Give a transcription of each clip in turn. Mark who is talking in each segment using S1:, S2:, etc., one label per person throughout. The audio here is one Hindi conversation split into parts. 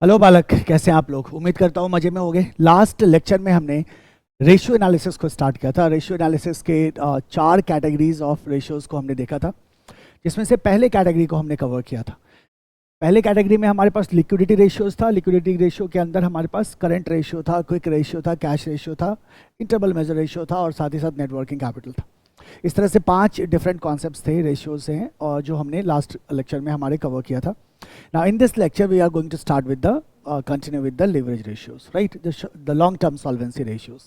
S1: हेलो बालक, कैसे हैं आप लोग? उम्मीद करता हूँ मज़े में होंगे। लास्ट लेक्चर में हमने रेशियो एनालिसिस को स्टार्ट किया था। रेशियो एनालिसिस के चार कैटेगरीज ऑफ रेशियोज को हमने देखा था, जिसमें से पहले कैटेगरी को हमने कवर किया था। पहले कैटेगरी में हमारे पास लिक्विडिटी रेशियोज था। लिक्विडिटी रेशियो के अंदर हमारे पास करंट रेशियो था, क्विक रेशियो था, कैश रेशियो था, इंटरवल मेजर रेशियो था और साथ ही साथ नेटवर्किंग कैपिटल था। इस तरह से 5 डिफरेंट कॉन्सेप्ट्स थे रेशियोज से हैं और जो हमने लास्ट लेक्चर में हमारे कवर किया था। Now in this lecture we are going to start with the continue with the leverage ratios, right? The long term solvency ratios.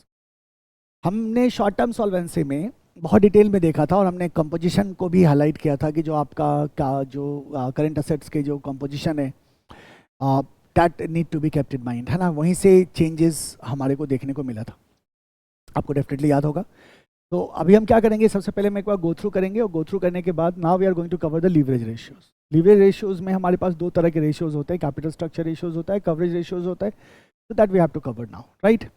S1: हमने शॉर्ट टर्म सॉल्वेंसी में बहुत डिटेल में देखा था और हमने कंपोजिशन को भी हाईलाइट किया था कि जो आपका जो करंट असेट्स के जो कंपोजिशन है that need to be kept in mind, है ना। वहीं से चेंजेस हमारे को देखने को मिला था, आपको डेफिनेटली याद होगा। तो अभी हम क्या करेंगे, सबसे पहले हम एक बार गो थ्रू करेंगे और गो थ्रू करने के बाद now we are going to cover the leverage ratios. Leverage ratios में हमारे पास दो तरह के रेशियोज होते हैं, कैपिटल स्ट्रक्चर रेशियोज होता है, कवरेज रेशियोज होता है। तो that we have to cover now, right.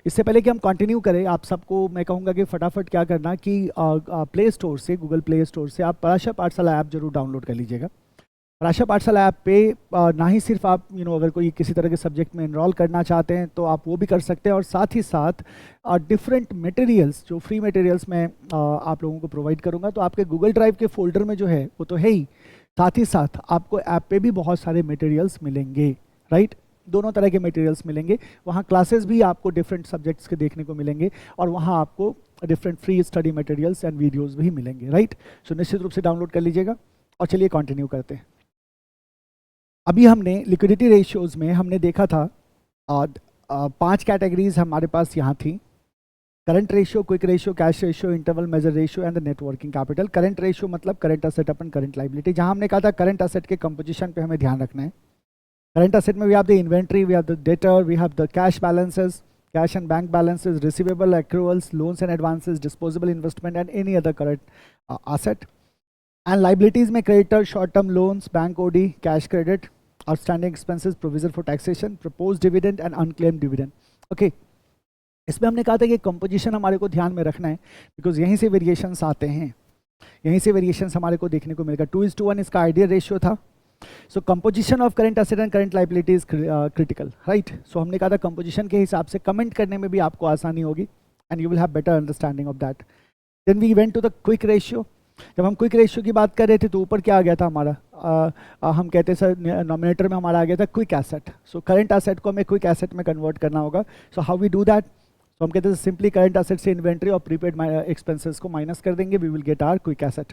S1: इससे पहले कि हम कंटिन्यू करें, आप सबको मैं कहूँगा कि फटाफट क्या करना कि प्ले स्टोर से, गूगल प्ले स्टोर से आप पराशर पाठशाला ऐप जरूर डाउनलोड कर लीजिएगा। पराशर पाठशाला ऐप पे ना ही सिर्फ आप अगर कोई किसी तरह के सब्जेक्ट में इनरोल करना चाहते हैं तो आप वो भी कर सकते हैं, और साथ ही साथ डिफरेंट मटेरियल्स, जो फ्री मटेरियल्स मैं आप लोगों को प्रोवाइड करूँगा, तो आपके गूगल ड्राइव के फोल्डर में जो है वो तो है ही, साथ ही साथ आपको ऐप पे भी बहुत सारे मटेरियल्स मिलेंगे, राइट। दोनों तरह के मटेरियल्स मिलेंगे। वहाँ क्लासेस भी आपको डिफरेंट सब्जेक्ट्स के देखने को मिलेंगे और वहाँ आपको different free study materials and videos भी मिलेंगे, राइट। सो निश्चित रूप से डाउनलोड कर लीजिएगा। और चलिए कंटिन्यू करते हैं। अभी हमने लिक्विडिटी रेशियोज में हमने देखा था 5 कैटेगरीज हमारे पास यहाँ थी: current ratio, quick ratio, cash ratio, interval measure ratio and the networking capital. Current ratio मतलब current asset upon current liability, जहाँ हमने कहा था करंट असेट के कंपोजिशन पे हमें ध्यान रखना है। करंट असेट में we have the inventory, we have the debtor, we have the cash balances, cash and bank balances, receivable, accruals, loans and advances, disposable investment and any other current asset. And liabilities में creditor, short term loans, bank OD, cash credit, outstanding expenses, provision for taxation, proposed dividend and unclaimed dividend. Okay, इसमें हमने कहा था कि कंपोजिशन हमारे को ध्यान में रखना है, बिकॉज यहीं से वेरिएशंस आते हैं, यहीं से वेरिएशंस हमारे को देखने को मिलेगा। 2:1 इसका आइडियल रेशियो था। So composition of current asset and current liability is critical, right. So हमने कहा था कंपोजिशन के हिसाब से कमेंट करने में भी आपको आसानी होगी and you will have better understanding of that. Then we went to the quick ratio. जब हम क्विक रेशियो की बात कर रहे थे तो ऊपर क्या आ गया था हमारा, हम कहते हैं सर नॉमिनेटर में हमारा आ गया था quick asset. So current asset को हमें क्विक एसेट में कन्वर्ट करना होगा। So how we do that? So हम कहते हैं सिंपली करंट एसेट से इन्वेंट्री और प्रीपेड एक्सपेंसेस को माइनस कर देंगे, we will get our quick asset.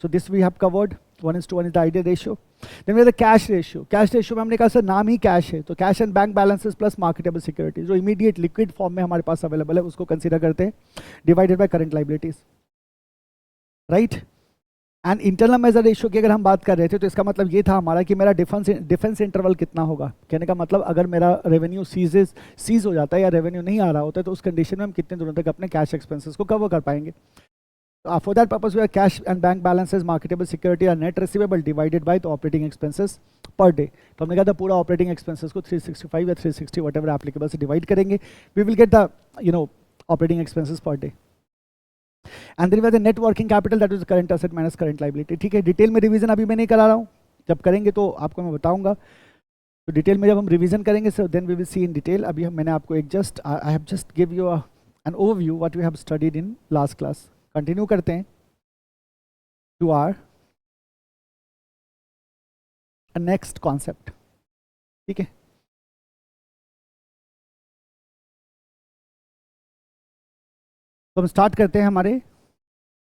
S1: So this we have covered. 1:1 is the ideal ratio. Then we have the cash ratio. Cash ratio में हमने कहा सर नाम ही कैश है, तो cash and bank balances plus marketable securities जो इमीडिएट लिक्विड फॉर्म में हमारे पास अवेलेबल है उसको कंसिडर करते हैं, divided by current liabilities, right. And internal measure ratio की अगर हम बात कर रहे थे तो इसका मतलब ये था हमारा कि मेरा डिफेंस इंटरवल कितना होगा। कहने का मतलब अगर मेरा रेवेन्यू सीज हो जाता है या रेवेन्यू नहीं आ रहा होता है तो उस कंडीशन में हम कितने दिनों तक अपने कैश एक्सपेंसेस को कवर कर पाएंगे। For that purpose we are cash and bank balances, marketable security और net receivable divided by the operating expenses per day. तो हमने कहा था पूरा ऑपरेटिंग एक्सपेंसेस को 365 या 360 वट एवर एप्लीकेबल से डिवाइड करेंगे, we will get the operating expenses per day. And then we have the net working capital, that is current asset minus current liability. ठीक है, डिटेल में रिवीजन अभी मैं नहीं करा रहा हूँ, जब करेंगे तो आपको मैं बताऊंगा। तो डिटेल में जब हम रिवीजन करेंगे so then we will see in detail. अभी मैंने आपको एक I have just give you an overview what we have studied in last class. Continue करते हैं टू आवर नेक्स्ट कॉन्सेप्ट, ठीक है। तो हम स्टार्ट करते हैं हमारे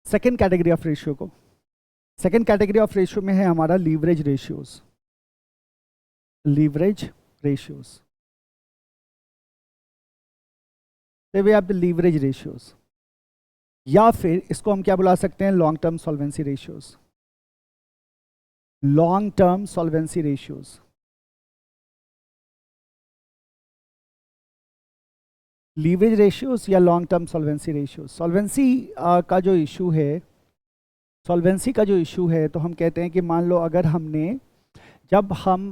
S1: सेकेंड कैटेगरी ऑफ रेशियो को। सेकेंड कैटेगरी ऑफ रेशियो में है हमारा leverage ratios. Leverage ratios, we have the leverage ratios, या फिर इसको हम क्या बुला सकते हैं, long term solvency ratios. Long term solvency ratios, leverage ratios या long term solvency ratios. Solvency का जो इशू है, सॉल्वेंसी का जो इशू है, तो हम कहते हैं कि मान लो अगर हमने, जब हम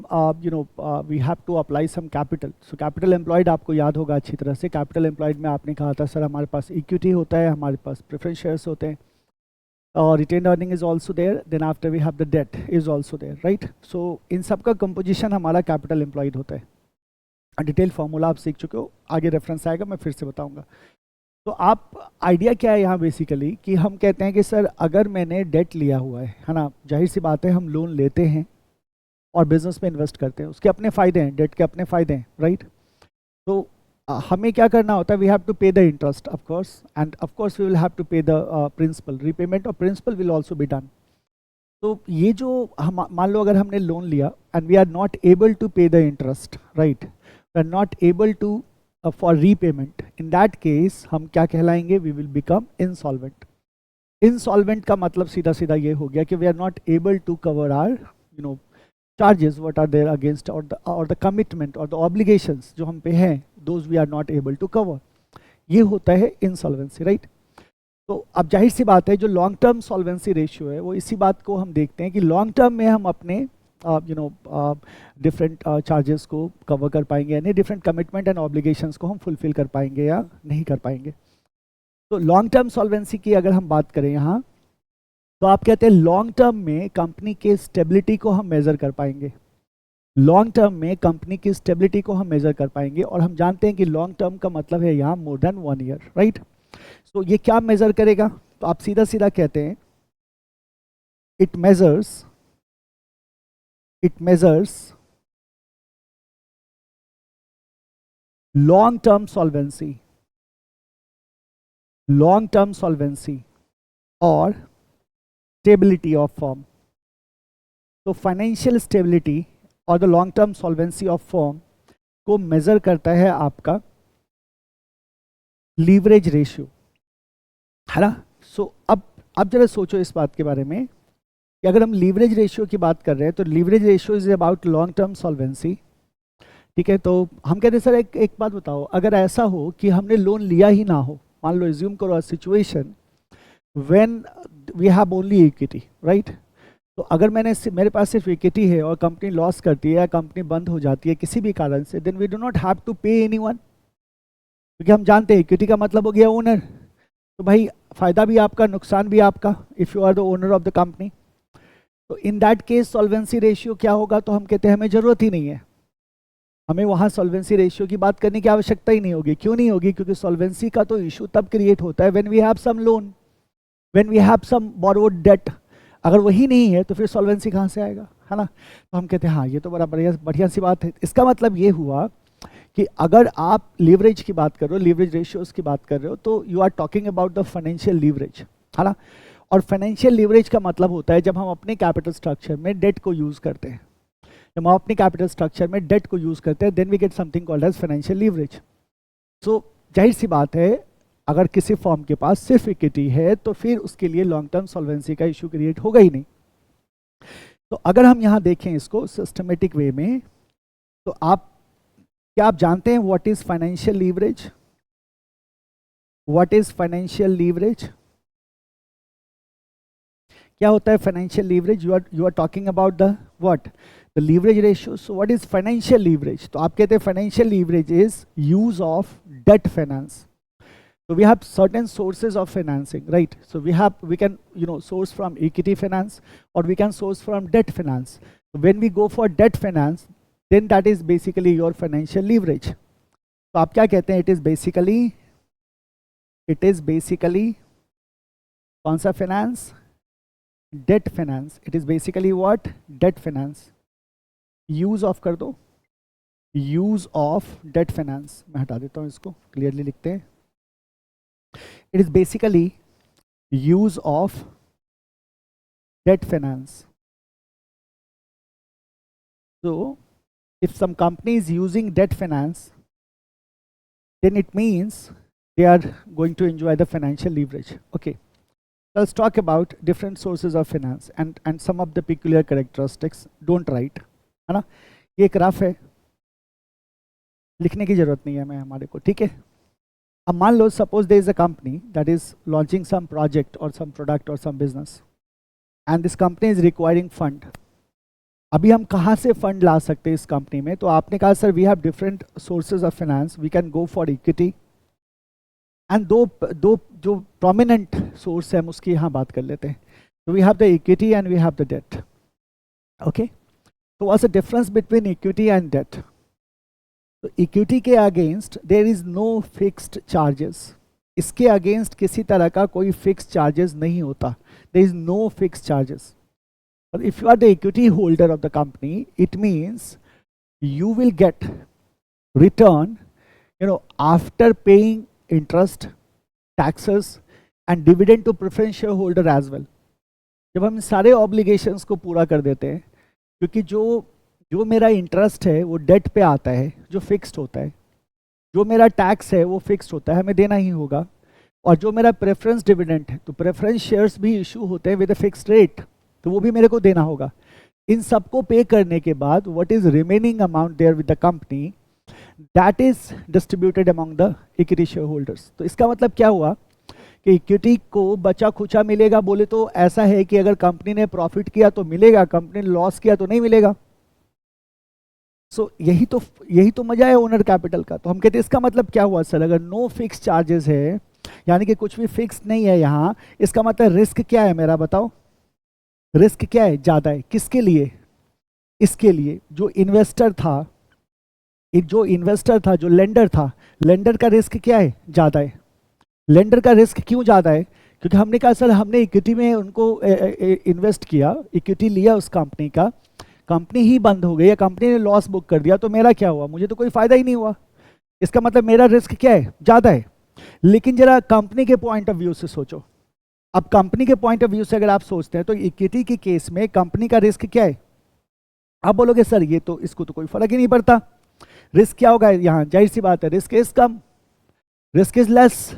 S1: we have to apply some capital. So capital employed आपको याद होगा अच्छी तरह से। कैपिटल एम्प्लॉयड में आपने कहा था सर हमारे पास इक्विटी होता है, हमारे पास प्रेफरेंस शेयर्स होते हैं, और retain earning is also there, then after we have the debt is also there, right. So इन सब का कंपोजिशन हमारा कैपिटल एम्प्लॉयड होता है, डिटेल फार्मूला आप सीख चुके हो, आगे रेफरेंस आएगा, मैं फिर से बताऊंगा। तो आप आइडिया क्या है यहाँ बेसिकली कि हम कहते हैं कि सर अगर मैंने डेट लिया हुआ है ना, जाहिर सी बात है हम लोन लेते हैं और बिजनेस में इन्वेस्ट करते हैं, उसके अपने फ़ायदे हैं, डेट के अपने फ़ायदे हैं, राइट। तो हमें क्या करना होता है, we have to pay the interest of course, and of course we will have to pay the principal, repayment of principal will also be done. तो ये जो हम मान लो अगर हमने लोन लिया and we are not able to pay the interest, right, we are not able to for repayment, in that case हम क्या कहलाएंगे, we will become insolvent. Insolvent का मतलब सीधा सीधा ये हो गया कि we are not able to cover our charges what are there against or the commitment or the obligations जो हम पे हैं, those we are not able to cover। ये होता है insolvency, right। तो अब जाहिर सी बात है जो लॉन्ग टर्म सॉल्वेंसी रेशियो है वो इसी बात को हम देखते हैं कि लॉन्ग टर्म में हम अपने डिफरेंट चार्जेस को कवर कर पाएंगे, यानी डिफरेंट कमिटमेंट एंड ऑब्लिगेशंस को हम फुलफिल कर पाएंगे या नहीं कर पाएंगे। तो लॉन्ग टर्म सॉल्वेंसी की अगर हम बात करें यहाँ, तो आप कहते हैं लॉन्ग टर्म में कंपनी के स्टेबिलिटी को हम मेजर कर पाएंगे, लॉन्ग टर्म में कंपनी की स्टेबिलिटी को हम मेजर कर पाएंगे, और हम जानते हैं कि लॉन्ग टर्म का मतलब है यहाँ मोर देन 1 ईयर, राइट। तो ये क्या मेजर करेगा, तो आप सीधा सीधा कहते हैं it measures long term solvency और स्टेबिलिटी ऑफ फर्म। तो फाइनेंशियल स्टेबिलिटी और the long term solvency of firm को मेजर करता है आपका लीवरेज रेशियो, है ना। सो अब जरा सोचो इस बात के बारे में कि अगर हम लीवरेज रेशियो की बात कर रहे हैं तो leverage ratio is about long term solvency, ठीक है। तो हम कहते हैं सर एक बात बताओ, अगर ऐसा हो कि हमने लोन लिया ही ना हो, मान लो एज्यूम करो a situation when we have only equity, right. तो अगर मेरे पास सिर्फ इक्विटी है और कंपनी लॉस करती है या कंपनी बंद हो जाती है किसी भी कारण से, then we do not have to pay anyone, क्योंकि हम जानते हैं इक्विटी का मतलब हो गया ओनर। तो भाई फायदा भी आपका, नुकसान भी आपका, if you are the owner of the company. तो in that case solvency ratio क्या होगा, तो हम कहते हैं हमें ज़रूरत ही नहीं है, हमें वहाँ सॉल्वेंसी रेशियो की बात करने की आवश्यकता ही नहीं होगी। क्यों नहीं होगी, क्योंकि सॉल्वेंसी का तो इशू तब क्रिएट होता है when we have some loan, when we have some borrowed debt. अगर वही नहीं है तो फिर सॉल्वेंसी कहाँ से आएगा, है ना। तो हम कहते हैं हाँ ये तो बड़ा बढ़िया सी बात है। इसका मतलब ये हुआ कि अगर आप लीवरेज की बात कर रहे हो, लीवरेज रेशियोज की बात कर रहे हो, तो you are talking about the financial leverage, है ना। और फाइनेंशियल लीवरेज का मतलब होता है जब हम अपने कैपिटल स्ट्रक्चर में डेट को यूज़ करते हैं, जब हम अपने कैपिटल स्ट्रक्चर में डेट को यूज़ करते हैं, then we get something called as financial leverage. So जाहिर सी बात है अगर किसी फर्म के पास सिर्फ इक्विटी है तो फिर उसके लिए लॉन्ग टर्म सॉल्वेंसी का इशू क्रिएट होगा ही नहीं। तो अगर हम यहाँ देखें इसको सिस्टमेटिक वे में, तो क्या आप जानते हैं what is financial leverage, what is financial leverage, क्या होता है financial leverage. You are talking about the what, the leverage ratio. So what is financial leverage, तो आप कहते हैं financial leverage is use of debt finance. So we have certain sources of financing, right? So we can source from equity finance or we can source from debt finance. So when we go for debt finance, then that is basically your financial leverage. तो आप क्या कहते हैं, it is basically कौन सा finance? Debt finance. It is basically what? Debt finance. Use of कर दो, use of debt finance। मैं हटा देता हूँ इसको, क्लियरली लिखते हैं। It is basically use of debt finance. So if some company is using debt finance, then it means they are going to enjoy the financial leverage. Okay, let's talk about different sources of finance and some of the peculiar characteristics. Don't write, है ना, ये एक रफ है, लिखने की जरूरत नहीं है मैं हमारे को, ठीक है। अब मान लो suppose there is a company that is launching some project और सम प्रोडक्ट और some business and this company is requiring fund. अभी हम कहाँ से फंड ला सकते हैं इस कंपनी में, तो आपने कहा sir we have different sources of finance, we can go for equity and दो जो प्रोमिनेंट सोर्स है हम उसकी यहाँ बात कर लेते हैं। तो we have the equity and we have the debt. Okay, तो what's the difference between equity and debt. तो इक्विटी के against there is no fixed charges, इसके अगेंस्ट किसी तरह का कोई फिक्स चार्जेस नहीं होता, there is no fix charges. और if you are the equity holder of the company, it means you will get return, after paying interest, taxes and dividend to preference shareholder as well। जब हम सारे ऑब्लिगेशंस को पूरा कर देते हैं, क्योंकि जो मेरा इंटरेस्ट है वो डेट पे आता है जो फिक्स्ड होता है, जो मेरा टैक्स है वो फिक्स्ड होता है, हमें देना ही होगा, और जो मेरा प्रेफरेंस डिविडेंड है, तो प्रेफरेंस शेयर्स भी इशू होते हैं विद अ फिक्स्ड रेट, तो वो भी मेरे को देना होगा। इन सबको पे करने के बाद what is remaining amount there with the company, that is distributed among the equity share holders. तो इसका मतलब क्या हुआ कि इक्विटी को बचा खुचा मिलेगा, बोले तो ऐसा है कि अगर कंपनी ने प्रॉफिट किया तो मिलेगा, कंपनी ने लॉस किया तो नहीं मिलेगा। सो यही तो मजा है ओनर कैपिटल का। तो हम कहते हैं इसका मतलब क्या हुआ सर, अगर नो फिक्स चार्जेस है, यानी कि कुछ भी फिक्स नहीं है यहाँ, इसका मतलब रिस्क क्या है मेरा, बताओ रिस्क क्या है, ज्यादा है। किसके लिए, इसके लिए जो इन्वेस्टर था, जो लेंडर था, लेंडर का रिस्क क्या है, ज्यादा है। लेंडर का रिस्क क्यों ज्यादा है, क्योंकि हमने कहा सर हमने इक्विटी में उनको इन्वेस्ट किया, इक्विटी लिया उस कंपनी का, कंपनी ही बंद हो गई या कंपनी ने लॉस बुक कर दिया, तो मेरा क्या हुआ, मुझे तो कोई फायदा ही नहीं हुआ। इसका मतलब मेरा रिस्क क्या है, ज्यादा है। लेकिन जरा कंपनी के पॉइंट ऑफ व्यू से सोचो, अब कंपनी के पॉइंट ऑफ व्यू से अगर आप सोचते हैं तो इक्विटी के केस में कंपनी का रिस्क क्या है। आप बोलोगे सर ये तो, इसको तो कोई फर्क ही नहीं पड़ता, रिस्क क्या होगा यहाँ, जाहिर सी बात है risk is come, risk is less.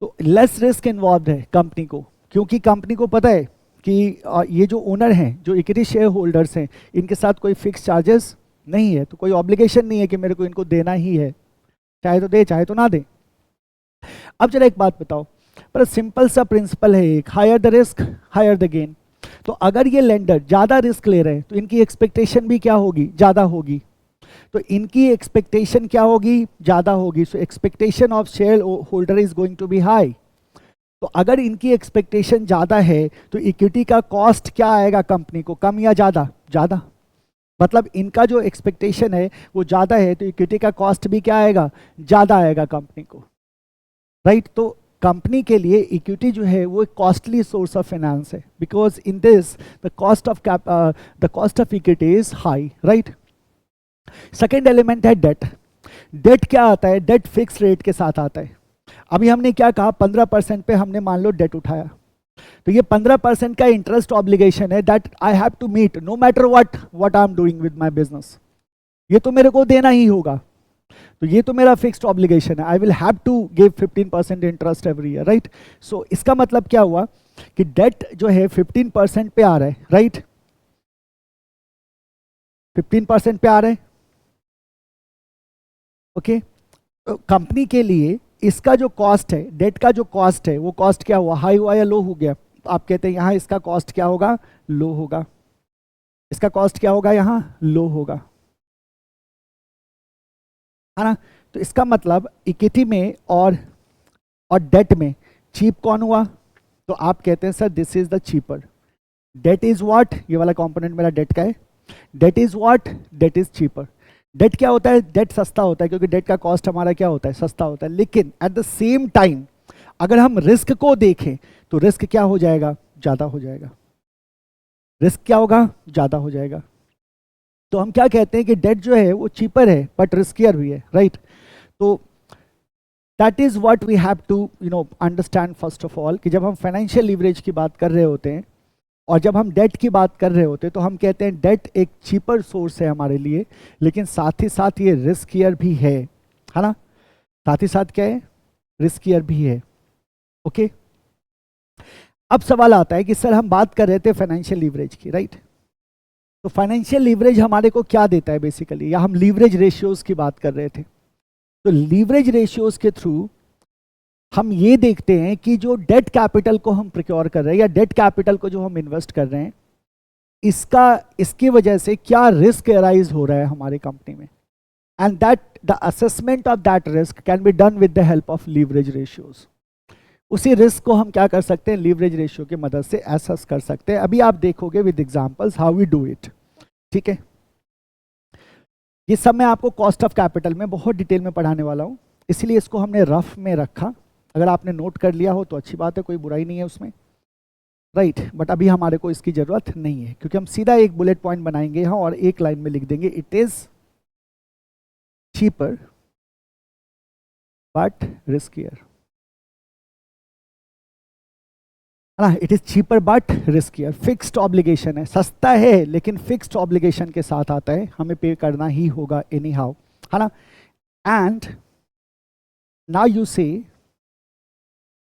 S1: तो लेस रिस्क इन्वॉल्व है कंपनी को, क्योंकि कंपनी को पता है कि ये जो ओनर हैं, जो इक्विटी शेयर होल्डर्स हैं, इनके साथ कोई फिक्स चार्जेस नहीं है, तो कोई ऑब्लिगेशन नहीं है कि मेरे को इनको देना ही है, चाहे तो दे चाहे तो ना दे। अब जरा एक बात बताओ, पर सिंपल सा प्रिंसिपल है एक, higher the risk higher the gain. तो अगर ये लेंडर ज्यादा रिस्क ले रहे हैं तो इनकी एक्सपेक्टेशन भी क्या होगी, ज्यादा होगी। तो इनकी एक्सपेक्टेशन क्या होगी, ज्यादा होगी। So expectation of shareholder is going to be high. तो अगर इनकी एक्सपेक्टेशन ज्यादा है तो इक्विटी का कॉस्ट क्या आएगा कंपनी को, कम या ज्यादा, ज्यादा। मतलब इनका जो एक्सपेक्टेशन है वो ज्यादा है, तो इक्विटी का कॉस्ट भी क्या आएगा, ज्यादा आएगा कंपनी को, राइट। तो कंपनी के लिए इक्विटी जो है वो एक कॉस्टली सोर्स ऑफ फाइनेंस है, because in this the cost of equity is high, right. Second element है डेट। डेट क्या आता है, डेट फिक्स रेट के साथ आता है। अभी हमने क्या कहा, 15% पे हमने मान लो डेट उठाया, तो ये 15% का इंटरेस्ट ऑब्लिगेशन है that I have to meet no matter what I am doing with my business, ये तो मेरे को देना ही होगा। तो ये तो मेरा फिक्स्ड ऑब्लिगेशन है, I will have to give 15% interest every year, right. So इसका मतलब क्या हुआ कि डेट जो है 15% पे आ रहा है, राइट, 15% पे आ रहा है, ओके। कंपनी के लिए इसका जो कॉस्ट है, डेट का जो कॉस्ट है, वो कॉस्ट क्या हुआ, हाई हुआ या लो हो गया। तो आप कहते हैं यहाँ इसका कॉस्ट क्या होगा, लो होगा। इसका कॉस्ट क्या होगा, यहाँ लो होगा, है ना। तो इसका मतलब इक्विटी में और डेट में चीप कौन हुआ, तो आप कहते हैं sir this is the cheaper. Debt is what, ये वाला कंपोनेंट मेरा डेट का है, debt is what, debt is cheaper. Debt क्या होता है, डेट सस्ता होता है, क्योंकि डेट का कॉस्ट हमारा क्या होता है, सस्ता होता है। लेकिन एट द सेम टाइम अगर हम रिस्क को देखें तो रिस्क क्या हो जाएगा, ज्यादा हो जाएगा। रिस्क क्या होगा, ज्यादा हो जाएगा। तो हम क्या कहते हैं कि डेट जो है वो चीपर है बट रिस्कियर भी है, राइट। तो that is what we have to understand first of all, कि जब हम फाइनेंशियल लीवरेज की बात कर रहे होते हैं और जब हम डेट की बात कर रहे होते हैं तो हम कहते हैं डेट एक चीपर सोर्स है हमारे लिए, लेकिन साथ ही साथ ये रिस्कियर भी है ना। साथ ही साथ क्या है, रिस्कियर भी है, ओके। अब सवाल आता है कि सर हम बात कर रहे थे फाइनेंशियल लीवरेज की, राइट। तो फाइनेंशियल लीवरेज हमारे को क्या देता है बेसिकली, या हम लीवरेज रेशियोज की बात कर रहे थे। तो लीवरेज रेशियोज के थ्रू हम ये देखते हैं कि जो डेट कैपिटल को हम प्रिक्योर कर रहे हैं या डेट कैपिटल को जो हम इन्वेस्ट कर रहे हैं, इसकी वजह से क्या रिस्क अराइज हो रहा है हमारी कंपनी में, and that the assessment of that risk can be done with the help of leverage ratios. उसी रिस्क को हम क्या कर सकते हैं, लीवरेज रेशियो की मदद से एसेस कर सकते हैं। अभी आप देखोगे with examples how we do it, ठीक है। ये सब मैं आपको कॉस्ट ऑफ कैपिटल में बहुत डिटेल में पढ़ाने वाला हूँ, इसीलिए इसको हमने रफ में रखा। अगर आपने नोट कर लिया हो तो अच्छी बात है, कोई बुराई नहीं है उसमें, राइट। बट अभी हमारे को इसकी ज़रूरत नहीं है, क्योंकि हम सीधा एक बुलेट पॉइंट बनाएंगे यहाँ और एक लाइन में लिख देंगे, it is cheaper but riskier, है ना। It is cheaper but riskier, fixed obligation है, सस्ता है लेकिन फिक्स्ड ऑब्लिगेशन के साथ आता है, हमें पे करना ही होगा एनी हाउ, है ना। And now you say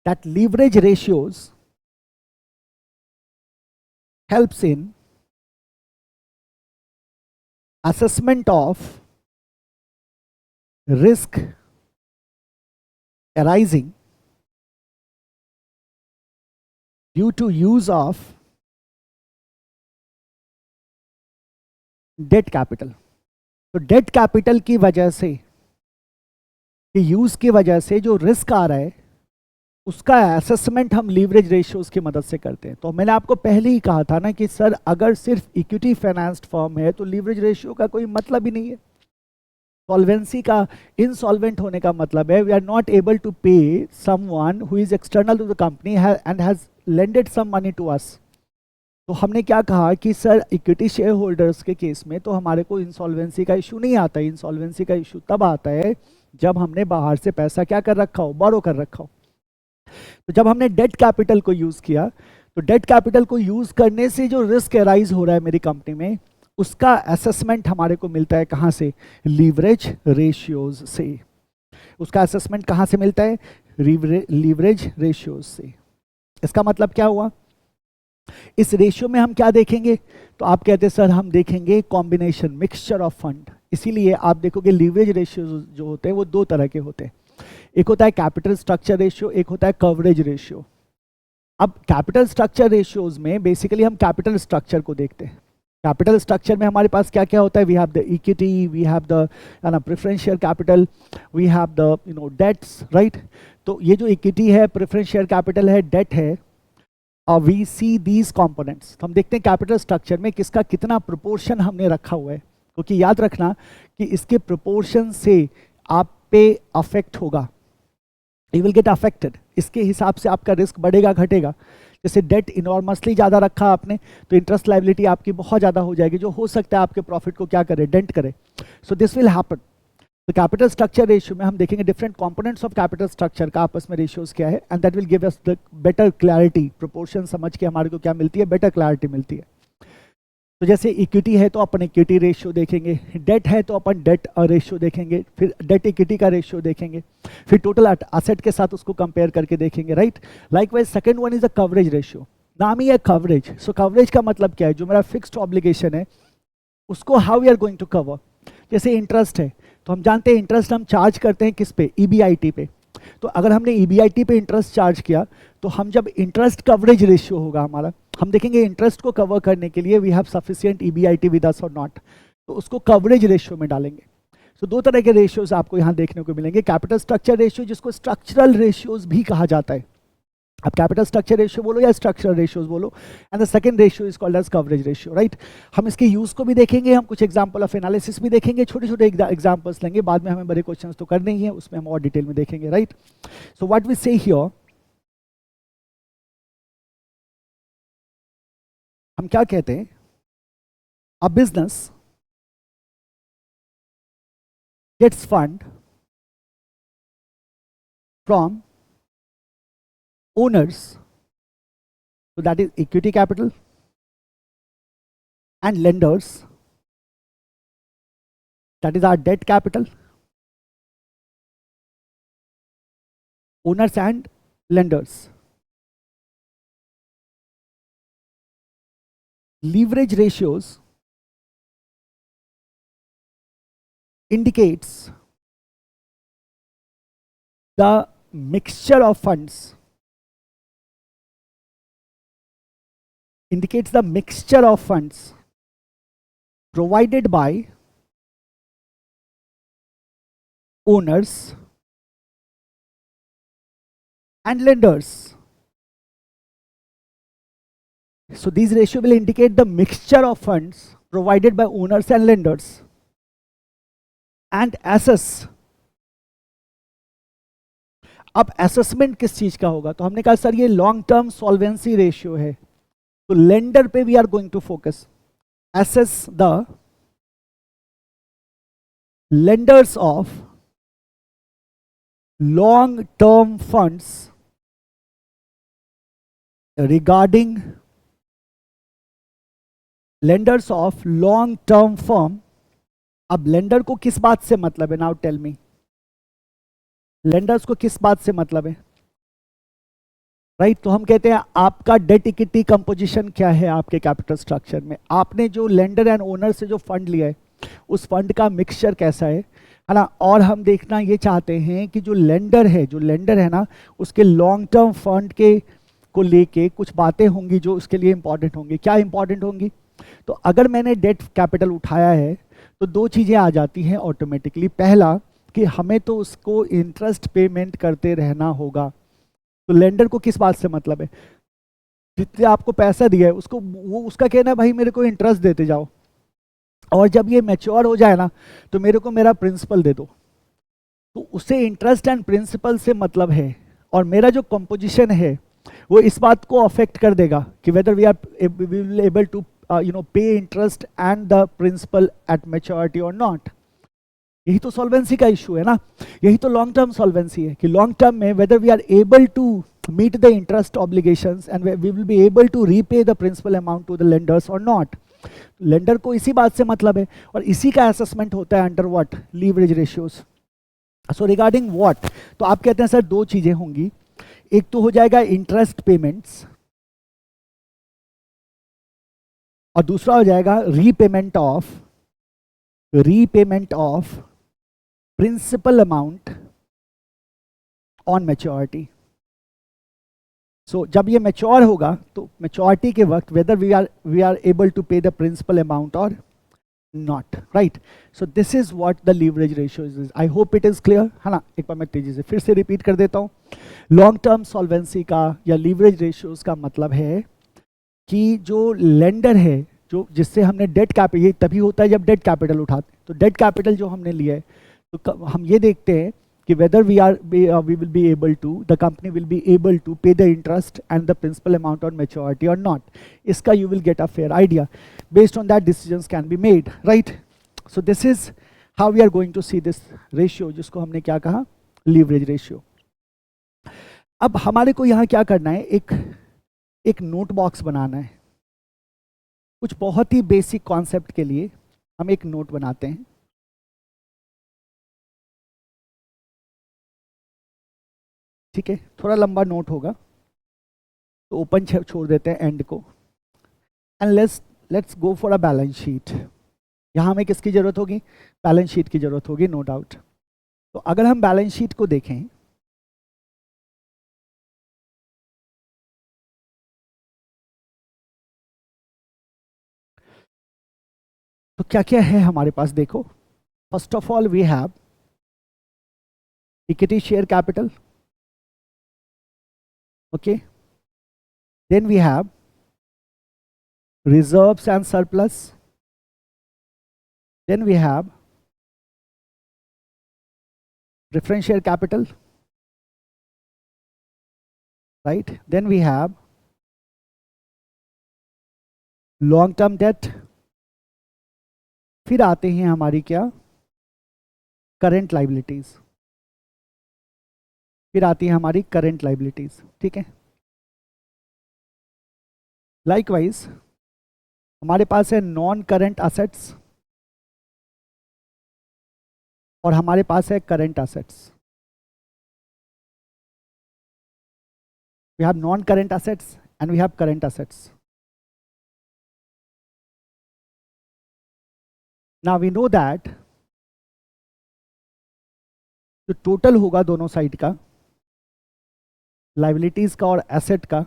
S1: that leverage ratios helps in assessment of risk arising due to use of debt capital. तो डेट कैपिटल की वजह से, यूज की वजह से जो रिस्क आ रहा है उसका असेसमेंट हम लीवरेज रेशियोज की मदद से करते हैं। तो मैंने आपको पहले ही कहा था ना कि सर अगर सिर्फ इक्विटी फाइनेंस्ड फर्म है तो लीवरेज रेशियो का कोई मतलब ही नहीं है। सॉल्वेंसी का इनसॉल्वेंट होने का मतलब है we are not able to pay someone who is external to the company and has lended some money to us. तो हमने क्या कहा कि सर इक्विटी शेयर होल्डर्स के केस में तो हमारे को इंसॉल्वेंसी का इशू नहीं आता है। इंसॉल्वेंसी का इशू तब आता है जब हमने बाहर से पैसा क्या कर रखा हो, बोरो कर रखा हो। तो जब हमने डेट कैपिटल को यूज किया तो डेट कैपिटल को यूज करने से जो रिस्क एराइज हो रहा है मेरी कंपनी में उसका असेसमेंट हमारे को मिलता है कहां से, लीवरेज रेशियोज से। उसका असेसमेंट कहां से मिलता है, लीवरेज रेशियोज से। इसका मतलब क्या हुआ, इस रेशियो में हम क्या देखेंगे, तो आप कहते हैं सर हम देखेंगे कॉम्बिनेशन मिक्सचर ऑफ फंड। इसीलिए आप देखोगे लीवरेज रेशियो जो होते हैं वो दो तरह के होते हैं, एक होता है कैपिटल स्ट्रक्चर रेशियो, एक होता है कवरेज रेशियो। अब कैपिटल स्ट्रक्चर रेशियोज में बेसिकली हम कैपिटल स्ट्रक्चर को देखते हैं। कैपिटल स्ट्रक्चर में हमारे पास क्या क्या होता है, we have the equity, we have the preferential capital, we have the debts, right. तो ये जो इक्विटी है, प्रेफरेंशियल कैपिटल है, डेट है, वी सी दीज कॉम्पोनेंट्स। तो हम देखते हैं कैपिटल स्ट्रक्चर में किसका कितना प्रोपोर्शन हमने रखा हुआ है, क्योंकि याद रखना कि इसके प्रोपोर्शन से आप पे अफेक्ट होगा, यू विल गेट अफेक्टेड। इसके हिसाब से आपका रिस्क बढ़ेगा घटेगा। जैसे डेट इनॉर्मसली ज़्यादा रखा आपने तो इंटरेस्ट लायबिलिटी आपकी बहुत ज़्यादा हो जाएगी, जो हो सकता है आपके प्रॉफिट को क्या करे, डेंट करे। So this will happen. तो कैपिटल स्ट्रक्चर रेशियो में हम देखेंगे different components of capital structure का आपस में रेशियोज क्या है, and that will give us the better clarity. Proportion समझ के हमारे को क्या मिलती है, बेटर क्लैरिटी मिलती है। तो जैसे इक्विटी है तो अपन इक्विटी रेशियो देखेंगे, डेट है तो अपन डेट रेशियो देखेंगे, फिर डेट इक्विटी का रेशियो देखेंगे, फिर टोटल असेट के साथ उसको कंपेयर करके देखेंगे, right. Likewise second one is the coverage ratio, नाम ही है कवरेज। सो कवरेज का मतलब क्या है, जो मेरा फिक्स्ड ऑब्लिगेशन है उसको how we are going to cover. जैसे इंटरेस्ट है तो हम जानते हैं इंटरेस्ट हम चार्ज करते हैं किस पे, ईबीआईटी पे। तो अगर हमने ईबीआईटी पे इंटरेस्ट चार्ज किया तो हम जब इंटरेस्ट कवरेज रेशियो होगा हमारा, हम देखेंगे इंटरेस्ट को कवर करने के लिए we have sufficient EBIT with us और नॉट, तो उसको कवरेज रेशियो में डालेंगे। तो दो तरह के रेशियोज आपको यहाँ देखने को मिलेंगे, कैपिटल स्ट्रक्चर रेशियो जिसको स्ट्रक्चरल रेशियोज भी कहा जाता है। आप कैपिटल स्ट्रक्चर रेशियो बोलो या स्ट्रक्चरल रेशियोज बोलो, and the second ratio is called as coverage ratio, right. हम इसके यूज को भी देखेंगे, हम कुछ एग्जांपल ऑफ एनालिसिस भी देखेंगे, छोटे छोटे एग्जांपल्स लेंगे, बाद में हमें बड़े क्वेश्चंस तो करने ही है, उसमें हम और डिटेल में देखेंगे, राइट। So what we say here, हम क्या कहते हैं, a business gets fund from owners, so that is equity capital, and lenders, that is our debt capital, owners and lenders. Leverage ratios indicates the mixture of funds, indicates the mixture of funds provided by owners and lenders. So these ratio will indicate the mixture of funds provided by owners and lenders. And assess. अब असेसमेंट किस चीज का होगा? तो हमने कहा सर ये लॉन्ग टर्म सॉल्वेंसी रेशियो है, तो लेंडर पे we are going to focus. assess the lenders of long term funds regarding lenders of long term firm। अब लेंडर को किस बात से मतलब है? नाउ टेल मी, लेंडर्स को किस बात से मतलब है? राइट तो हम कहते हैं आपका डेट इक्विटी कंपोजिशन क्या है आपके कैपिटल स्ट्रक्चर में, आपने जो लेंडर एंड ओनर से जो फंड लिया है उस फंड का मिक्सचर कैसा है ना। और हम देखना ये चाहते हैं कि जो लेंडर है ना उसके लॉन्ग टर्म फंड के को लेके कुछ बातें होंगी जो उसके लिए इंपॉर्टेंट होंगी। क्या इंपॉर्टेंट होंगी? तो अगर मैंने डेट कैपिटल उठाया है तो दो चीज़ें आ जाती हैं ऑटोमेटिकली। पहला कि हमें तो उसको इंटरेस्ट पेमेंट करते रहना होगा। तो लेंडर को किस बात से मतलब है? जितने आपको पैसा दिया है उसको वो उसका कहना है भाई मेरे को इंटरेस्ट देते जाओ, और जब ये मैच्योर हो जाए ना तो मेरे को मेरा प्रिंसिपल दे दो। तो उसे इंटरेस्ट एंड प्रिंसिपल से मतलब है, और मेरा जो कंपोजिशन है वो इस बात को अफेक्ट कर देगा कि whether we will able to pay interest and the principal at maturity और नॉट। यही तो सॉल्वेंसी का इशू है ना, यही तो लॉन्ग टर्म सॉल्वेंसी है कि लॉन्ग टर्म में whether we are able to meet the interest obligations and we will be able to repay the principal amount to the lenders और नॉट। लेंडर को इसी बात से मतलब है, और इसी का असेसमेंट होता है under what? Leverage ratios. So regarding what, तो आप कहते हैं सर दो चीजें होंगी, एक तो हो जाएगा इंटरेस्ट पेमेंट्स और दूसरा हो जाएगा repayment of principal amount on maturity. So जब ये मैच्योर होगा तो मैच्योरिटी के वक्त whether we are able to pay the principal amount और not, right. So this is what the leverage ratio is. I hope it is clear, है ना। एक बार मैं तेजी से फिर से रिपीट कर देता हूँ। लॉन्ग टर्म सॉल्वेंसी का या लीवरेज रेशियोज का मतलब है कि जो लेंडर है, जो जिससे हमने डेट कैपिटल, ये तभी होता है जब डेट कैपिटल उठाते हैं, तो डेट कैपिटल जो हमने लिया है तो हम ये देखते हैं कि whether we will be able to, the company will be able to pay the interest and the principal amount on maturity or not. इसका you will get a fair idea. Based on that decisions can be made, right? So this is how we are going to see this ratio, जिसको हमने क्या कहा? Leverage ratio. अब हमारे को यहाँ क्या करना है? एक नोट बॉक्स बनाना है। कुछ बहुत ही बेसिक कॉन्सेप्ट के लिए हम एक नोट बनाते हैं। ठीक है, थोड़ा लंबा नोट होगा तो ओपन छोड़ देते हैं एंड को। And let's go for a balance sheet. यहाँ हमें किसकी ज़रूरत होगी? बैलेंस शीट की ज़रूरत होगी, नो डाउट। तो अगर हम बैलेंस शीट को देखें तो क्या क्या है हमारे पास? देखो, first of all we have equity share capital, okay, then we have reserves and surplus, then we have preference share capital, right, then we have long term debt, फिर आते हैं हमारी क्या? करंट लाइबिलिटीज, फिर आती है हमारी करंट लाइबिलिटीज। ठीक है, लाइकवाइज हमारे पास है नॉन करंट असेट्स और हमारे पास है current assets. We have non current assets and we have current assets. Now we know that जो टोटल होगा दोनों साइड का, लाइबिलिटीज का और एसेट का,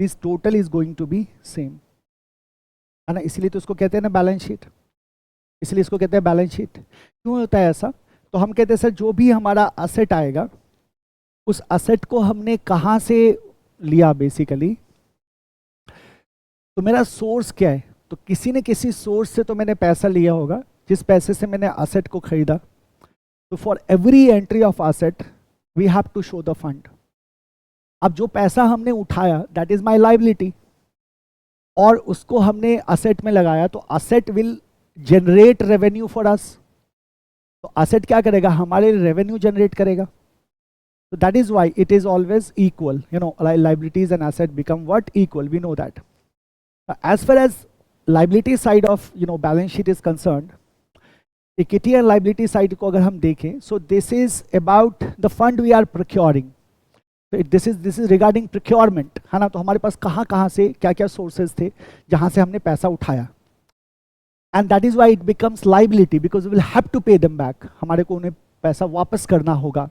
S1: this total is going to be same, है ना। इसलिए तो इसको कहते हैं ना बैलेंस शीट, इसलिए इसको कहते हैं बैलेंस शीट। क्यों होता है ऐसा? तो हम कहते हैं सर जो भी हमारा असेट आएगा उस असेट को हमने कहाँ से लिया बेसिकली, तो मेरा सोर्स क्या है? तो किसी न किसी सोर्स से तो मैंने पैसा लिया होगा, जिस पैसे से मैंने असेट को खरीदा। तो for every entry of asset we have to show the fund. अब जो पैसा हमने उठाया दैट इज माई लाइबिलिटी, और उसको हमने असेट में लगाया, तो asset will generate revenue for us. तो असेट क्या करेगा, हमारे रेवेन्यू जनरेट करेगा। तो that is why it is always equal, you know, liabilities and asset become what, equal, we know that. As far as liability side of balance sheet is concerned, equity and liability side को अगर हम देखें, so this is about the fund we are procuring. This is regarding procurement, है ना। तो हमारे पास कहाँ से क्या क्या सोर्सेज थे जहाँ से हमने पैसा उठाया, and that is why it becomes liability because we will have to pay them back, हमारे को उन्हें पैसा वापस करना होगा।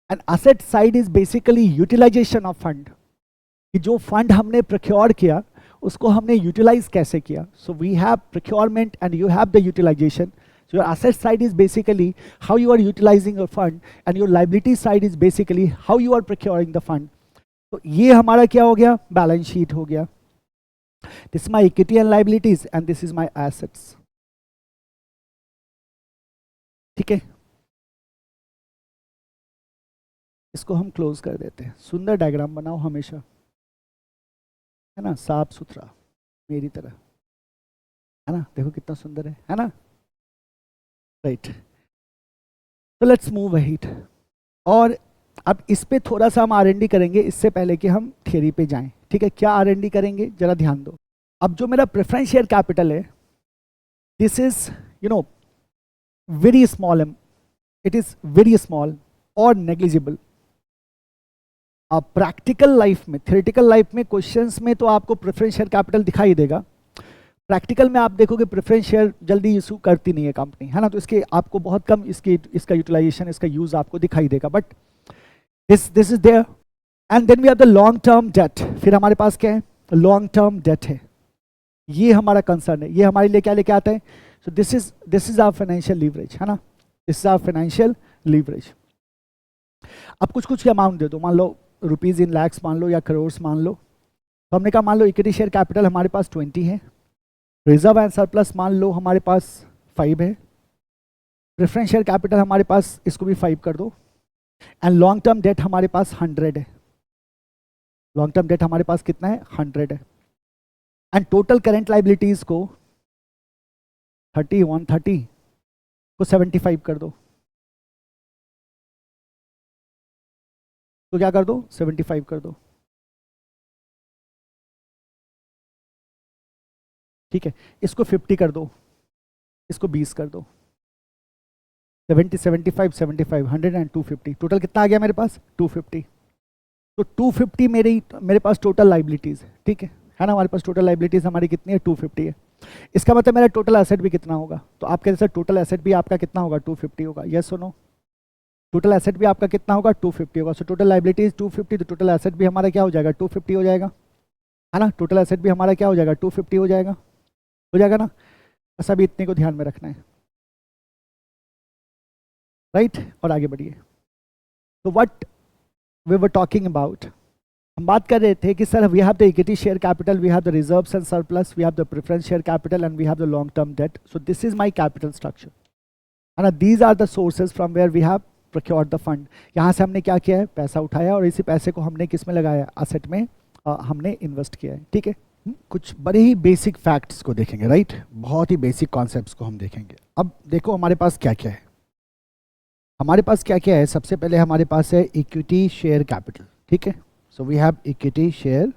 S1: And asset side is basically utilization of fund, कि जो फंड हमने प्रोक्योर किया उसको हमने यूटिलाइज कैसे किया। So we have procurement and you have the utilization. So your asset side is basically how you are utilizing your fund, and your liability side is basically how you are procuring the fund. तो ये हमारा क्या हो गया, बैलेंस शीट हो गया। This is my equity and liabilities and this is my assets. ठीक है, इसको हम क्लोज कर देते हैं। सुंदर डायग्राम बनाओ हमेशा, है ना, साफ सुथरा मेरी तरह, है ना। देखो कितना सुंदर है ना, राइट। तो लेट्स मूव अहेड, और अब इस पे थोड़ा सा हम R&D करेंगे इससे पहले कि हम थियरी पे जाएं। ठीक है, क्या R&D करेंगे जरा ध्यान दो। अब जो मेरा प्रेफरेंस शेयर कैपिटल है, this is very small, it is very small और नेग्लिजिबल। अब प्रैक्टिकल लाइफ में, थ्योरेटिकल लाइफ में, क्वेश्चंस में तो आपको प्रेफरेंस शेयर कैपिटल दिखाई देगा, प्रैक्टिकल में आप देखोगे प्रेफरेंस शेयर जल्दी इशू करती नहीं है कंपनी, है ना। तो इसके आपको बहुत कम इसका यूटिलाइजेशन, इसका यूज आपको दिखाई देगा, but this is there. And then we have the long term debt. फिर हमारे पास क्या है, लॉन्ग टर्म डेट है, ये हमारा कंसर्न है, ये हमारे लिए क्या लेके आता है। So this is our financial leverage, है ना, this is our financial leverage. अब कुछ अमाउंट दे दो, मान लो रुपीज इन लैक्स मान लो या करोड़ मान लो। तो हमने कहा मान लो इक्विटी शेयर कैपिटल हमारे पास 20 है, रिजर्व एंड सरप्लस मान लो हमारे पास 5 है, प्रेफरेंस शेयर कैपिटल हमारे पास, इसको भी 5 कर दो, एंड लॉन्ग टर्म डेट हमारे पास 100 है। लॉन्ग टर्म डेट हमारे पास कितना है, 100 है। एंड टोटल करेंट लाइबिलिटीज को 130 को 75 कर दो, तो क्या कर दो, 75 कर दो। ठीक है, इसको 50 कर दो, इसको 20 कर दो, 70 75 75 100 एंड 250, टोटल कितना आ गया मेरे पास, 250। तो 250 मेरे पास टोटल लाइबिलिटीज है। ठीक है ना, हमारे पास टोटल लाइबिलिटीज हमारी कितनी है, 250 है। इसका मतलब मेरा टोटल एसेट भी कितना होगा, तो आपके जैसे टोटल एसेट भी आपका कितना होगा, 250 होगा। यस और नो, टोटल एसेट भी आपका कितना होगा, 250 होगा। सो टोटल लाइबिलिटीज 250, तो टोटल एसेट भी हमारा क्या हो जाएगा, 250 हो जाएगा, है ना। टोटल एसेट भी हमारा क्या हो जाएगा, 250 हो जाएगा ना। बस अभी इतने को ध्यान में रखना है, राइट। और आगे बढ़िए। तो what we were talking about, हम बात कर रहे थे कि sir we have the equity share capital, we have the reserves and surplus, we have the preference share capital and we have the long term debt. So this is my capital structure, है ना। These are the sources from where we have procured the fund. यहाँ से हमने क्या किया है, पैसा उठाया और इसी पैसे को हमने किस में लगाया, असेट में हमने इन्वेस्ट किया है। ठीक है, कुछ बड़े ही बेसिक फैक्ट्स को देखेंगे, राइट। बहुत ही बेसिक कॉन्सेप्ट्स को हम देखेंगे। अब देखो हमारे पास क्या क्या है, हमारे पास क्या क्या है। सबसे पहले हमारे पास है इक्विटी शेयर कैपिटल। ठीक है, so we have equity share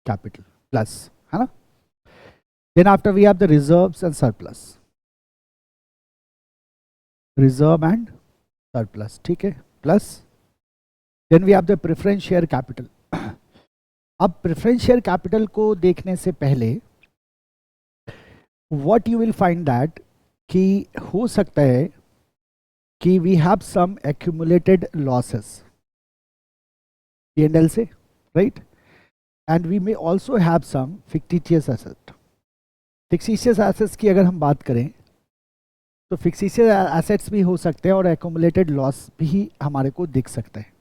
S1: capital plus, है ना। Then after we have the reserves and surplus, reserve and surplus, ठीक है, plus then we have the preference share capital. अब प्रेफरेंस शेयर कैपिटल को देखने से पहले what you will find that कि हो सकता है कि we have some accumulated losses P&L से, right, and we may also have some fictitious asset. Fictitious assets की अगर हम बात करें तो फिक्टिशियस एसेट्स भी हो सकते हैं और एक्यूमुलेटेड लॉस भी हमारे को दिख सकता है।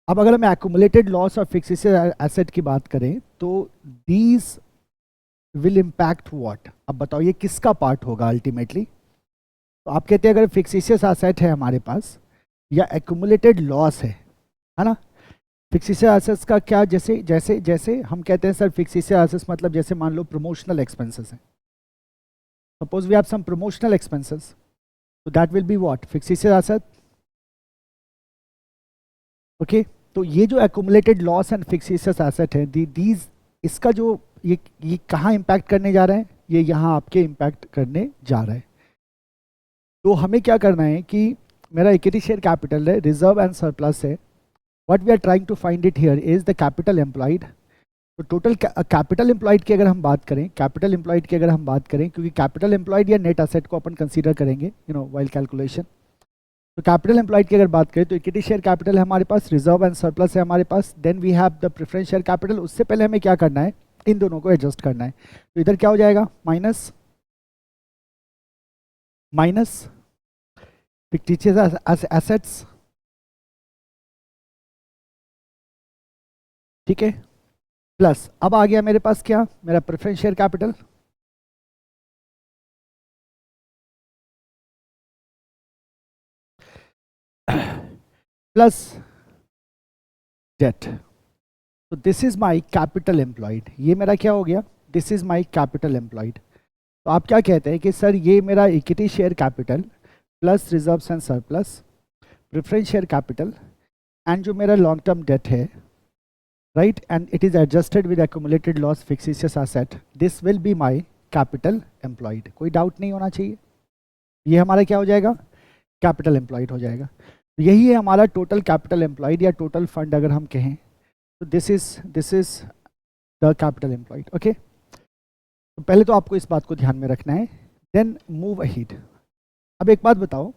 S1: अब अगर हम एक्यूमुलेटेड लॉस और फिक्टिशियस एसेट की बात करें तो दीज विल इम्पैक्ट व्हाट। अब बताओ ये किसका पार्ट होगा अल्टीमेटली, तो आप कहते हैं अगर फिक्सिशियस एसेट है हमारे पास या एक्यूमुलेटेड लॉस है ना। फिक्सिशियस एसेट्स का क्या, जैसे जैसे जैसे हम कहते हैं सर फिक्सिशियस एसेट्स मतलब जैसे मान लो प्रमोशनल एक्सपेंसेस है, suppose we have some promotional expenses, तो that will be what, fictitious asset. Okay, तो ये जो accumulated loss and fictitious asset है, दीज, इसका जो ये कहाँ इम्पैक्ट करने जा रहे हैं, ये यहाँ आपके इम्पैक्ट करने जा रहे हैं। तो हमें क्या करना है कि मेरा इक्विटी शेयर कैपिटल है, रिजर्व एंड सरप्लस है, what we are trying to find it here is the capital employed. तो टोटल कैपिटल एम्प्लॉयड की अगर हम बात करें, कैपिटल एम्प्लॉयड की अगर हम बात करें, क्योंकि कैपिटल एम्प्लॉयड या नेट एसेट को अपन कंसीडर करेंगे व्हाइल कैलकुलेशन। तो कैपिटल एम्प्लॉयड की अगर बात करें तो इक्विटी शेयर कैपिटल है हमारे पास, रिजर्व एंड सरप्लस है हमारे पास, then we have the preference share capital. उससे पहले हमें क्या करना है, इन दोनों को एडजस्ट करना है। तो इधर क्या हो जाएगा, माइनस माइनस फिक्टिशियस एसेट्स, ठीक है, प्लस अब आ गया मेरे पास क्या, मेरा preference share capital, plus debt. तो this is my capital employed, ये मेरा क्या हो गया, this is my capital employed. तो आप क्या कहते हैं कि सर ये मेरा equity share capital plus reserves and surplus, preference share capital and जो मेरा लॉन्ग टर्म डेट है, right, and it is adjusted with accumulated loss fictitious asset, this will be my capital employed. कोई डाउट नहीं होना चाहिए, ये हमारा क्या हो जाएगा, कैपिटल एम्प्लॉयड हो जाएगा। तो यही है हमारा टोटल कैपिटल एम्प्लॉयड या टोटल फंड अगर हम कहें, तो this is the capital employed. Okay, तो पहले तो आपको इस बात को ध्यान में रखना है, देन मूव अहीड। अब एक बात बताओ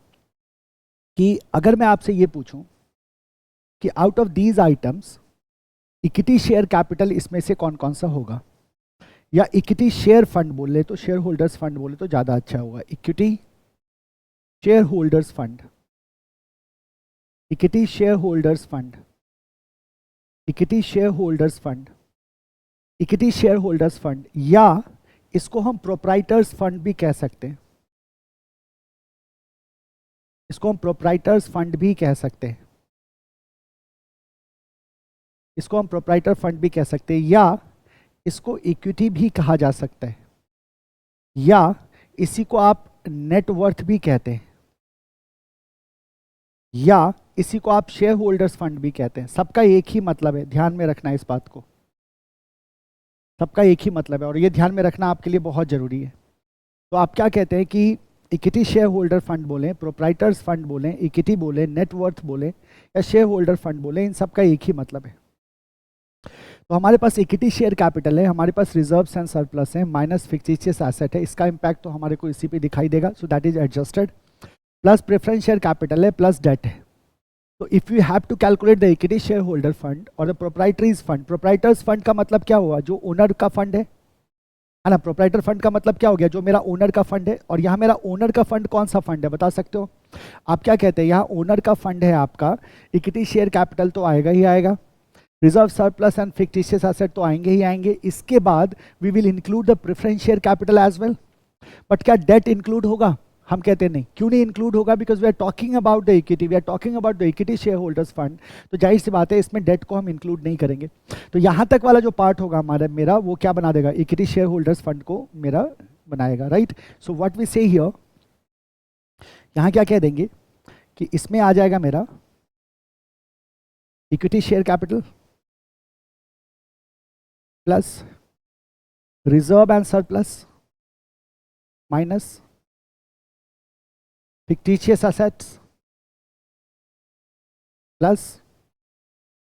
S1: कि अगर मैं आपसे ये पूछूं कि out of these items equity share capital इसमें से कौन कौन सा होगा, या इक्विटी शेयर फंड बोले तो, शेयर होल्डर्स फंड बोले तो ज़्यादा अच्छा होगा, equity share holders fund, equity share holders fund, equity share holders fund, equity share holders fund, या इसको हम प्रोप्राइटर्स फंड भी कह सकते हैं, इसको हम प्रोप्राइटर्स फंड भी कह सकते हैं, इसको हम प्रोप्राइटर फंड भी कह सकते हैं, या इसको इक्विटी भी कहा जा सकता है, या इसी को आप नेटवर्थ भी कहते हैं, या इसी को आप शेयर होल्डर्स फंड भी कहते हैं। सबका एक ही मतलब है, ध्यान में रखना है इस बात को, सबका एक ही मतलब है और ये ध्यान में रखना आपके लिए बहुत ज़रूरी है। तो आप क्या कहते हैं कि इक्विटी शेयर होल्डर फंड बोलें, प्रोप्राइटर्स फंड बोलें, इक्विटी बोलें, नेटवर्थ बोलें या शेयर होल्डर फंड बोलें, इन सबका एक ही मतलब है। तो हमारे पास इक्विटी शेयर कैपिटल है, हमारे पास रिजर्व्स एंड सरप्लस है, माइनस फिक्टिशियस एसेट है, इसका इंपैक्ट तो हमारे को इसी पे दिखाई देगा, so that is adjusted, plus preference share capital है, प्लस डेट है। तो if you have to calculate the equity share holder fund और the proprietaries fund, proprietors fund का मतलब क्या हुआ, जो ओनर का फंड है ना, प्रोप्राइटर फंड का मतलब क्या हो गया, जो मेरा ओनर का फंड है। और यहाँ मेरा ओनर का फंड कौन सा फंड है बता सकते हो आप, क्या कहते हैं, यहाँ ओनर का फंड है आपका, इक्विटी शेयर कैपिटल तो आएगा ही आएगा, reserve surplus and fictitious asset तो आएंगे ही आएंगे, इसके बाद we will include the preference share capital as well. But क्या डेट इंक्लूड होगा, हम कहते हैं नहीं। क्यों नहीं इंक्लूड होगा, because we are talking about the equity, we are talking about the equity share holders fund, तो जाहिर सी बात है इसमें डेट को हम इंक्लूड नहीं करेंगे। तो यहाँ तक वाला जो पार्ट होगा हमारा मेरा, वो क्या बना देगा, इक्विटी शेयर होल्डर्स फंड को मेरा बनाएगा, right. So what we say here, यहाँ क्या कह देंगे कि इसमें आ जाएगा मेरा equity share capital plus reserve and surplus minus fictitious assets plus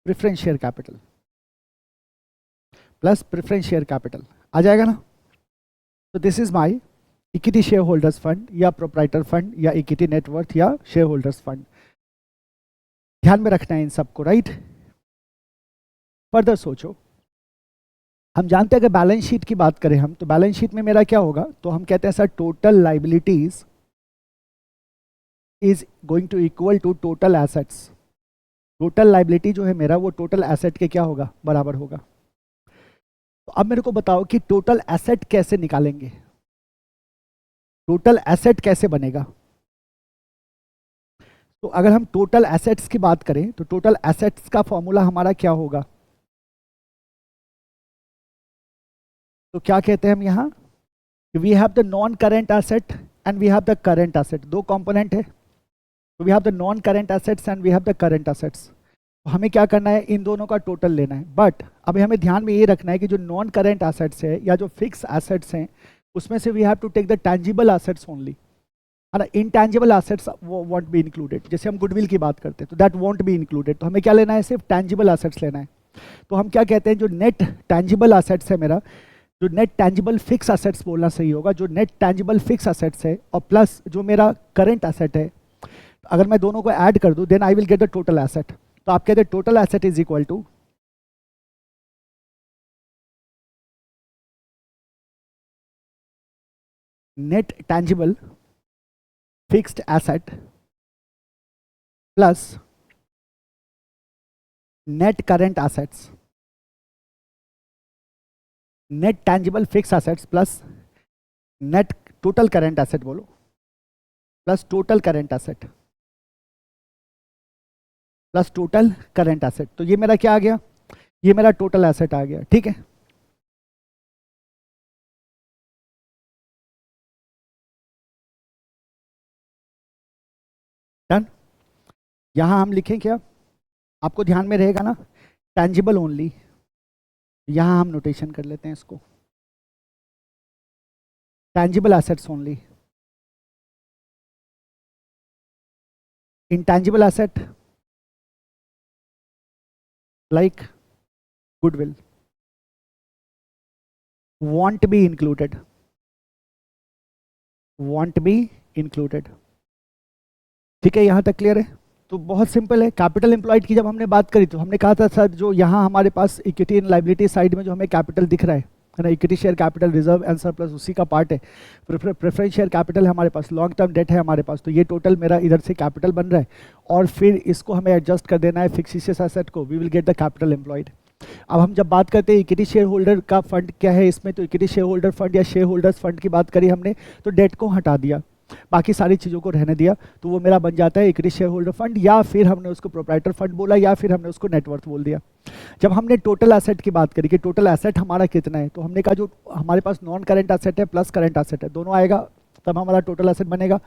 S1: preference share capital, plus preference share capital आ जाएगा ना। तो this is my equity share holders fund या प्रोप्राइटर फंड या इक्विटी नेटवर्थ या शेयर होल्डर्स फंड, ध्यान में रखना है इन सबको, राइट। फर्दर सोचो, हम जानते हैं अगर बैलेंस शीट की बात करें हम, तो बैलेंस शीट में मेरा क्या होगा, तो हम कहते हैं sir total liabilities is going to equal to total assets. Total liability जो है मेरा, वो टोटल एसेट के क्या होगा, बराबर होगा। तो अब मेरे को बताओ कि टोटल एसेट कैसे निकालेंगे, टोटल एसेट कैसे बनेगा। तो अगर हम टोटल एसेट्स की बात करें तो टोटल एसेट्स का फॉर्मूला हमारा क्या होगा? तो क्या कहते हैं हम यहाँ, we have the non current asset and we have the current asset, दो कंपोनेंट है। तो we have the non current assets and we have the current assets. तो हमें क्या करना है, इन दोनों का टोटल लेना है। बट अभी हमें ध्यान में ये रखना है कि जो नॉन करेंट एसेट्स है या जो फिक्स एसेट्स हैं उसमें से we have to take the tangible assets only, है ना। इनटैंजिबल एसेट्स वो वॉन्ट बी इंक्लूडेड। जैसे हम गुडविल की बात करते हैं तो दैट वॉन्ट बी इंक्लूडेड। तो हमें क्या लेना है, सिर्फ टैंजिबल एसेट्स लेना है। तो हम क्या कहते हैं, जो नेट टैंजिबल एसेट्स है मेरा, जो नेट टैंजिबल फिक्स एसेट्स बोलना सही होगा, जो नेट टैंजिबल फिक्स एसेट्स है और प्लस जो मेरा करंट एसेट है, अगर मैं दोनों को ऐड कर दूं then I will get the total asset. तो आप कहते हैं total asset is equal to net tangible fixed asset plus net current assets, net tangible fix assets plus net total current asset बोलो, plus total current asset plus total current asset. तो ये मेरा क्या आ गया, ये मेरा टोटल एसेट आ गया, ठीक है। डन। यहां हम लिखें क्या, आपको ध्यान में रहेगा ना, टैंजिबल ओनली। यहां हम नोटेशन कर लेते हैं इसको, tangible assets only, intangible asset like goodwill won't be included, won't be included। ठीक है, यहां तक क्लियर है। तो बहुत सिंपल है। कैपिटल एम्प्लॉयड की जब हमने बात करी तो हमने कहा था सर, जो यहाँ हमारे पास इक्विटी एंड लाइबिलिटी साइड में जो हमें कैपिटल दिख रहा है ना, equity share capital reserve and surplus उसी का पार्ट है। प्रेफरेंस शेयर कैपिटल है हमारे पास, लॉन्ग टर्म डेट है हमारे पास। तो ये टोटल मेरा इधर से कैपिटल बन रहा है और फिर इसको हमें एडजस्ट कर देना है फिक्सिशियस एसेट को, we will get the capital employed. अब हम जब बात करते हैं इक्विटी शेयर होल्डर का फंड क्या है इसमें, तो इक्विटी शेयर होल्डर फंड या शेयर होल्डर्स फंड की बात करी हमने, तो डेट को हटा दिया, बाकी सारी चीज़ों को रहने दिया, तो वो मेरा बन जाता है इक्विटी शेयर होल्डर फंड, या फिर हमने उसको प्रोप्राइटर फंड बोला, या फिर हमने उसको नेटवर्थ बोल दिया। जब हमने टोटल एसेट की बात करी कि टोटल एसेट हमारा कितना है, तो हमने कहा जो हमारे पास नॉन करेंट एसेट है प्लस करेंट एसेट है, दोनों आएगा तब हमारा टोटल एसेट बनेगा।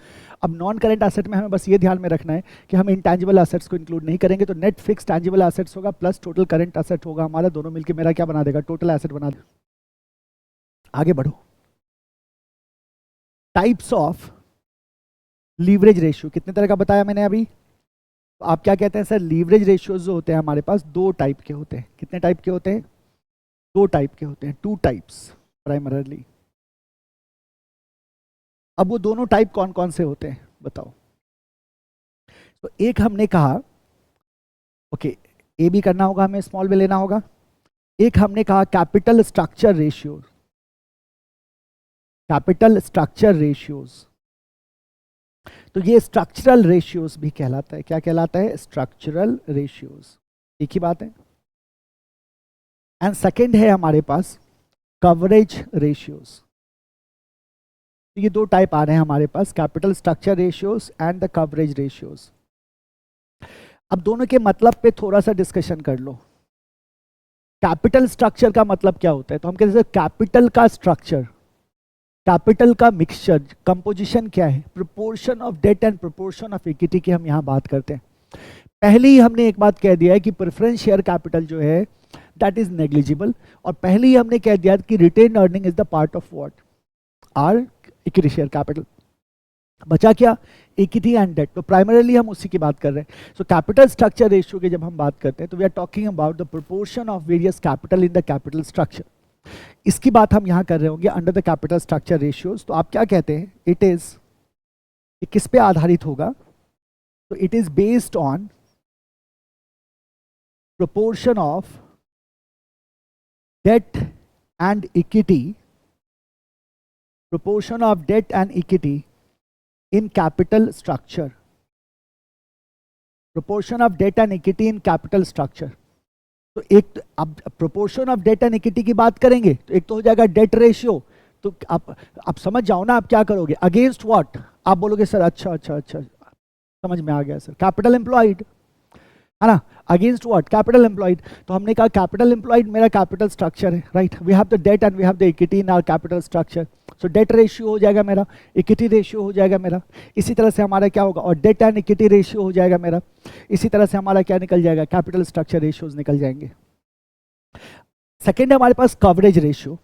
S1: अब नॉन करेंट एसेट में हमें बस ये ध्यान में रखना है कि हम इंटैंजिबल एसेट्स को इंक्लूड नहीं करेंगे, तो नेट फिक्स टैंजिबल एसेट्स होगा प्लस टोटल करेंट एसेट होगा हमारा, दोनों मिलकर मेरा क्या बना देगा, टोटल एसेट बना देगा। आगे बढ़ो। टाइप्स ऑफ लीवरेज रेशियो कितने तरह का बताया मैंने अभी, तो आप क्या कहते हैं सर, लीवरेज रेशियोज जो होते हैं हमारे पास दो टाइप के होते हैं। कितने टाइप के होते हैं, दो टाइप के होते हैं, टू टाइप्स प्राइमरली। अब वो दोनों टाइप कौन कौन से होते हैं बताओ। तो एक हमने कहा, ओके ए भी करना होगा हमें, स्मॉल में लेना होगा। एक हमने कहा capital structure ratio, capital structure ratios, तो ये स्ट्रक्चरल रेशियोज भी कहलाता है। क्या कहलाता है, स्ट्रक्चरल रेशियोज, एक ही बात है। एंड सेकंड है हमारे पास कवरेज रेशियोज। तो ये दो टाइप आ रहे हैं हमारे पास, capital structure ratios and the coverage ratios. अब दोनों के मतलब पे थोड़ा सा डिस्कशन कर लो। कैपिटल स्ट्रक्चर का मतलब क्या होता है, तो हम कहते हैं कैपिटल का स्ट्रक्चर, कैपिटल का मिक्सचर, कंपोजिशन क्या है, proportion of debt and proportion of equity की हम यहाँ बात करते हैं। पहले ही हमने एक बात कह दिया है कि प्रेफरेंस शेयर कैपिटल जो है दैट इज नेग्लिजिबल, और पहले ही हमने कह दिया कि retain earning is the part of what, our equity share capital. बचा क्या, इक्विटी एंड डेट, तो प्राइमरीली हम उसी की बात कर रहे हैं। सो कैपिटल स्ट्रक्चर रेशियो की जब हम बात करते हैं तो we are talking about the proportion of various capital in the capital structure. इसकी बात हम यहां कर रहे होंगे under the capital structure ratios. तो आप क्या कहते हैं, इट इज किस पे आधारित होगा, तो it is based on proportion of debt and equity, proportion of debt and equity in capital structure, proportion of debt and equity in capital structure। तो एक अब proportion of debt and equity की बात करेंगे तो एक तो हो जाएगा डेट रेशियो। तो आप समझ जाओ ना, आप क्या करोगे, अगेंस्ट व्हाट, आप बोलोगे सर अच्छा अच्छा अच्छा समझ में आ गया सर? कैपिटल एम्प्लॉयड है ना, अगेंस्ट व्हाट? Capital employed. तो हमने कहा कैपिटल एम्प्लॉयड मेरा कैपिटल स्ट्रक्चर है, right? We have the debt and we have the equity in our capital structure. So debt ratio हो जाएगा मेरा, इक्विटी रेशियो हो जाएगा मेरा। इसी तरह से हमारा क्या होगा, और डेट एंड इक्विटी रेशियो हो जाएगा मेरा। इसी तरह से हमारा क्या निकल जाएगा, कैपिटल स्ट्रक्चर रेशियोज निकल जाएंगे। सेकेंड है हमारे पास coverage ratio.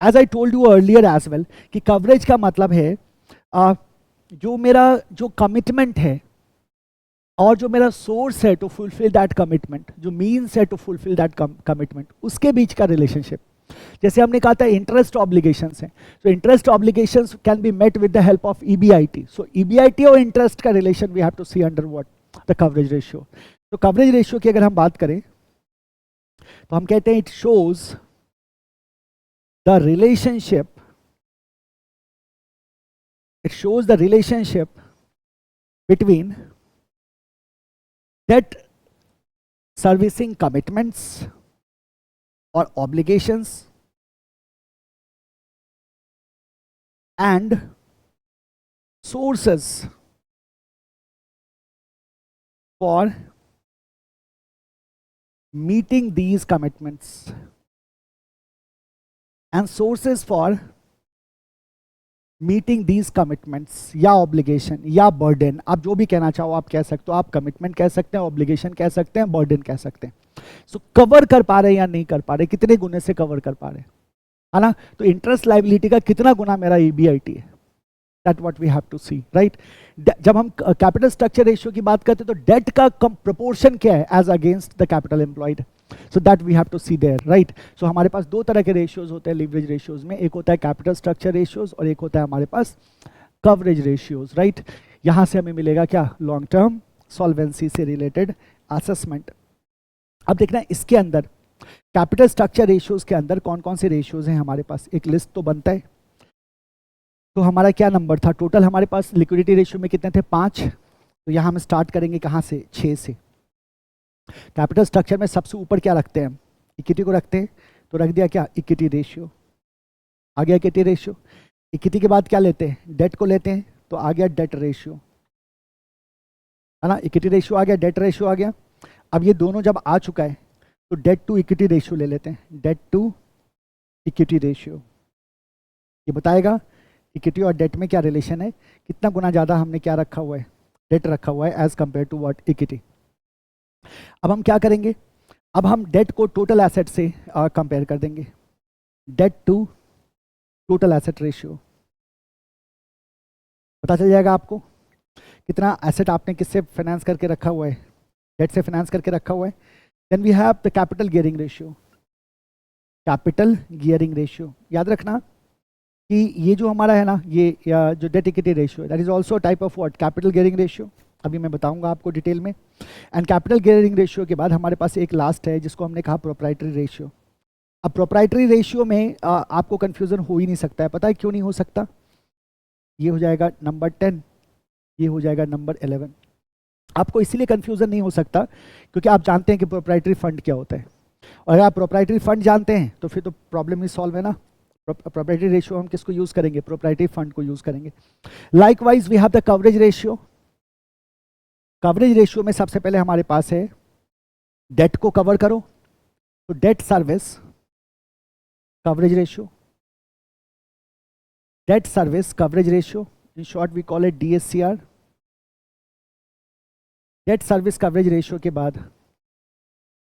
S1: As I told you earlier as well कि कवरेज का मतलब है जो मेरा जो कमिटमेंट है और जो मेरा सोर्स है टू फुलफिल दैट कमिटमेंट, जो मीन्स है टू फुलफिल दैट कमिटमेंट, उसके बीच का रिलेशनशिप। जैसे हमने कहा था इंटरेस्ट ऑब्लिगेशंस हैं, so interest obligations can be met with the help of EBIT. So EBIT और इंटरेस्ट का relation we have to see under what, the coverage ratio. तो कवरेज रेशियो की अगर हम बात करें तो हम कहते हैं it shows the relationship, it shows the relationship between debt servicing commitments or obligations and sources for meeting these commitments and sources for meeting these commitments या ऑब्लिगेशन या बर्डन, आप जो भी कहना चाहो आप कह सकते हो। आप कमिटमेंट कह सकते हैं, ऑब्लिगेशन कह सकते हैं, बर्डन कह सकते हैं। सो कवर कर पा रहे हैं या नहीं कर पा रहे, कितने गुने से कवर कर पा रहे है ना? तो इंटरेस्ट लायबिलिटी का कितना गुना मेरा ईबीआईटी है, that what we have to see, right? जब हम कैपिटल स्ट्रक्चर रेशियो की बात करते हैं तो डेट का प्रोपोर्शन क्या है as against the capital employed, so that we have to see there, right? So हमारे पास दो तरह के रेशियोज होते हैं लीवरेज रेशियोज में, एक होता है कैपिटल स्ट्रक्चर रेशियोज और एक होता है हमारे पास कवरेज रेशियोज, राइट? यहां से हमें मिलेगा क्या, लॉन्ग टर्म सॉल्वेंसी से रिलेटेड असेसमेंट। अब देखना इसके अंदर कैपिटल स्ट्रक्चर रेशियोज के अंदर कौन कौन से रेशियोज हैं हमारे पास, एक लिस्ट तो बनता है। तो हमारा क्या नंबर था टोटल, हमारे पास लिक्विडिटी रेशियो में कितने थे, 5। तो यहाँ हम स्टार्ट करेंगे कहाँ से, 6 से। कैपिटल स्ट्रक्चर में सबसे ऊपर क्या रखते हैं, इक्विटी को रखते हैं, तो रख दिया क्या, इक्विटी रेशियो आ गया, इक्विटी रेशियो। इक्विटी के बाद क्या लेते हैं, डेट को लेते हैं, तो आ गया डेट रेशियो, है ना? इक्विटी रेशियो आ गया, डेट रेशियो आ गया। अब ये दोनों जब आ चुका है तो डेट टू इक्विटी रेशियो ले लेते हैं, डेट टू इक्विटी रेशियो। ये बताएगा इक्विटी और डेट में क्या रिलेशन है, कितना गुना ज़्यादा हमने क्या रखा हुआ है, डेट रखा हुआ है as compare to what, equity. अब हम क्या करेंगे, अब हम डेट को टोटल एसेट से कंपेयर कर देंगे, debt to total asset ratio. पता चल जाएगा आपको कितना एसेट आपने किससे फाइनेंस करके रखा हुआ है, डेट से फाइनेंस करके रखा हुआ है। Then we have the capital gearing ratio, capital gearing ratio. याद रखना कि ये जो हमारा है ना, ये जो date equity ratio, that is also type of what, capital gearing ratio. अभी मैं बताऊंगा आपको डिटेल में। एंड कैपिटल गियरिंग रेशियो के बाद हमारे पास एक लास्ट है जिसको हमने कहा प्रोप्राइटरी रेशियो। अब प्रोप्राइटरी रेशियो में आपको कंफ्यूजन हो ही नहीं सकता है, पता है क्यों नहीं हो सकता? ये हो जाएगा नंबर 10, ये हो जाएगा नंबर 11। आपको इसीलिए कंफ्यूजन नहीं हो सकता क्योंकि आप जानते हैं कि प्रोप्राइटरी फंड क्या होता है, और अगर आप प्रोप्राइटरी फंड जानते हैं तो फिर तो प्रॉब्लम ही सॉल्व है ना। प्रोप्राइटरी रेशियो हम किसको यूज करेंगे, प्रोप्राइटरी फंड को यूज करेंगे। Likewise we have the coverage ratio. Coverage ratio में सबसे पहले हमारे पास है डेट को कवर करो, तो debt service coverage ratio, debt service coverage ratio, in short we call it DSCR। Debt service coverage ratio के बाद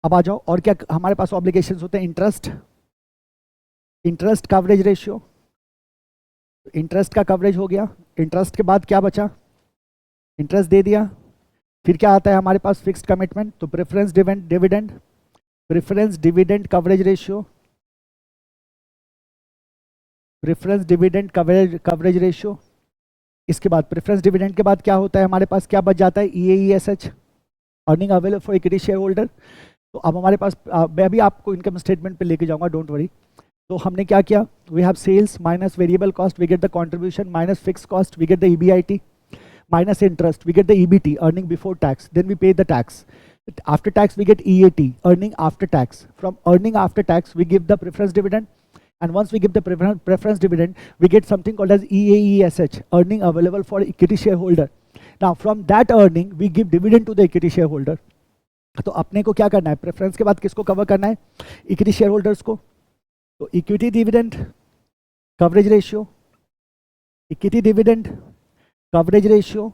S1: अब आ जाओ, और क्या हमारे पास ऑब्लिगेशंस होते हैं, interest, interest coverage ratio. Interest का कवरेज हो गया, इंटरेस्ट के बाद क्या बचा, इंटरेस्ट दे दिया। फिर क्या आता है हमारे पास, फिक्स्ड कमिटमेंट, तो preference dividend, preference dividend coverage ratio, preference dividend coverage ratio. इसके बाद प्रेफरेंस डिविडेंड के बाद क्या होता है हमारे पास, क्या बच जाता है, EAESH, earning available for equity share holder. तो अब हमारे पास मैं भी आपको इनकम स्टेटमेंट पे लेके जाऊंगा, डोंट वरी। तो हमने क्या किया, we have sales minus variable cost, we get the contribution, minus fix cost, we get the EBIT, minus interest, we get the EBT, earning before tax, then we pay the tax. After tax, we get EAT, earning after tax. From earning after tax, we give the preference dividend. And once we give the preference dividend, we get something called as EAESH, earning available for equity shareholder. Now from that earning we give dividend to the equity share holder. तो अपने को क्या करना है, प्रेफरेंस के बाद किसको कवर करना है, इक्विटी शेयर होल्डर्स को। तो equity dividend coverage ratio, equity dividend coverage ratio,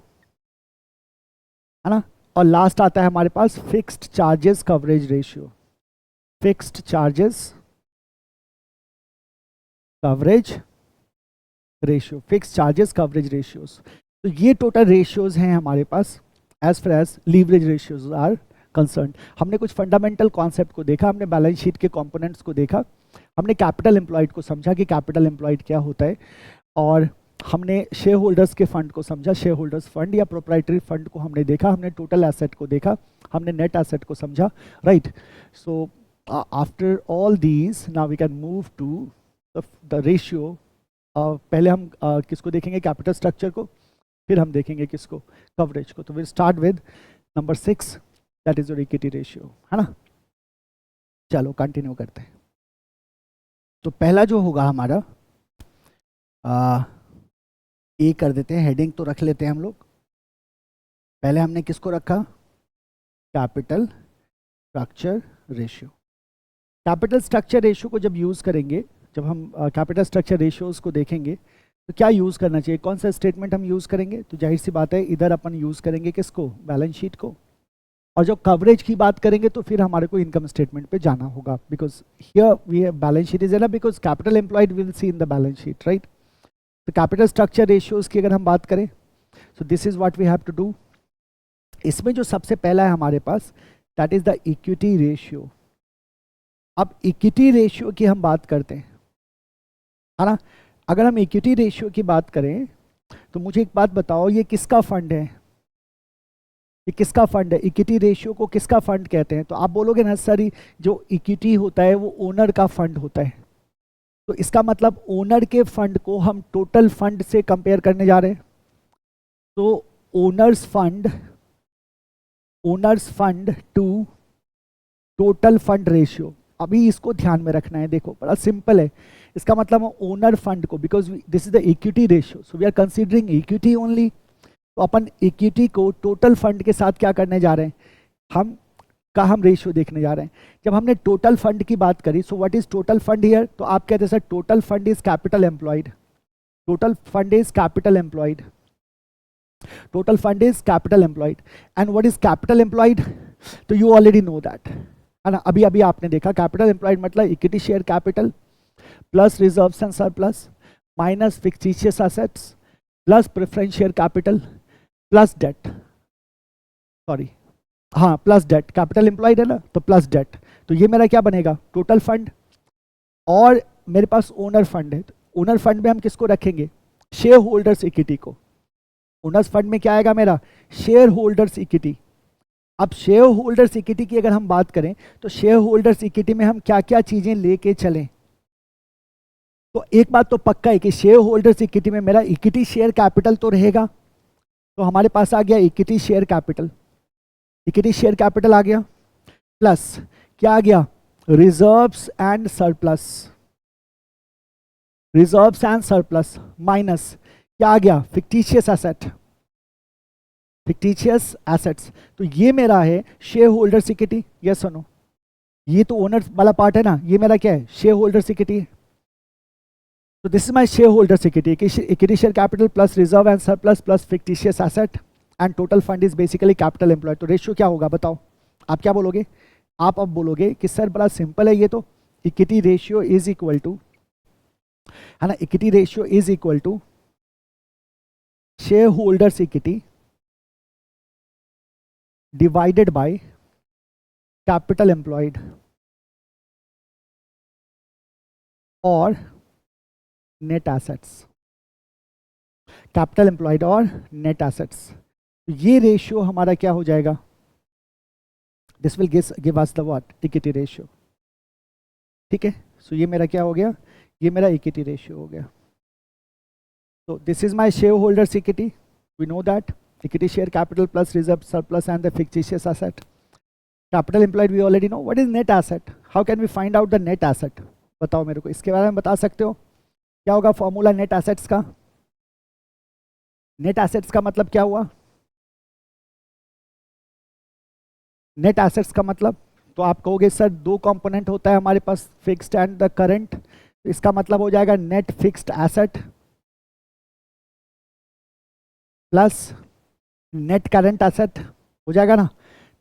S1: है ना, और लास्ट आता है हमारे पास fixed charges coverage ratio, fixed charges coverage ratio, fixed charges coverage ratios. तो ये टोटल रेशियोज हैं हमारे पास as far as leverage ratios are concern. हमने कुछ फंडामेंटल कॉन्सेप्ट को देखा, हमने बैलेंस शीट के कंपोनेंट्स को देखा, हमने कैपिटल एम्प्लॉयड को समझा कि कैपिटल एम्प्लॉयड क्या होता है, और हमने शेयर होल्डर्स के फंड को समझा, शेयर होल्डर्स फंड या प्रोप्राइटरी फंड को हमने देखा, हमने टोटल एसेट को देखा, हमने नेट एसेट को समझा, right. So after all these now we can move to the ratio. पहले हम किसको देखेंगे, कैपिटल स्ट्रक्चर को, फिर हम देखेंगे किसको, कवरेज को। तो will start with number 6, that is your equity ratio, है ना। चलो कंटिन्यू करते हैं। तो पहला जो होगा हमारा ए कर देते हैं, हेडिंग तो रख लेते हैं हम लोग। पहले हमने किसको रखा, capital structure ratio. Capital structure ratio को जब यूज़ करेंगे, जब हम कैपिटल स्ट्रक्चर रेशियोज को देखेंगे तो क्या यूज़ करना चाहिए, कौन सा स्टेटमेंट हम यूज़ करेंगे, तो जाहिर सी बात है इधर अपन यूज़ करेंगे किसको, बैलेंस शीट को। और जब कवरेज की बात करेंगे तो फिर हमारे को इनकम स्टेटमेंट पे जाना होगा, because here we have balance sheet is enough, because capital employed will see in the balance sheet, right. तो कैपिटल स्ट्रक्चर रेशियोज की अगर हम बात करें, so this is what we have to do. इसमें जो सबसे पहला है हमारे पास, that is the equity ratio. अब इक्विटी रेशियो की हम बात करते हैं, है ना। अगर हम इक्विटी रेशियो की बात करें तो मुझे एक बात बताओ, ये किसका फंड है, ये किसका फंड है, इक्विटी रेशियो को किसका फंड कहते हैं। तो आप बोलोगे ना सर, जो इक्विटी होता है वो ओनर का फंड होता है, तो इसका मतलब ओनर के फंड को हम टोटल फंड से कंपेयर करने जा रहे हैं। तो owners fund to total fund ratio, अभी इसको ध्यान में रखना है। देखो बड़ा सिंपल है, इसका मतलब ओनर फंड को, because this is the equity ratio, so we are considering equity only. तो अपन इक्विटी को टोटल फंड के साथ क्या करने जा रहे हैं, हम रेशियो देखने जा रहे हैं। जब हमने टोटल फंड की बात करी, so what is total fund here, तो आप कहते हैं sir total fund is capital employed, total fund is capital employed, total fund is capital employed. And what is capital employed, तो यू ऑलरेडी नो दैट, है ना। अभी अभी आपने देखा कैपिटल एम्प्लॉयड मतलब equity share capital plus reserves and surplus minus fictitious assets plus preference share capital plus debt, sorry हाँ प्लस डेट, कैपिटल एम्प्लॉयड है ना, तो प्लस डेट। तो ये मेरा क्या बनेगा, टोटल फंड। और मेरे पास ओनर फंड है, तो ओनर फंड में हम किसको रखेंगे, शेयर होल्डर्स इक्विटी को। ओनर्स फंड में क्या आएगा मेरा, शेयर होल्डर्स इक्विटी। अब शेयर होल्डर्स इक्विटी की अगर हम बात करें तो शेयर होल्डर्स इक्विटी में हम क्या क्या चीजें लेके चलें, तो एक बात तो पक्का है कि शेयर होल्डर्स इक्विटी में मेरा इक्विटी शेयर कैपिटल तो रहेगा। तो हमारे पास आ गया equity share capital, equity share capital आ गया, प्लस क्या आ गया, reserves and surplus, reserves and surplus minus क्या आ गया, फिक्टिशियस एसेट, फिक्टिशियस एसेट्स। तो ये मेरा है शेयर होल्डर्स इक्विटी, यस और नो, ये तो ओनर वाला पार्ट है ना, ये मेरा क्या है, शेयर होल्डर्स इक्विटी है। So this is my shareholders equity, equity share capital plus reserve and surplus plus fictitious asset and total fund is basically capital employed। तो रेशियो क्या होगा बताओ, आप क्या बोलोगे, आप अब बोलोगे कि सर बड़ा सिंपल है ये तो, equity ratio is equal to, है ना, equity ratio is equal to share holders equity divided by capital employed और नेट एसेट्स, कैपिटल एम्प्लॉयड और नेट एसेट्स। ये रेशियो हमारा क्या हो जाएगा, this will give us the what, equity ratio, ठीक है। सो ये मेरा क्या हो गया, ये मेरा इक्विटी रेशियो हो गया। तो this is my share holders equity, we know that equity share capital plus reserve surplus and the fictitious asset, capital employed we already know. What is net asset, how can we find out the net asset, बताओ मेरे को, इसके बारे में बता सकते हो, क्या होगा फॉर्मूला नेट एसेट्स का, नेट एसेट्स का मतलब क्या हुआ, नेट एसेट्स का मतलब, तो आप कहोगे सर दो कंपोनेंट होता है हमारे पास, फिक्स्ड एंड द करंट, तो इसका मतलब हो जाएगा net fixed asset plus net current asset, हो जाएगा ना।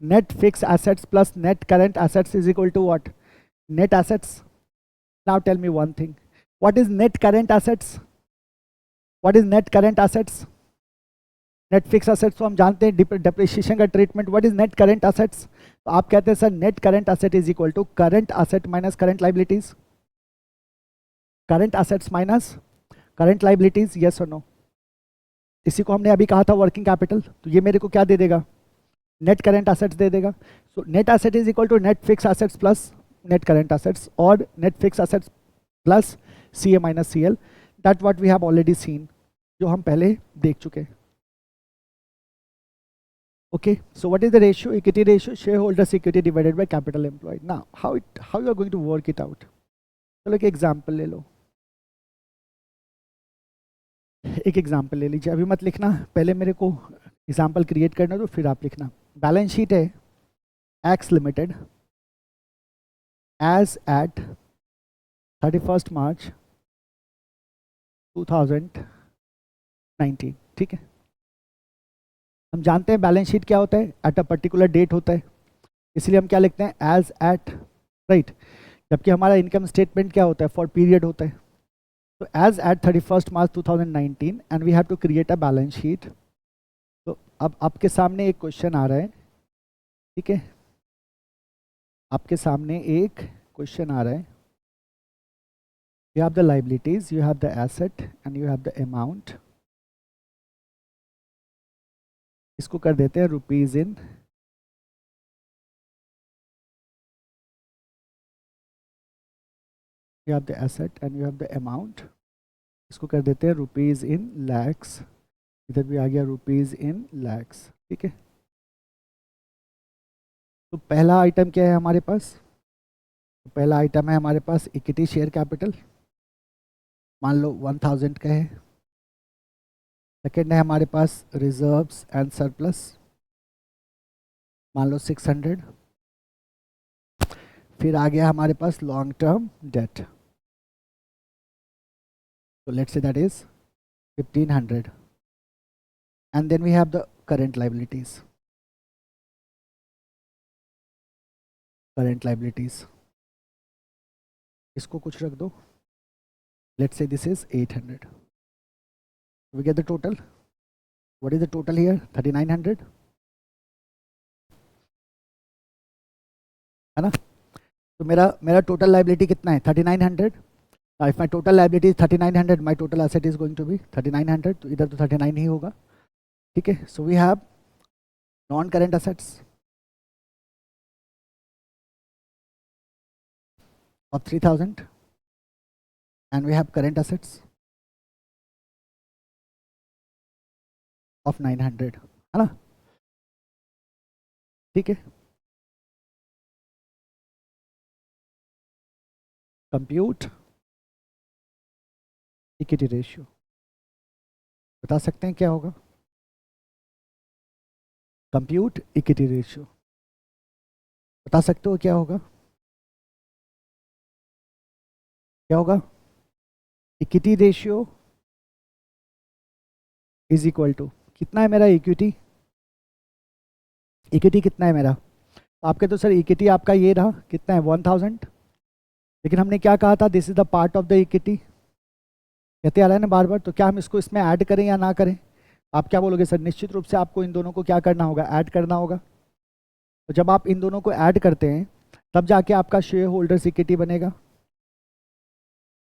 S1: Net fix assets plus net current assets is equal to what, net assets. Now tell me one thing, what is net current assets, what is net current assets. Net fix assets तो हम जानते हैं डिप्रिसिएशन का treatment, what is net current assets, तो आप कहते हैं sir net current asset is equal to current asset minus current liabilities, current assets minus current liabilities, yes और नो। इसी को हमने अभी कहा था वर्किंग कैपिटल, तो ये मेरे को क्या दे देगा, नेट करंट एसेट्स दे देगा। So net asset is equal to net fix assets plus net current assets, और net fix assets plus C A minus C L, that what we have already seen, जो हम पहले देख चुके हैं। Okay, so what is the ratio, equity ratio, shareholders equity divided by capital employed. Now how you are going to work it out, चलो एक एग्जाम्पल ले लो, एक एग्जाम्पल ले लीजिए, अभी मत लिखना, पहले मेरे को एग्जाम्पल क्रिएट करना दो फिर आप लिखना। बैलेंस शीट है x limited as at 31 March 2019, ठीक है। हम जानते हैं बैलेंस शीट क्या होता है, एट अ पर्टिकुलर डेट होता है, इसलिए हम क्या लिखते हैं एज एट, राइट। जबकि हमारा इनकम स्टेटमेंट क्या होता है, फॉर पीरियड होता है। तो as at 31 March 2019 and we have to create a balance sheet. तो अब आपके सामने एक क्वेश्चन आ रहा है, ठीक है, आपके सामने एक क्वेश्चन आ रहा है, you have the liabilities, you have the asset and you have the amount. इसको कर देते हैं rupees in, you have the asset and you have the amount, इसको कर देते हैं रुपीज इन लैक्स, इधर भी आ गया रुपीज इन लैक्स, ठीक है। तो पहला आइटम क्या है हमारे पास, तो पहला आइटम है हमारे पास इक्विटी शेयर कैपिटल, मान लो 1000 का है। सेकेंड है हमारे पास रिजर्व्स एंड सरप्लस, मान लो 600। फिर आ गया हमारे पास long term debt, so let's say that is 1500, and then we have the current liabilities, इसको कुछ रख दो, let's say this is 800, we get the total, what is the total here, 3900, है ना। तो मेरा टोटल लाइबिलिटी कितना है 3900। if my total liability is 3900, my total asset is going to be 3900, तो इधर तो 39 ही होगा, ठीक है। so we have non current assets of 3000 and we have current assets of 900, है ना, ठीक है। कंप्यूट इक्विटी रेशियो, बता सकते हैं क्या होगा, कंप्यूट इक्विटी रेशियो, बता सकते हो क्या होगा, क्या होगा, equity ratio is equal to, कितना है मेरा इक्विटी, इक्विटी कितना है मेरा, आपके तो सर इक्विटी आपका ये रहा, कितना है 1000, लेकिन हमने क्या कहा था, this is the part of the equity, कहते आ रहा है ना बार बार, तो क्या हम इसको इसमें ऐड करें या ना करें, आप क्या बोलोगे सर, निश्चित रूप से आपको इन दोनों को क्या करना होगा, ऐड करना होगा। तो जब आप इन दोनों को ऐड करते हैं तब जाके आपका शेयर होल्डर्स इक्विटी बनेगा,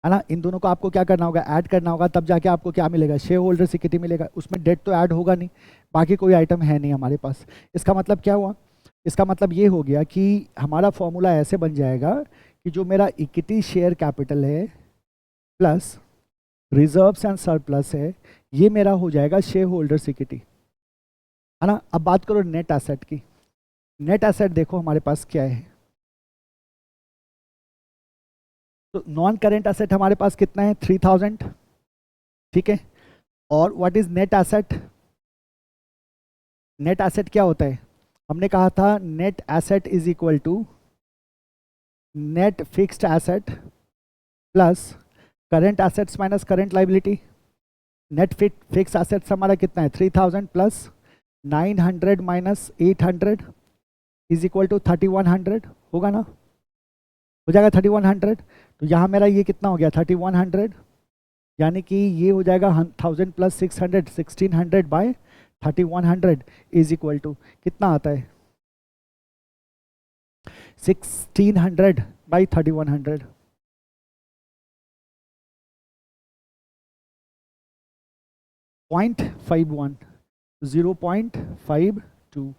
S1: है ना। इन दोनों को आपको क्या करना होगा, ऐड करना होगा, तब जाके आपको क्या मिलेगा, शेयर होल्डर्स इक्विटी मिलेगा। उसमें डेट तो ऐड होगा नहीं, बाकी कोई आइटम है नहीं हमारे पास। इसका मतलब क्या हुआ, इसका मतलब ये हो गया कि हमारा फॉर्मूला ऐसे बन जाएगा कि जो मेरा इक्विटी शेयर कैपिटल है प्लस रिजर्व्स एंड सरप्लस है, ये मेरा हो जाएगा शेयर होल्डर्स इक्विटी, है ना। अब बात करो नेट एसेट की, नेट एसेट देखो हमारे पास क्या है, तो नॉन करेंट एसेट हमारे पास कितना है 3000, ठीक है। और what is net asset, net asset क्या होता है, हमने कहा था net asset is equal to net fixed asset plus current assets minus current liability. Net fix assets हमारा कितना है 3000 plus 900 minus 800 is equal to 3100 होगा ना, हो जाएगा 3100। तो यहाँ मेरा ये कितना हो गया 3100, यानी कि ये हो जाएगा 1000 plus 600 1600 by 3100 is equal to कितना आता है 1600 बाई 3100। पॉइंट 51 0.52,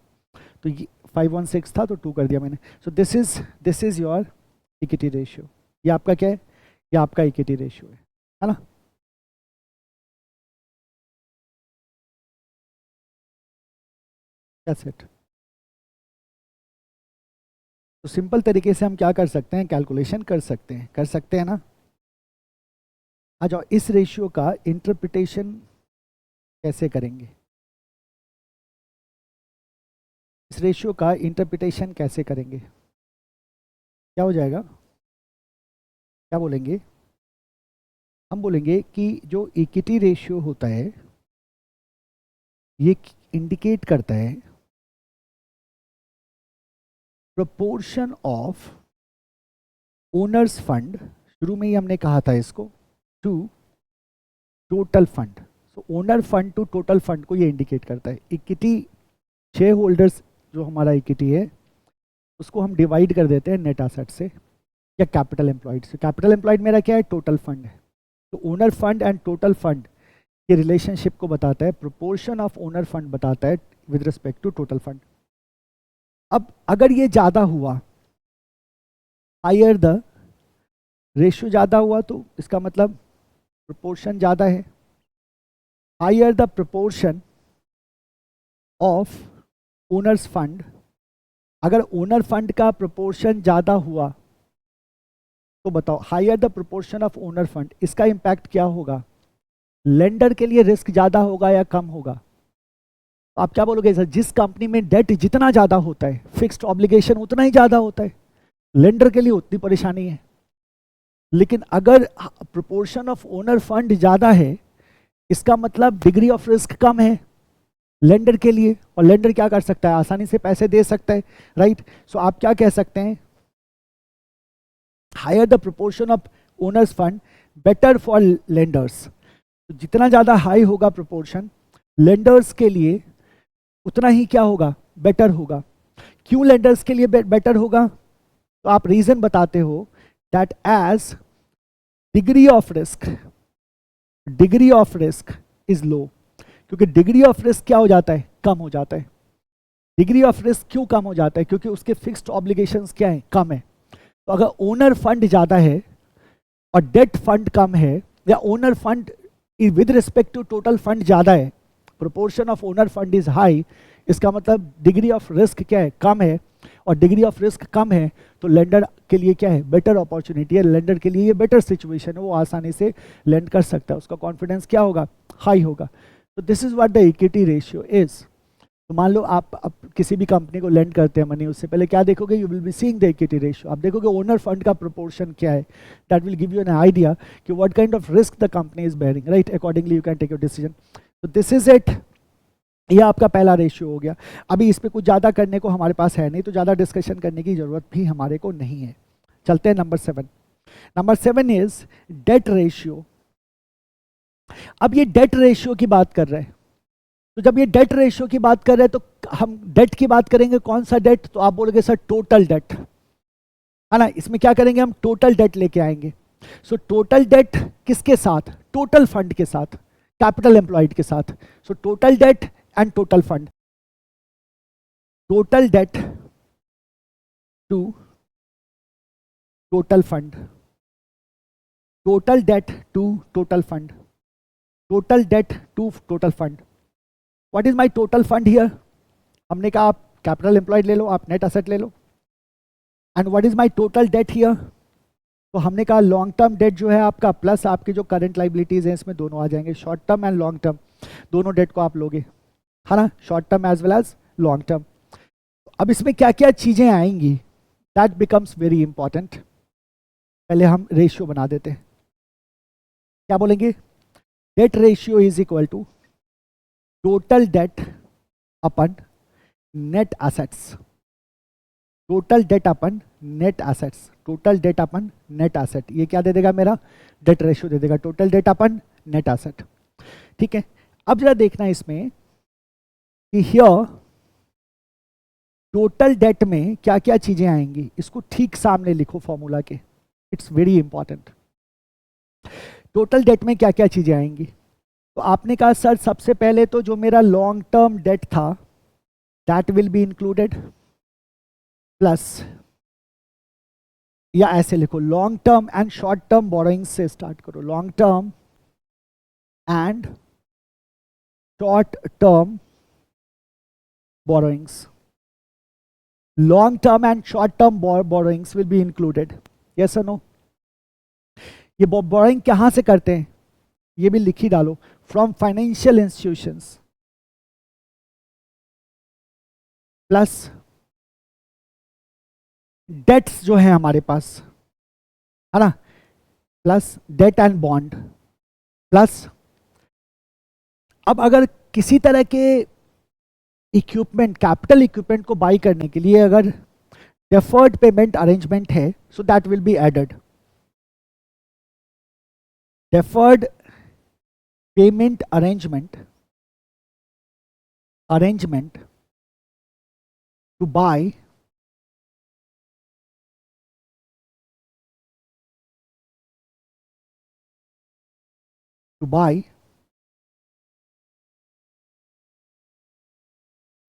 S1: तो ये 516 था तो 2 कर दिया मैंने। सो this is your equity ratio. ये आपका क्या है, ये आपका इक्विटी रेशियो है ना। That's it. तो सिंपल तरीके से हम क्या कर सकते हैं, कैलकुलेशन कर सकते हैं ना। आ जाओ, इस रेशियो का इंटरप्रिटेशन कैसे करेंगे, इस रेशियो का इंटरप्रिटेशन कैसे करेंगे, क्या हो जाएगा, क्या बोलेंगे, हम बोलेंगे कि जो इक्विटी रेशियो होता है ये इंडिकेट करता है प्रोपोर्शन ऑफ ओनर्स फंड, शुरू में ही हमने कहा था इसको, to total fund. So owner fund to total fund को ये इंडिकेट करता है। इक्विटी शेयर होल्डर्स जो हमारा इक्विटी है उसको हम डिवाइड कर देते हैं नेट एसेट से या कैपिटल एम्प्लॉयड से। कैपिटल एम्प्लॉयड मेरा क्या है, टोटल फंड है। तो owner fund and total fund के रिलेशनशिप को बताता है, प्रोपोर्शन ऑफ ओनर फंड बताता है with respect to total fund. अब अगर ये ज़्यादा हुआ, हायर द रेशियो ज़्यादा हुआ, तो इसका मतलब प्रोपोर्शन ज़्यादा है। Higher the proportion of owners fund, अगर ओनर फंड का प्रोपोर्शन ज़्यादा हुआ तो बताओ higher the proportion of owner fund, इसका इम्पैक्ट क्या होगा, लेंडर के लिए रिस्क ज़्यादा होगा या कम होगा। तो आप क्या बोलोगे सर, जिस कंपनी में डेट जितना ज़्यादा होता है, फिक्स्ड ऑब्लिगेशन उतना ही ज़्यादा होता है, लेंडर के लिए उतनी परेशानी है। लेकिन अगर प्रोपोर्शन ऑफ ओनर फंड ज़्यादा है, इसका मतलब डिग्री ऑफ रिस्क कम है लेंडर के लिए, और लेंडर क्या कर सकता है, आसानी से पैसे दे सकता है, राइट। सो आप क्या कह सकते हैं, higher the proportion of owners fund better for lenders. तो जितना ज़्यादा हाई होगा प्रोपोर्शन लेंडर्स के लिए उतना ही क्या होगा, बेटर होगा। क्यों लेंडर्स के लिए बेटर होगा, तो आप रीजन बताते हो that as degree of risk is low, क्योंकि डिग्री ऑफ रिस्क क्या हो जाता है, कम हो जाता है। डिग्री ऑफ रिस्क क्यों कम हो जाता है, क्योंकि उसके फिक्स्ड ऑब्लिगेशंस क्या है, कम है। तो अगर ओनर फंड ज़्यादा है और डेट फंड कम है, या owner fund with respect to total fund ज़्यादा है, proportion of owner fund is high, इसका मतलब डिग्री ऑफ रिस्क क्या है, कम है। और डिग्री ऑफ रिस्क कम है तो लेंडर के लिए क्या है, बेटर अपॉर्चुनिटी है, लेंडर के लिए ये बेटर सिचुएशन है, वो आसानी से लेंड कर सकता है, उसका कॉन्फिडेंस क्या होगा, हाई होगा। तो this is what the equity ratio is. तो मान लो आप किसी भी कंपनी को लेंड करते हैं मनी, उससे पहले क्या देखोगे, you will be seeing the equity ratio. आप देखोगे ओनर फंड का प्रोपोर्शन क्या है, that will give you an idea कि what kind of risk the company is bearing, right. Accordingly you can take your decision. तो दिस इज इट, ये आपका पहला रेशियो हो गया। अभी इस पर कुछ ज़्यादा करने को हमारे पास है नहीं, तो ज़्यादा डिस्कशन करने की ज़रूरत भी हमारे को नहीं है। चलते हैं number 7। Number 7 is debt ratio. अब ये डेट रेशियो की बात कर रहे हैं, तो जब ये डेट रेशियो की बात कर रहे हैं तो हम डेट की बात करेंगे, कौन सा डेट, तो आप बोलोगे सर टोटल डेट, है ना। इसमें क्या करेंगे, हम टोटल डेट लेके आएंगे। सो टोटल डेट किसके साथ, टोटल फंड के साथ, कैपिटल एम्प्लॉयड के साथ। So total date and total fund, total debt to total fund, total debt to total fund, total debt to total fund. What is my total fund here? हमने कहा आप कैपिटल एम्प्लॉयड ले लो, आप नेट एसेट ले लो। And what is my total debt here, तो हमने कहा लॉन्ग टर्म डेट जो है आपका प्लस आपके जो करंट लाइबिलिटीज हैं, इसमें दोनों आ जाएंगे, short term and long term, दोनों डेट को आप लोगे, है ना, short term as well as long term. अब इसमें क्या क्या चीजें आएंगी, दैट बिकम्स वेरी इंपॉर्टेंट। पहले हम रेशियो बना देते हैं। क्या बोलेंगे? Debt ratio is equal to total debt अपन नेट एसेट्स। टोटल डेट अपन नेट एसेट्स, टोटल डेट अपन नेट एसेट, ये क्या दे देगा मेरा? डेट रेशियो दे देगा, टोटल डेट अपन नेट एसेट। ठीक है, अब जरा देखना इसमें कि हियर टोटल डेट में क्या क्या चीजें आएंगी, इसको ठीक सामने लिखो फॉर्मूला के, it's very important. Total date में क्या क्या चीजें आएंगी? तो आपने कहा सर सबसे पहले तो जो मेरा लॉन्ग टर्म डेट था that will be included, plus, या ऐसे लिखो long term and short term borrowing से स्टार्ट करो, long term and short term borrowings, long term and short term borrowings will be included, yes और नो? ये बोरोइंग कहां से करते हैं ये भी लिख ही डालो, from financial institutions, plus debts जो है हमारे पास, है ना, plus debt and bond, plus अब अगर किसी तरह के इक्विपमेंट, कैपिटल इक्विपमेंट को बाई करने के लिए अगर डेफर्ड पेमेंट अरेंजमेंट है, so that will be added. Deferred payment arrangement to buy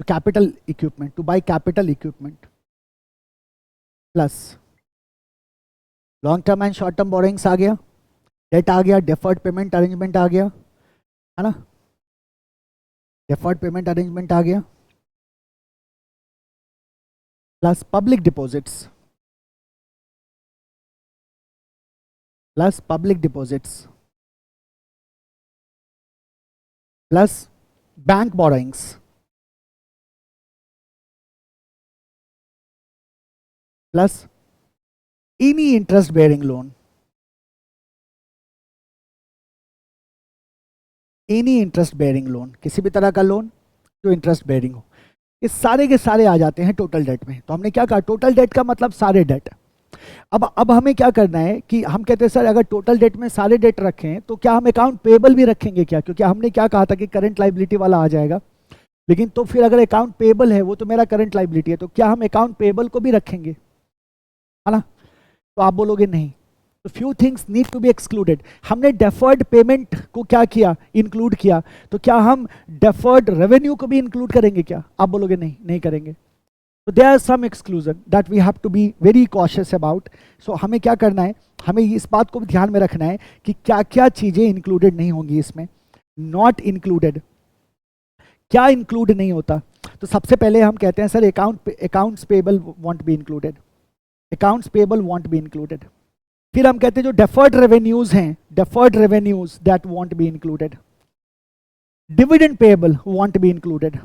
S1: capital equipment, to buy capital equipment, plus long term and short term borrowings आ गया, डेट आ गया, डेफर्ड पेमेंट अरेंजमेंट आ गया, है ना, डेफर्ड पेमेंट अरेंजमेंट आ गया, plus public deposits, plus bank borrowings, plus any interest bearing loan, any interest bearing loan, किसी भी तरह का लोन जो इंटरेस्ट बेयरिंग हो, ये सारे के सारे आ जाते हैं टोटल डेट में। तो हमने क्या कहा, टोटल डेट का मतलब सारे डेट। अब हमें क्या करना है कि हम कहते हैं सर अगर टोटल डेट में सारे डेट रखें तो क्या हम अकाउंट पेबल भी रखेंगे क्या? क्योंकि हमने क्या कहा था कि करंट लाइबिलिटी वाला आ जाएगा, लेकिन तो फिर अगर अकाउंट पेबल है वो तो मेरा करंट लाइबिलिटी है, तो क्या हम अकाउंट पेबल को भी रखेंगे, है ना? तो आप बोलोगे नहीं, तो few things need to be excluded. हमने डेफर्ड पेमेंट को क्या किया, इंक्लूड किया, तो क्या हम डेफर्ड रेवेन्यू को भी इंक्लूड करेंगे क्या? आप बोलोगे नहीं, नहीं करेंगे। तो there are some exclusion that we have to be very cautious about. So हमें क्या करना है, हमें इस बात को भी ध्यान में रखना है कि क्या क्या चीजें इंक्लूडेड नहीं होंगी इसमें। नॉट इंक्लूडेड, क्या इंक्लूड नहीं होता? तो सबसे पहले हम कहते हैं sir accounts payable want be included, accounts payable want be included. फिर हम कहते हैं जो डेफर्ड रेवेन्यूज हैं, deferred revenues that want be included. Dividend payable want be included,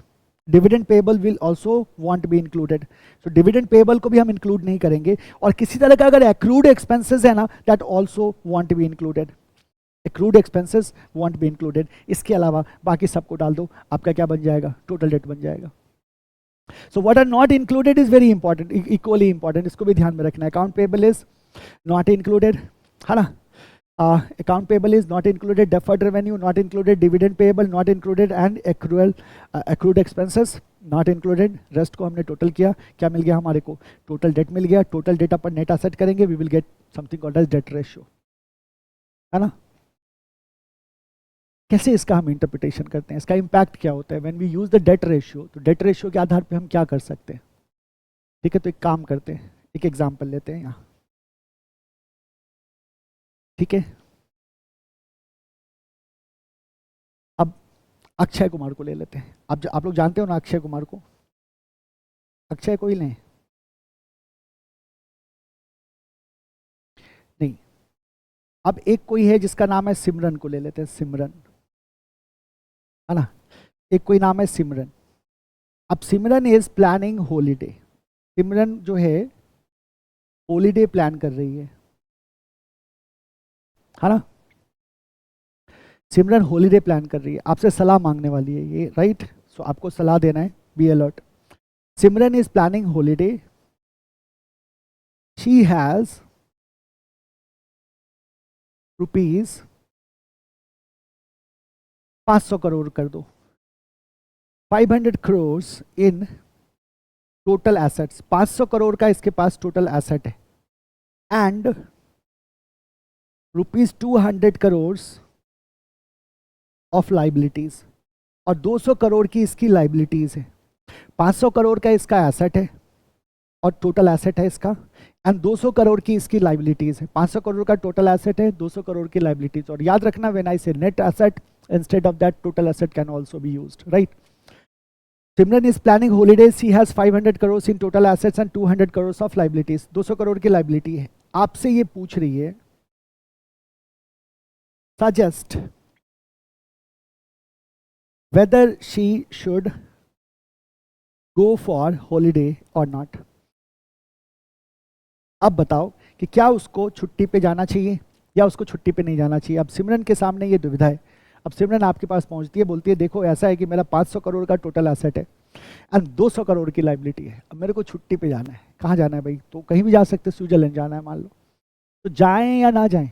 S1: dividend payable will also want be included. So dividend payable को भी हम इंक्लूड नहीं करेंगे। और किसी तरह का अगर एक्रूड एक्सपेंसेस है ना, that also want be included, accrued expenses want be included. इसके अलावा बाकी सबको डाल दो, आपका क्या बन जाएगा, टोटल डेट बन जाएगा। So what are not included is very important, equally important, इसको भी ध्यान में रखना है। Account payable is not included, है ना, account payable is not included, deferred revenue not included, dividend payable not included, and accrued expenses not included। Rest को हमने टोटल किया, क्या मिल गया हमारे को, टोटल डेट मिल गया। टोटल डेट अपन नेट एसेट करेंगे, we will get something called as debt ratio, है ना। कैसे इसका हम इंटरप्रिटेशन करते हैं, इसका इम्पैक्ट क्या होता है when we use the debt ratio? तो डेट रेशियो के आधार पे हम क्या कर सकते हैं? ठीक है, तो एक काम करते हैं, एक एग्जाम्पल लेते हैं यहाँ, ठीक है। अब अक्षय कुमार को ले लेते हैं। आप लोग जानते हो ना अक्षय कुमार को, अक्षय को ही लें, नहीं, अब एक कोई है जिसका नाम है सिमरन को ले लेते हैं, सिमरन, है ना, एक कोई नाम है सिमरन। अब सिमरन इज प्लानिंग हॉलीडे, सिमरन जो है हॉलीडे प्लान कर रही है ना, सिमरन हॉलीडे प्लान कर रही है, आपसे सलाह मांगने वाली है ये, राइट। सो आपको सलाह देना है, be alert. Simran is planning holiday, she has rupees 500 crore कर दो, 500 crore in total assets, 500 crore का इसके पास टोटल एसेट है, एंड ₹200 करोड़ ऑफ लाइबिलिटीज, और 200 करोड़ की इसकी लाइबिलिटीज है। 500 करोड़ का इसका एसेट है और टोटल एसेट है इसका, एंड 200 करोड़ की इसकी लाइबिलिटीज है। 500 करोड़ का टोटल एसेट है, 200 करोड़ की लाइबिलिटीज। और याद रखना, व्हेन आई से net asset instead of that total asset can also be used, right. Simran is planning holidays, she has 500 crore in total assets and 200 crore of liabilities, 200 crore की लाइबिलिटी है। आपसे ये पूछ रही है, suggest whether she should go for holiday or not। अब बताओ कि क्या उसको छुट्टी पे जाना चाहिए या उसको छुट्टी पे नहीं जाना चाहिए। अब सिमरन के सामने ये दुविधा है। अब सिमरन आपके पास पहुंचती है, बोलती है देखो ऐसा है कि मेरा 500 करोड़ का टोटल एसेट है एंड 200 करोड़ की लाइबिलिटी है, अब मेरे को छुट्टी पे जाना है। कहाँ जाना है भाई? तो कहीं भी जा सकते, स्विट्जरलैंड जाना है मान लो, तो जाएं या ना जाएं,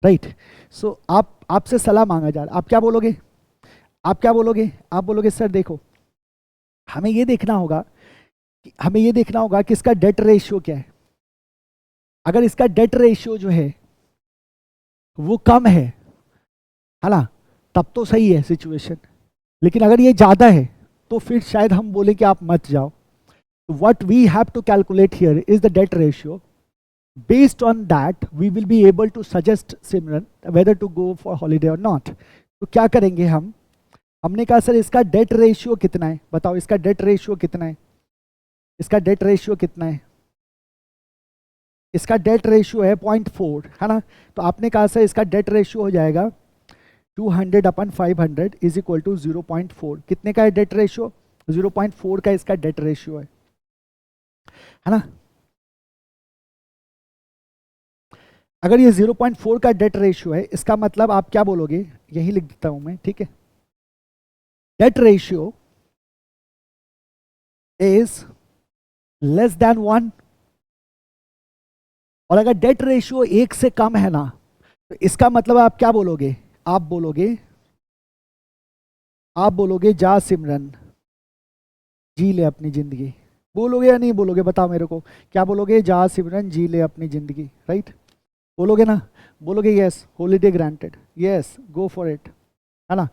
S1: राइट। सो आपसे सलाह मांगा जा रहा है, आप क्या बोलोगे? आप क्या बोलोगे? आप बोलोगे सर देखो हमें ये देखना होगा कि इसका डेट रेशियो क्या है। अगर इसका डेट रेशियो जो है वो कम है ना, तब तो सही है सिचुएशन, लेकिन अगर ये ज़्यादा है तो फिर शायद हम बोले कि आप मत जाओ। What we have to calculate here is the debt ratio. Based on that we will be able to suggest Simran whether to go for holiday और नॉट। तो क्या करेंगे हमने कहा सर इसका डेट रेशियो कितना है, बताओ इसका डेट रेशियो कितना है? इसका डेट रेशियो कितना है? इसका डेट रेशियो है 0.4, है ना। तो आपने कहा सर इसका डेट रेशियो हो जाएगा 200/500 इज इक्वल टू 0.4। कितने का है डेट रेशियो? 0.4 का इसका डेट रेशियो है ना। अगर ये 0.4 का डेट रेशियो है, इसका मतलब आप क्या बोलोगे, यही लिख देता हूं मैं, ठीक है। Date ratio is less than 1, और अगर डेट रेशियो 1 से कम है ना, तो इसका मतलब आप क्या बोलोगे? आप बोलोगे जा सिमरन जी ले अपनी जिंदगी। बोलोगे या नहीं बोलोगे? बताओ मेरे को, क्या बोलोगे? जा सिमरन जी ले अपनी जिंदगी, राइट। बोलोगे ना? बोलोगे yes, holiday granted, yes go for it, है ना।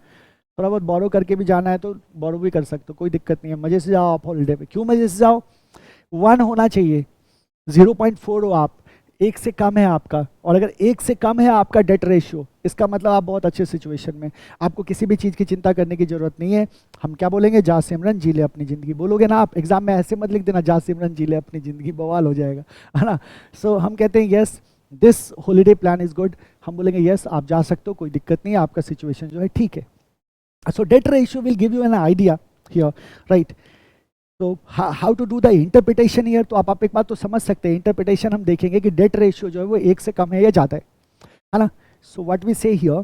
S1: थोड़ा बहुत बोरो करके भी जाना है तो बोरो भी कर सकते हो, कोई दिक्कत नहीं है। मजे से जाओ आप हॉलीडे पे। क्यों मजे से जाओ? 1 होना चाहिए, 0.4 हो आप, 1 से कम है आपका, और अगर 1 से कम है आपका डेट रेशियो, इसका मतलब आप बहुत अच्छे सिचुएशन में, आपको किसी भी चीज़ की चिंता करने की जरूरत नहीं है। हम क्या बोलेंगे? जा सिमरन जी ले अपनी ज़िंदगी। बोलोगे ना आप? एग्जाम में ऐसे मत लिख देना जा सिमरन जी ले अपनी ज़िंदगी, बवाल हो जाएगा, है ना। सो हम कहते हैं yes this holiday plan is good. हम बोलेंगे यस आप जा सकते हो, कोई दिक्कत नहीं है, आपका सिचुएशन जो है ठीक है। So debt ratio will give you an idea here, right? So how to do the interpretation here? तो आप एक बात तो समझ सकते हैं, इंटरप्रिटेशन हम देखेंगे कि डेट रेशियो जो है वो 1 से कम है या ज़्यादा है ना। सो व्हाट वी से हियर,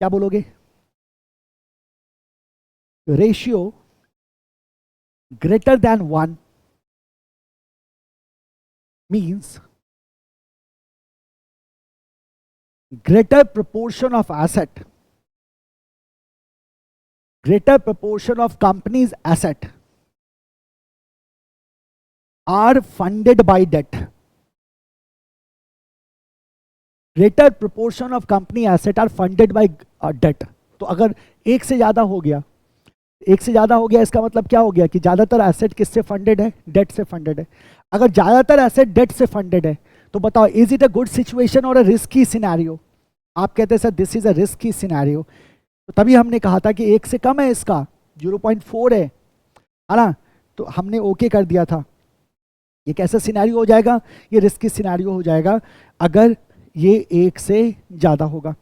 S1: क्या बोलोगे? Ratio greater than 1 means greater proportion of asset, greater proportion of company's asset are funded by debt. Greater proportion of company asset are funded by debt. तो अगर 1 से ज़्यादा हो गया, 1 से ज़्यादा हो गया, इसका मतलब क्या हो गया कि ज़्यादातर एसेट किससे फंडेड है? डेट से फंडेड है। अगर ज़्यादातर एसेट डेट से फंडेड है तो बताओ is it a good situation और अ रिस्की सिनेरियो? आप कहते हैं sir this is a risky scenario. तो तभी हमने कहा था कि 1 से कम है, इसका 0.4 है ना, तो हमने ओके कर दिया था। ये कैसा सिनेरियो हो जाएगा? ये रिस्की सिनेरियो हो जाएगा अगर ये 1 से ज़्यादा होगा।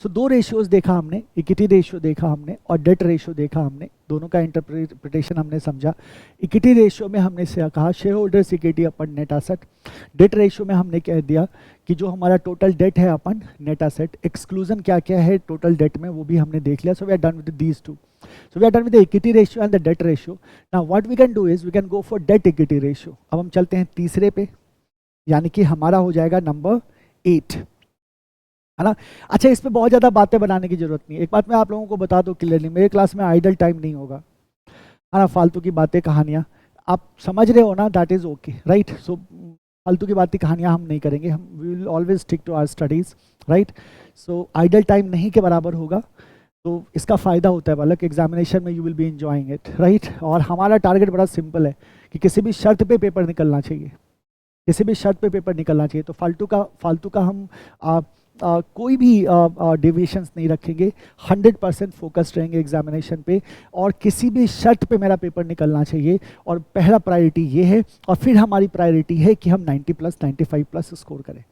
S1: सो दो रेशियोज देखा हमने, इक्विटी रेशियो देखा हमने और डेट रेशियो देखा हमने, दोनों का इंटरप्रिटेशन हमने समझा। इक्विटी रेशियो में हमने से कहा शेयर होल्डर्स इक्विटी अपन नेट एसेट, डेट रेशियो में हमने कह दिया कि जो हमारा टोटल डेट है अपन नेट एसेट, एक्सक्लूजन क्या क्या है टोटल डेट में वो भी हमने देख लिया। So we are done with these two, so we are done with the equity ratio and the debt ratio. Now what we can do is we can go for debt equity ratio. अब हम चलते हैं तीसरे पे, यानी कि हमारा हो जाएगा नंबर 8, है ना। अच्छा, इस पे बहुत ज़्यादा बातें बनाने की जरूरत नहीं है। एक बात मैं आप लोगों को बता दूं क्लियरली, मेरे क्लास में आइडल टाइम नहीं होगा, है ना। फालतू की बातें कहानियाँ आप समझ रहे हो ना, that is okay, right. So फालतू की बातें कहानियाँ हम नहीं करेंगे, हम we will always stick to our studies, right. So idle time नहीं के बराबर होगा, तो इसका फ़ायदा होता है बालक, एग्जामिनेशन में you will B enjoying it, right. और हमारा टारगेट बड़ा सिंपल है कि किसी भी शर्त पे पेपर निकलना चाहिए, किसी भी शर्त पे पेपर निकलना चाहिए। तो फालतू का हम कोई भी डेविएशंस नहीं रखेंगे, 100% फोकस्ड रहेंगे एग्जामिनेशन पे, और किसी भी शर्त पे मेरा पेपर निकलना चाहिए। और पहला प्रायोरिटी ये है, और फिर हमारी प्रायोरिटी है कि हम 90+, 95+ स्कोर करें,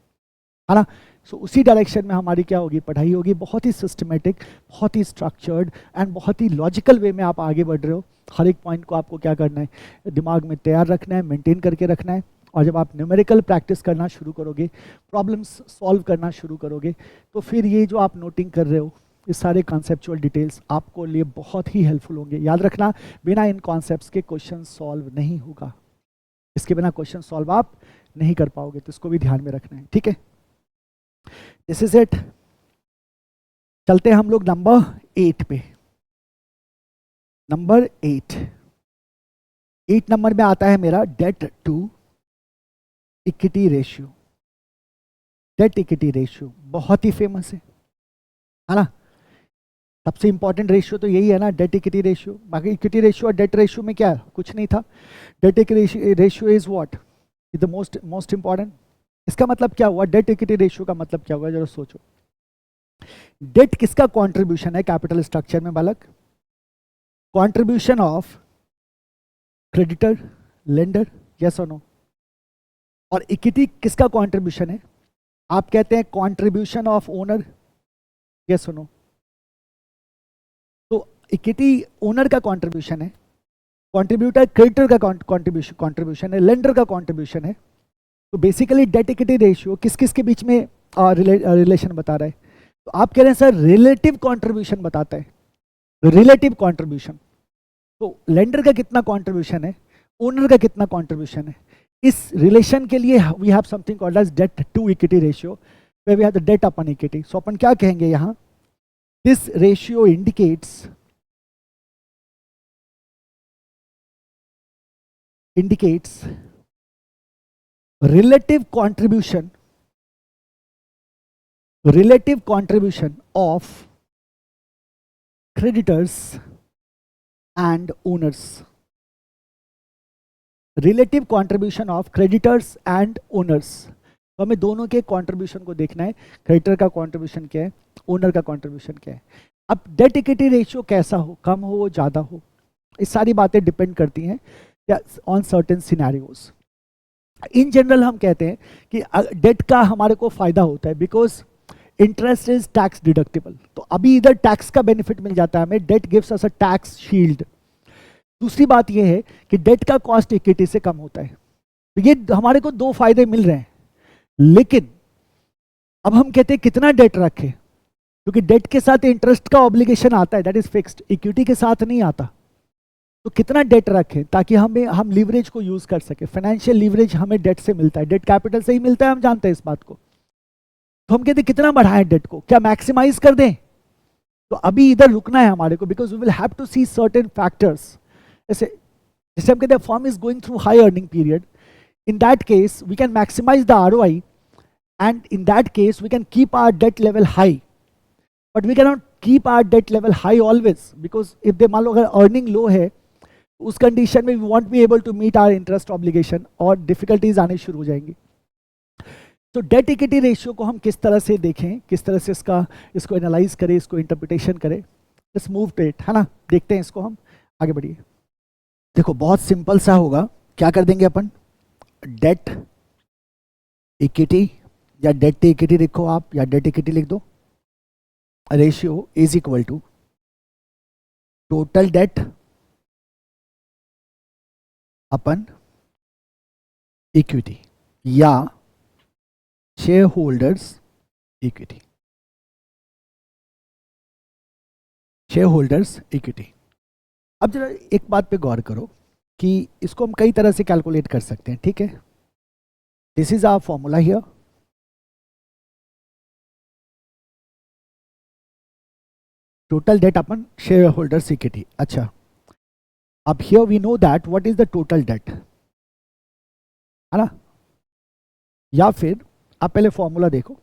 S1: है ना। सो उसी डायरेक्शन में हमारी क्या होगी, पढ़ाई होगी, बहुत ही सिस्टमेटिक, बहुत ही स्ट्रक्चर्ड एंड बहुत ही लॉजिकल वे में आप आगे बढ़ रहे हो। हर एक पॉइंट को आपको क्या करना है, दिमाग में तैयार रखना है, मेंटेन करके रखना है। और जब आप न्यूमेरिकल प्रैक्टिस करना शुरू करोगे, प्रॉब्लम्स सॉल्व करना शुरू करोगे, तो फिर ये जो आप नोटिंग कर रहे हो, ये सारे कॉन्सेप्चुअल डिटेल्स आपको लिए बहुत ही हेल्पफुल होंगे। याद रखना, बिना इन कॉन्सेप्ट्स के क्वेश्चन सॉल्व नहीं होगा, इसके बिना क्वेश्चन सॉल्व आप नहीं कर पाओगे, तो इसको भी ध्यान में रखना है, ठीक है। This is it. चलते हैं हम लोग नंबर 8 पे। नंबर 8 नंबर में आता है मेरा debt to equity ratio. Debt equity ratio बहुत ही फेमस है ना। सबसे इंपॉर्टेंट रेशियो तो यही है ना, डेट इक्विटी रेशियो। बाकी इक्विटी रेशियो और डेट रेशियो में क्या कुछ नहीं था। Date equity ratio is what, is the most important. इसका मतलब क्या हुआ, डेट इक्विटी रेशियो का मतलब क्या हुआ, जरा सोचो। डेट किसका कंट्रीब्यूशन है कैपिटल स्ट्रक्चर में बालक, contribution of creditor, lender, yes और नो। और इक्विटी किसका कंट्रीब्यूशन है, आप कहते हैं कंट्रीब्यूशन ऑफ ओनर, यस और नो। तो इक्विटी ओनर का कंट्रीब्यूशन है, कंट्रीब्यूटर क्रेडिटर का कंट्रीब्यूशन है, लेंडर का कंट्रीब्यूशन है। तो बेसिकली डेट इक्विटी रेशियो किस किस के बीच में रिलेशन बता रहा है, तो आप कह रहे हैं सर रिलेटिव कंट्रीब्यूशन बताता है, रिलेटिव कंट्रीब्यूशन। तो लेंडर का कितना कंट्रीब्यूशन है, ओनर का कितना कंट्रीब्यूशन है, इस रिलेशन के लिए we have something called as debt to equity ratio, where we have the debt upon equity. So अपन क्या कहेंगे यहां, this ratio indicates relative contribution of creditors and owners, relative contribution of creditors and owners। तो हमें दोनों के कंट्रीब्यूशन को देखना है, क्रेडिटर का कंट्रीब्यूशन क्या है, ओनर का कंट्रीब्यूशन क्या है। अब डेट इक्विटी रेशियो कैसा हो, कम हो ज़्यादा हो, ये सारी बातें डिपेंड करती हैं on certain scenarios. In general हम कहते हैं कि डेट का हमारे को फायदा होता है because interest is tax deductible. तो अभी इधर टैक्स का बेनिफिट मिल जाता है हमें, that gives us a tax shield. दूसरी बात यह है कि डेट का कॉस्ट इक्विटी से कम होता है। तो ये हमारे को दो फायदे मिल रहे हैं। लेकिन अब हम कहते हैं कितना डेट रखें, क्योंकि डेट के साथ इंटरेस्ट का ऑब्लिगेशन आता है, दैट इज फिक्स्ड, इक्विटी के साथ नहीं आता। तो कितना डेट रखें ताकि हम लीवरेज को यूज कर सके। फाइनेंशियल लीवरेज हमें डेट से मिलता है, डेट कैपिटल से ही मिलता है, हम जानते हैं इस बात को। तो हम कहते हैं कितना बढ़ाएं डेट को, क्या मैक्सिमाइज कर दें। तो अभी इधर रुकना है हमारे को, because we will have to see certain factors. जैसे हम कहते हैं firm is going through high earning period, in that case we can maximize the ROI, and in that case we can keep our debt level high, but we cannot keep our debt level high always, because if they मान लो अगर अर्निंग लो है उस कंडीशन में we won't be able to meet our interest obligation और डिफिकल्टीज आने शुरू हो जाएंगी। तो डेट इक्विटी रेशियो को हम किस तरह से देखें, किस तरह से इसको एनालाइज करें, इसको इंटरप्रिटेशन करें, लेट्स मूव टू इट, है ना। देखते हैं इसको, हम आगे बढ़िए। देखो बहुत सिंपल सा होगा, क्या कर देंगे अपन, डेट इक्विटी या डेट इक्विटी लिखो आप, या डेट इक्विटी लिख दो, ratio is equal to total debt अपन इक्विटी या share holders equity, share holders equity. अब जरा एक बात पे गौर करो कि इसको हम कई तरह से कैलकुलेट कर सकते हैं, ठीक है। This is our formula here, total debt अपन शेयर होल्डर्स इक्विटी। अच्छा, अब here we know that what is the total debt, है ना। या फिर आप पहले फॉर्मूला देखो,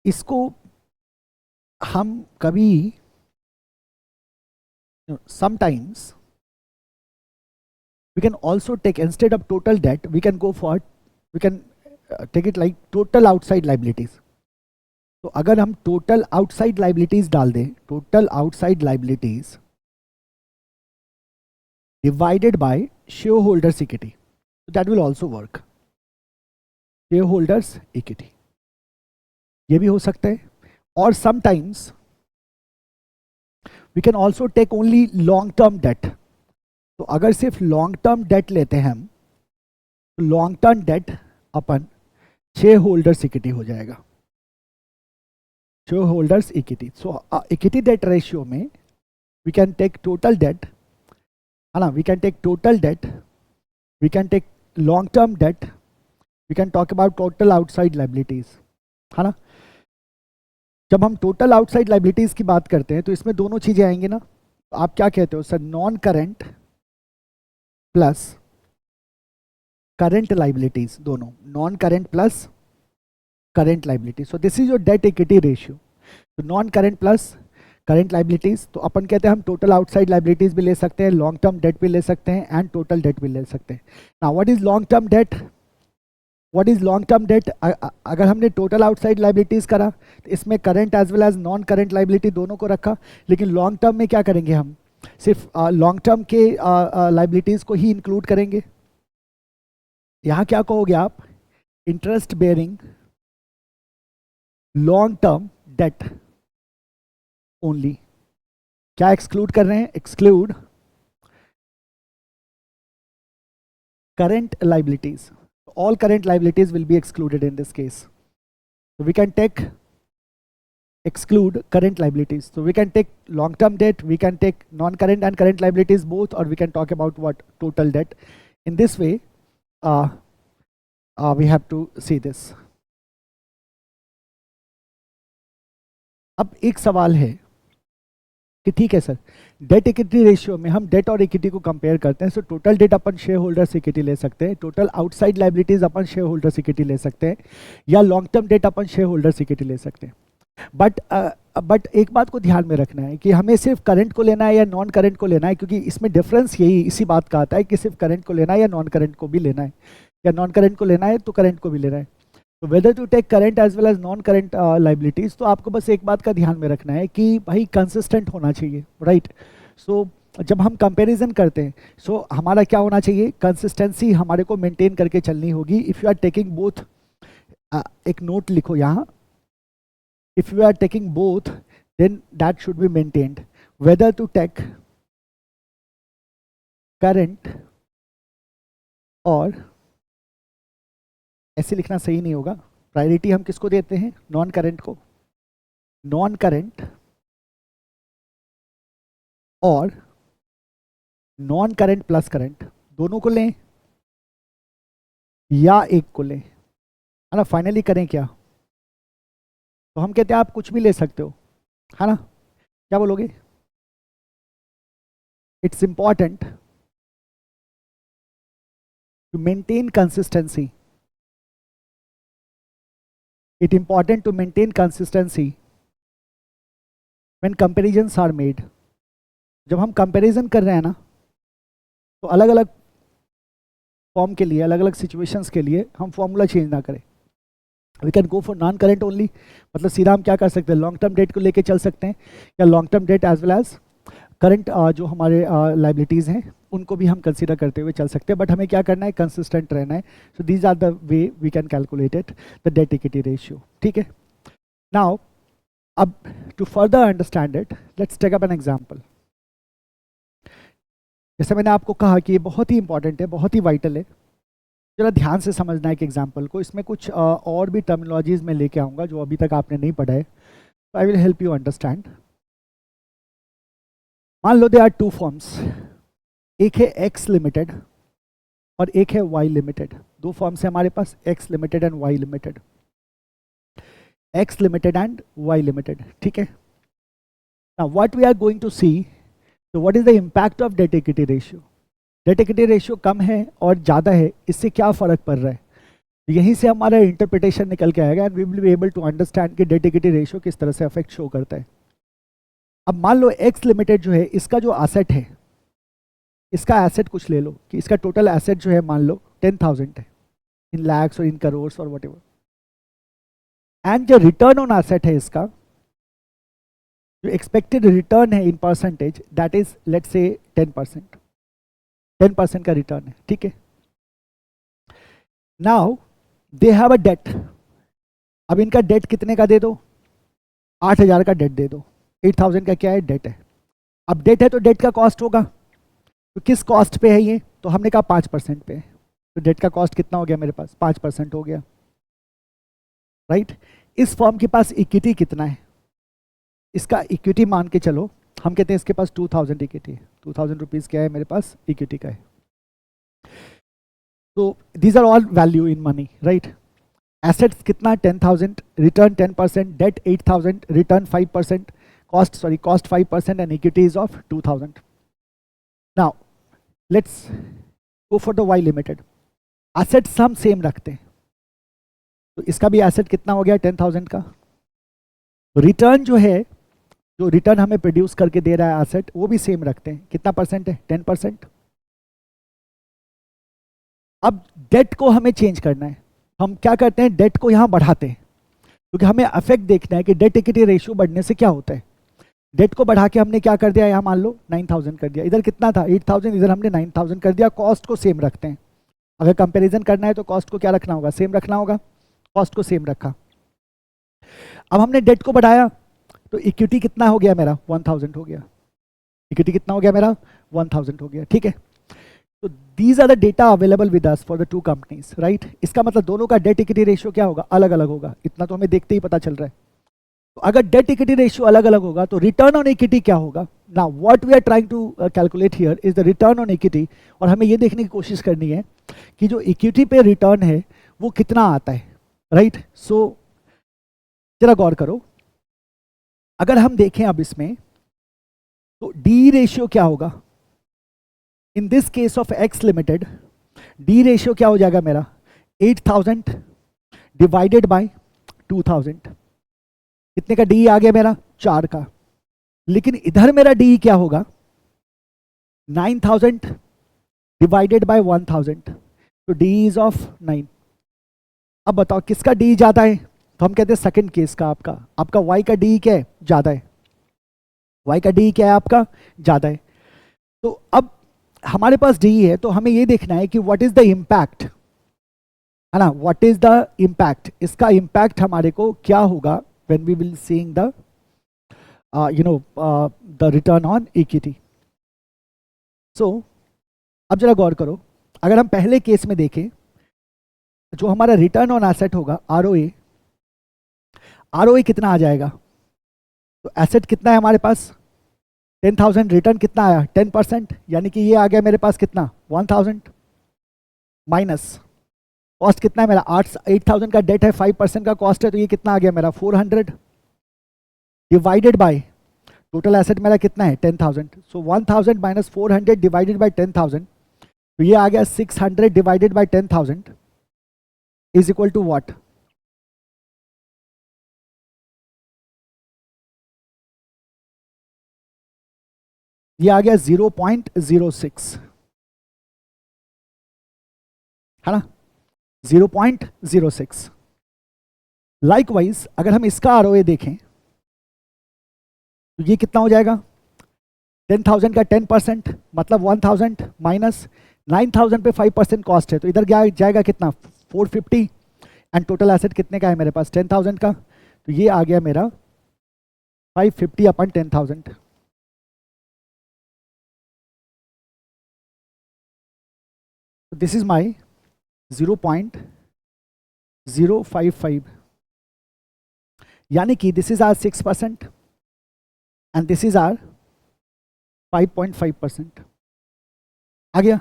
S1: इसको हम कभी sometimes we can also take, instead of total debt we can go for, we can take it like total outside liabilities। तो अगर हम total outside liabilities डाल दें, total outside liabilities divided by shareholders equity, so that will also work, shareholders equity, ये भी हो सकता है। और sometimes we can also take only long term debt। तो अगर सिर्फ लॉन्ग टर्म डेट लेते हैं हम, तो लॉन्ग टर्म डेट अपन शेयर होल्डर्स इक्विटी हो जाएगा, share holders equity. So equity debt ratio में we can take total debt, है ना, we can take total debt, we can take long term debt, we can talk about total outside liabilities, है ना। जब हम टोटल आउटसाइड लाइबिलिटीज की बात करते हैं तो इसमें दोनों चीजें आएंगी ना। तो आप क्या कहते हो sir, non current plus current liabilities, दोनों non current plus current liabilities. So this is your debt equity ratio. तो non current plus current liabilities, तो अपन कहते हैं हम टोटल आउटसाइड लाइबिलिटीज भी ले सकते हैं, लॉन्ग टर्म डेट भी ले सकते हैं एंड टोटल डेट भी ले सकते हैं। Now what is long term debt, what is long term debt. अगर हमने टोटल आउटसाइड लाइबिलिटीज करा तो इसमें current as well as non current liability दोनों को रखा, लेकिन लॉन्ग टर्म में क्या करेंगे हम, सिर्फ लॉन्ग टर्म के लाइबिलिटीज को ही इंक्लूड करेंगे। यहां क्या कहोगे आप, interest bearing long term date only. क्या एक्सक्लूड कर रहे हैं, exclude current liabilities, all current liabilities will be excluded in this case, so we can take exclude current liabilities. So we can take long term debt, we can take non current and current liabilities both, or we can talk about what, total debt. In this way we have to see this. अब एक सवाल है कि ठीक है सर, डेट इक्विटी रेशियो में हम डेट और इक्विटी को कंपेयर करते हैं। सो टोटल डेट अपन शेयर होल्डर्स इक्विटी ले सकते हैं, टोटल आउटसाइड लाइबिलिटीज अपन शेयर होल्डर्स इक्विटी ले सकते हैं, या लॉन्ग टर्म डेट अपन शेयर होल्डर्स इक्विटी ले सकते हैं। बट एक बात को ध्यान में रखना है कि हमें सिर्फ करंट को लेना है या नॉन करंट को लेना है, क्योंकि इसमें डिफरेंस यही इसी बात का आता है कि सिर्फ करंट को लेना है या नॉन करंट को भी लेना है, या नॉन करंट को लेना है तो करंट को भी लेना है। तो whether to take current as well as non current liabilities, तो आपको बस एक बात का ध्यान में रखना है कि भाई कंसिस्टेंट होना चाहिए, राइट। सो जब हम कंपैरिजन करते हैं, सो हमारा क्या होना चाहिए, कंसिस्टेंसी हमारे को मेंटेन करके चलनी होगी। If you are taking both, एक नोट लिखो यहाँ, if you are taking both then that should be maintained, whether to take current, और ऐसे लिखना सही नहीं होगा, प्रायोरिटी हम किसको देते हैं, नॉन करंट को, नॉन करंट और नॉन करंट प्लस करंट दोनों को लें या एक को लें, है ना। फाइनली करें क्या, तो हम कहते हैं आप कुछ भी ले सकते हो, है ना। क्या बोलोगे, it's important to maintain consistency, it important to maintain consistency when comparisons are made। जब हम कंपैरिजन कर रहे हैं ना, तो अलग अलग फॉर्म के लिए, अलग अलग सिचुएशंस के लिए हम फॉर्मूला चेंज ना करें। We can go for non current only, मतलब सीधा हम क्या कर सकते हैं, लॉन्ग टर्म डेट को लेके चल सकते हैं, या long term debt as well as current जो हमारे लाइबिलिटीज़ हैं उनको भी हम कंसीडर करते हुए चल सकते हैं। बट हमें क्या करना है, कंसिस्टेंट रहना है। So these are the way we can calculate it, the debt equity ratio, ठीक है। नाउ अब to further understand it, let's take up an example. जैसे मैंने आपको कहा कि ये बहुत ही इंपॉर्टेंट है, बहुत ही वाइटल है, जरा ध्यान से समझना है एक एग्जांपल को। इसमें कुछ और भी टर्मिनोलॉजीज में लेके आऊँगा जो अभी तक आपने नहीं पढ़ा है, तो I will help you understand. मान लो दे आर टू फॉर्म्स, एक है एक्स लिमिटेड और एक है वाई लिमिटेड। दो फॉर्म्स है हमारे पास, X limited and Y limited, X limited and Y limited, ठीक है। Now what we are going to see, तो what is the impact of debt equity ratio. Debt equity ratio कम है और ज़्यादा है, इससे क्या फ़र्क पड़ रहा है, यहीं से हमारा इंटरप्रिटेशन निकल के आएगा and we will be able to understand कि डेट इक्विटी रेशियो किस तरह से अफेक्ट शो करता है। अब मान लो एक्स लिमिटेड जो है, इसका जो एसेट है, इसका एसेट कुछ ले लो कि इसका टोटल एसेट जो है मान लो 10,000 है, इन लैक्स और इन करोर्स और व्हाटएवर, एंड जो रिटर्न ऑन एसेट है इसका, जो एक्सपेक्टेड रिटर्न है in percentage, that is let's say 10%, 10% का रिटर्न है, ठीक है। Now they have a debt, अब इनका डेट कितने का दे दो, 8,000 का डेट दे दो, 8,000 का क्या है, डेट है। अब डेट है तो डेट का कॉस्ट होगा, तो किस कॉस्ट पे है ये, तो हमने कहा 5% पे है, तो डेट का कॉस्ट कितना हो गया मेरे पास, 5% हो गया, राइट। इस फॉर्म के पास इक्विटी कितना है, इसका इक्विटी मान के चलो, हम कहते हैं इसके पास 2,000 इक्विटी है, 2,000 रुपीज़ क्या है मेरे पास, इक्विटी का है। तो these are all value in money, right. Assets कितना, 10,000, return 10%, debt 8,000, return 5%, cost 5% and equity is of 2,000। Now let's go for the Y limited. Assets हम सेम रखते हैं, तो इसका भी एसेट कितना हो गया, 10,000 का। रिटर्न जो है, जो रिटर्न हमें प्रोड्यूस करके दे रहा है एसेट, वो भी सेम रखते हैं, कितना परसेंट है, 10%। अब डेट को हमें चेंज करना है, हम क्या करते हैं, डेट को यहाँ बढ़ाते हैं, क्योंकि हमें अफेक्ट देखना है कि डेट इक्विटी रेशियो बढ़ने से क्या होता है। डेट को बढ़ा के हमने क्या कर दिया, यहाँ मान लो 9,000 कर दिया, इधर कितना था 8,000, इधर हमने 9,000 कर दिया। कॉस्ट को सेम रखते हैं, अगर कंपैरिजन करना है तो कॉस्ट को क्या रखना होगा, सेम रखना होगा, कॉस्ट को सेम रखा। अब हमने डेट को बढ़ाया तो इक्विटी कितना हो गया मेरा, 1,000 हो गया, इक्विटी कितना हो गया मेरा, 1,000 हो गया, ठीक है। तो these are the data available with us for the two companies, right. इसका मतलब दोनों का डेट इक्विटी रेशियो क्या होगा, अलग अलग होगा, इतना तो हमें देखते ही पता चल रहा है। तो अगर डेट इक्विटी रेशियो अलग अलग होगा तो रिटर्न ऑन इक्विटी क्या होगा। Now what we are trying to calculate here is the return on equity, और हमें ये देखने की कोशिश करनी है कि जो इक्विटी पे रिटर्न है वो कितना आता है, राइट। सो जरा गौर करो, अगर हम देखें अब इसमें तो डी रेशियो क्या होगा, इन this case of X limited D ratio क्या हो जाएगा मेरा, 8,000 डिवाइडेड बाय 2,000, कितने का डी आ गया मेरा, 4 का। लेकिन इधर मेरा डी क्या होगा, 9,000 डिवाइडेड बाय 1,000, तो डी इज ऑफ 9। अब बताओ किसका डी ज्यादा है, तो हम कहते हैं सेकंड केस का, आपका वाई का डी क्या है, ज्यादा है, वाई का डी क्या है आपका, ज्यादा है। तो अब हमारे पास डी है, तो हमें ये देखना है कि व्हाट इज द इम्पैक्ट, है ना, व्हाट इज द इम्पैक्ट, इसका इम्पैक्ट हमारे को क्या होगा when we will seeing the the return on equity. So अब जरा गौर करो, अगर हम पहले केस में देखें, जो हमारा रिटर्न ऑन एसेट होगा आरओए, आरओए कितना आ जाएगा, तो एसेट कितना है हमारे पास 10,000, रिटर्न कितना आया 10%, यानी कि ये आ गया मेरे पास कितना 1,000, माइनस कॉस्ट कितना है मेरा 8,000 का डेट है, 5% का कॉस्ट है, तो ये कितना आ गया मेरा 400, डिवाइडेड बाय टोटल एसेट मेरा कितना है 10,000, सो 1,000 माइनस 400 डिवाइडेड बाय 10,000, तो ये आ गया 600 divided by 10,000 is equal to what, ये आ गया 0.06, है ना, 0.06। लाइकवाइज अगर हम इसका आरओए देखें तो ये कितना हो जाएगा, 10,000 का 10% मतलब 1,000 माइनस 9,000 पे 5% कॉस्ट है, तो इधर क्या जाएगा कितना 450, एंड टोटल एसेट कितने का है मेरे पास 10,000 का, तो ये आ गया मेरा 550 upon 10,000. So this is my 0.055, यानी कि this is R 6% and this is R 5.5%. आ गया.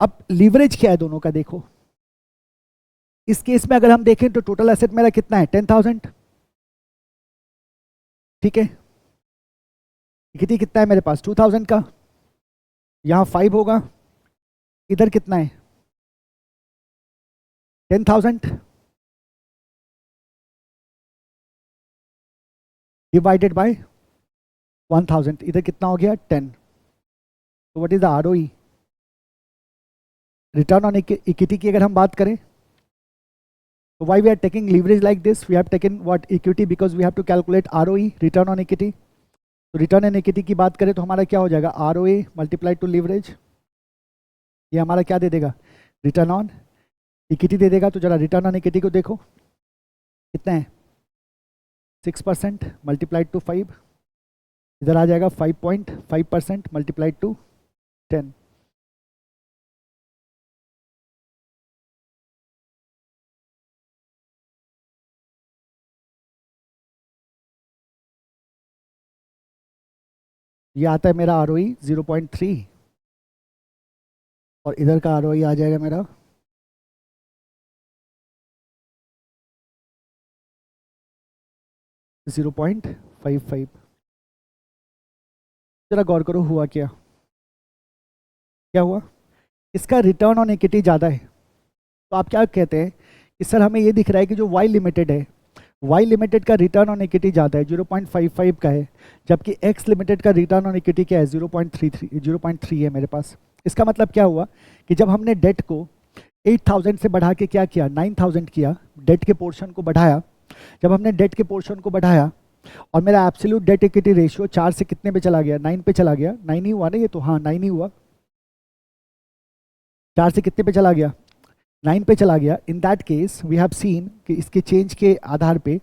S1: अब लीवरेज क्या है दोनों का देखो. इस केस में अगर हम देखें तो टोटल एसेट मेरा कितना है 10,000. ठीक है. इक्विटी कितना है मेरे पास 2,000 का. यहां 5 होगा. इधर कितना है 10,000 डिवाइडेड बाय 1,000. इधर कितना हो गया 10. तो what is the ROE. Return on equity की अगर हम बात करें तो why we are taking leverage like this. We have taken what equity because we have to calculate ROE return on equity. तो रिटर्न ऑन इक्विटी की बात करें तो हमारा क्या हो जाएगा आरओई मल्टीप्लाइड टू लीवरेज. ये हमारा क्या दे देगा रिटर्न ऑन इक्विटी दे देगा. तो जरा रिटर्न ऑन इक्विटी को देखो कितना है 6% मल्टीप्लाइड टू 5. इधर आ जाएगा 5.5% मल्टीप्लाइड टू 10. ये आता है मेरा आरओई 0.3 और इधर का आरओई आ जाएगा मेरा 0.55. जरा गौर करो हुआ क्या. क्या हुआ. इसका रिटर्न ऑन इक्विटी ज़्यादा है. तो आप क्या कहते हैं कि सर हमें ये दिख रहा है कि जो वाई लिमिटेड है वाई लिमिटेड का रिटर्न ऑन इक्विटी ज़्यादा है 0.55 का है, जबकि एक्स लिमिटेड का रिटर्न ऑन इक्विटी क्या है 0.3 है मेरे पास. इसका मतलब क्या हुआ कि जब हमने डेट को 8,000 से बढ़ा के क्या किया 9,000 किया. डेट के पोर्शन को बढ़ाया. जब हमने डेट के पोर्शन को बढ़ाया और मेरा एब्सोल्यूट डेट इक्विटी रेशियो 4 से कितने पे चला गया 9 पे चला गया. 9 ही हुआ ना ये. तो हाँ 9 ही हुआ. 4 से कितने पे चला गया 9 पे चला गया. In that case we have seen कि इसके चेंज के आधार पे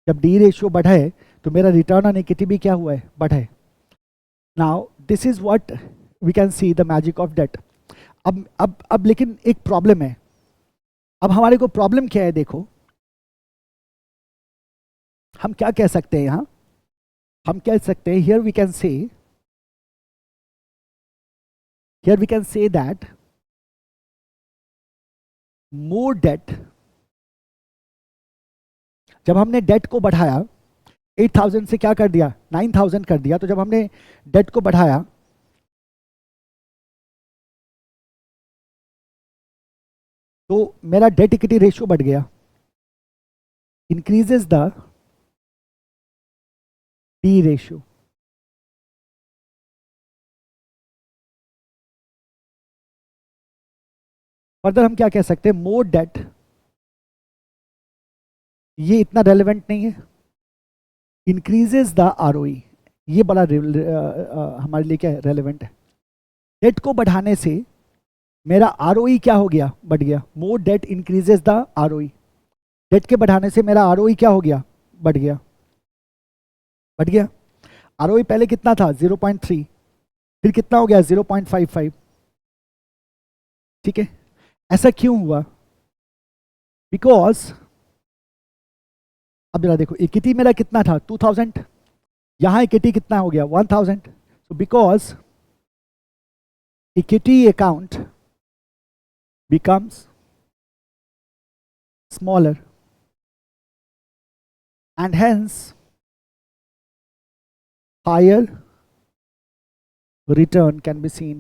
S1: जब डी रेशियो बढ़ा है तो मेरा रिटर्न ऑन इक्विटी भी क्या हुआ है बढ़ा है. Now this is what we can see the magic of debt. अब लेकिन एक प्रॉब्लम है. अब हमारे को प्रॉब्लम क्या है देखो. हम क्या कह सकते हैं यहां. हम कह सकते हैं here we can say that more debt. जब हमने डेट को बढ़ाया 8,000 से क्या कर दिया 9,000 कर दिया. तो जब हमने डेट को बढ़ाया तो मेरा डेट इक्विटी रेशियो बढ़ गया. Increases the D ratio. Further हम क्या कह सकते हैं मोर डेट. ये इतना रेलेवेंट नहीं है. इंक्रीजेस द आरओई ये बड़ा हमारे लिए क्या है रेलेवेंट है. डेट को बढ़ाने से मेरा आरओई क्या हो गया बढ़ गया. More debt increases the ROE. Debt के बढ़ाने से मेरा आरओई क्या हो गया बढ़ गया. आरओई पहले कितना था 0.3 फिर कितना हो गया 0.55. ठीक है. ऐसा क्यों हुआ. बिकॉज अब जरा देखो इक्विटी मेरा कितना था 2,000. यहां इक्विटी कितना हो गया 1,000. So because equity account becomes smaller and hence higher return can be seen.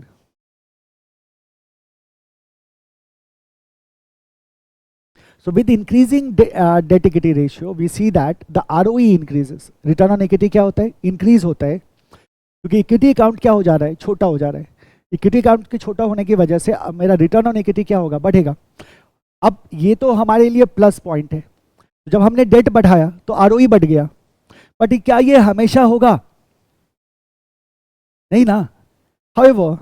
S1: So with increasing debt equity ratio we see that the ROE increases. return on equity क्या होता है increase होता है क्योंकि इक्विटी अकाउंट क्या हो जा रहा है छोटा हो जा रहा है. इक्विटी अकाउंट के छोटा होने की वजह से मेरा रिटर्न ऑन इक्विटी क्या होगा बढ़ेगा. अब ये तो हमारे लिए प्लस पॉइंट है. जब हमने डेट बढ़ाया तो आरओई बढ़ गया. बट क्या ये हमेशा होगा नहीं ना. हाउएवर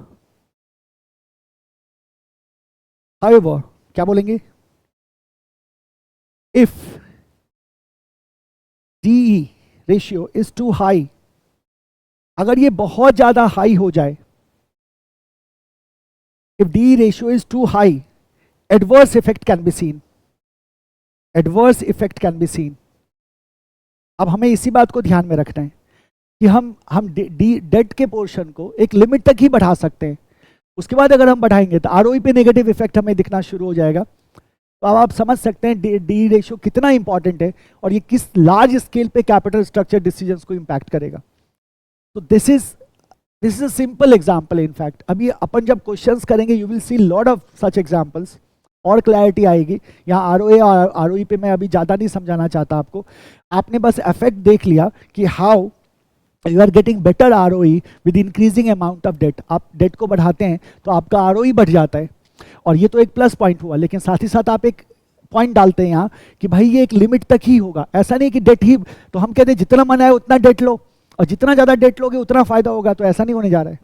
S1: क्या बोलेंगे if DE ratio is too high, अगर ये बहुत ज्यादा हाई हो जाए, if D ratio is too high, adverse effect can be seen, adverse effect can be seen. अब हमें इसी बात को ध्यान में रखना है कि हम डेट के पोर्शन को एक लिमिट तक ही बढ़ा सकते हैं, उसके बाद अगर हम बढ़ाएंगे तो आरओई पे नेगेटिव इफेक्ट हमें दिखना शुरू हो जाएगा। तो अब आप समझ सकते हैं डी रेशियो कितना इंपॉर्टेंट है और ये किस लार्ज स्केल पे कैपिटल स्ट्रक्चर डिसीजंस को इंपैक्ट करेगा। तो this is a simple example. In fact अभी अपन जब क्वेश्चंस करेंगे you will see lot of such examples और क्लैरिटी आएगी। यहाँ आरओए और आरओई पे मैं अभी ज़्यादा नहीं समझाना चाहता आपको, आपने बस इफेक्ट देख लिया कि how you are getting better ROE with increasing amount of debt. आप डेट को बढ़ाते हैं तो आपका आरओई बढ़ जाता है, और ये तो एक प्लस पॉइंट हुआ, लेकिन साथ ही साथ आप एक पॉइंट डालते हैं यहाँ कि भाई ये एक लिमिट तक ही होगा। ऐसा नहीं कि डेट ही, तो हम कहते हैं जितना मन आए उतना डेट लो और जितना ज़्यादा डेट लोगे उतना फायदा होगा, तो ऐसा नहीं होने जा रहा है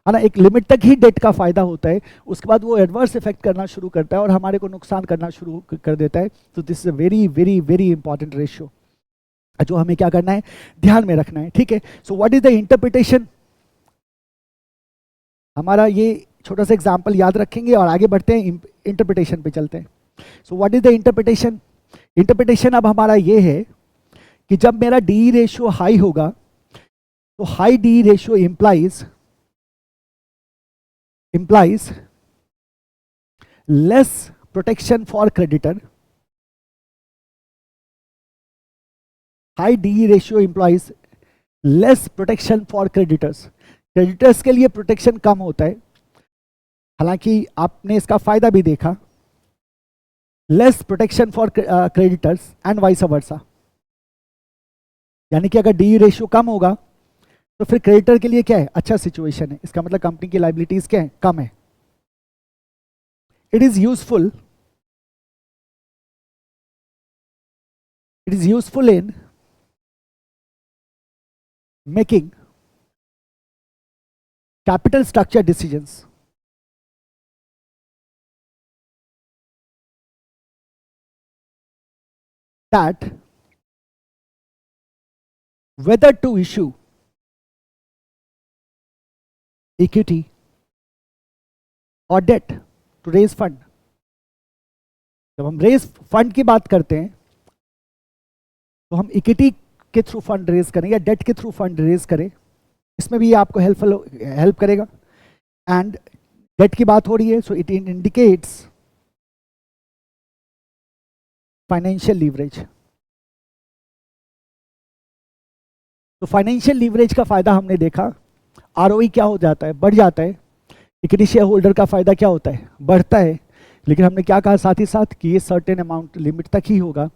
S1: ना। एक लिमिट तक ही डेट का फायदा होता है, उसके बाद वो एडवर्स इफेक्ट करना शुरू करता है और हमारे को नुकसान करना शुरू कर देता है। तो this is a very very very important ratio जो हमें क्या करना है, ध्यान में रखना है। ठीक है, सो व्हाट इज द इंटरप्रिटेशन। हमारा ये छोटा सा एग्जाम्पल याद रखेंगे और आगे बढ़ते हैं, इंटरप्रिटेशन पे चलते हैं। सो what is the interpretation. Interpretation अब हमारा ये है कि जब मेरा डी रेशियो हाई होगा तो high D ratio implies less protection for creditor. High DE ratio implies less protection for creditors. Creditors के लिए प्रोटेक्शन कम होता है, हालांकि आपने इसका फायदा भी देखा, less protection for creditors and vice versa. यानी कि अगर डी रेशियो कम होगा तो फिर क्रेडिटर के लिए क्या है, अच्छा सिचुएशन है। इसका मतलब कंपनी की लायबिलिटीज क्या है, कम है। It is useful in making capital structure decisions. That whether to issue equity or debt to raise fund। जब हम रेज फंड की बात करते हैं तो हम इक्विटी के थ्रू फंड रेज करें या डेट के थ्रू फंड रेज करें, इसमें भी ये आपको हेल्प करेगा। एंड डेट की बात हो रही है, so it indicates financial leverage. तो फाइनेंशियल लीवरेज का फायदा हमने देखा, आरओई क्या हो जाता है, बढ़ जाता है। इक्विटी शेयर होल्डर का फायदा क्या होता है, बढ़ता है। लेकिन हमने क्या कहा साथ ही साथ कि ये सर्टेन अमाउंट लिमिट तक ही होगा,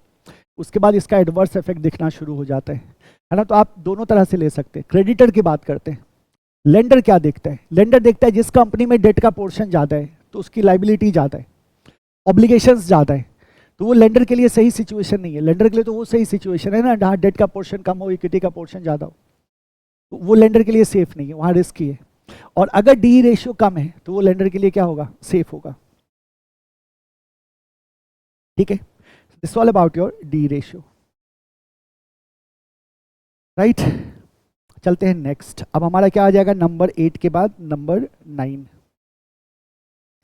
S1: उसके बाद इसका एडवर्स इफेक्ट दिखना शुरू हो जाता है ना। तो आप दोनों तरह से ले सकते हैं। क्रेडिटर की बात करते हैं, लेंडर क्या देखता है, लेंडर देखता है जिस कंपनी में डेट का पोर्शन ज़्यादा है तो उसकी लाइबिलिटी ज़्यादा है, ऑब्लिगेशंस ज़्यादा है, तो वो लेंडर के लिए सही सिचुएशन नहीं है। लेंडर के लिए तो वो सही सिचुएशन है ना जहाँ डेट का पोर्शन कम हो, इक्विटी का पोर्शन ज़्यादा हो, तो वो लेंडर के लिए सेफ नहीं है, वहाँ रिस्की है। और अगर डी रेशियो कम है तो वो लेंडर के लिए क्या होगा, सेफ होगा। ठीक है, this all about your D ratio, right. चलते हैं नेक्स्ट। अब हमारा क्या आ जाएगा, नंबर 8 के बाद नंबर 9।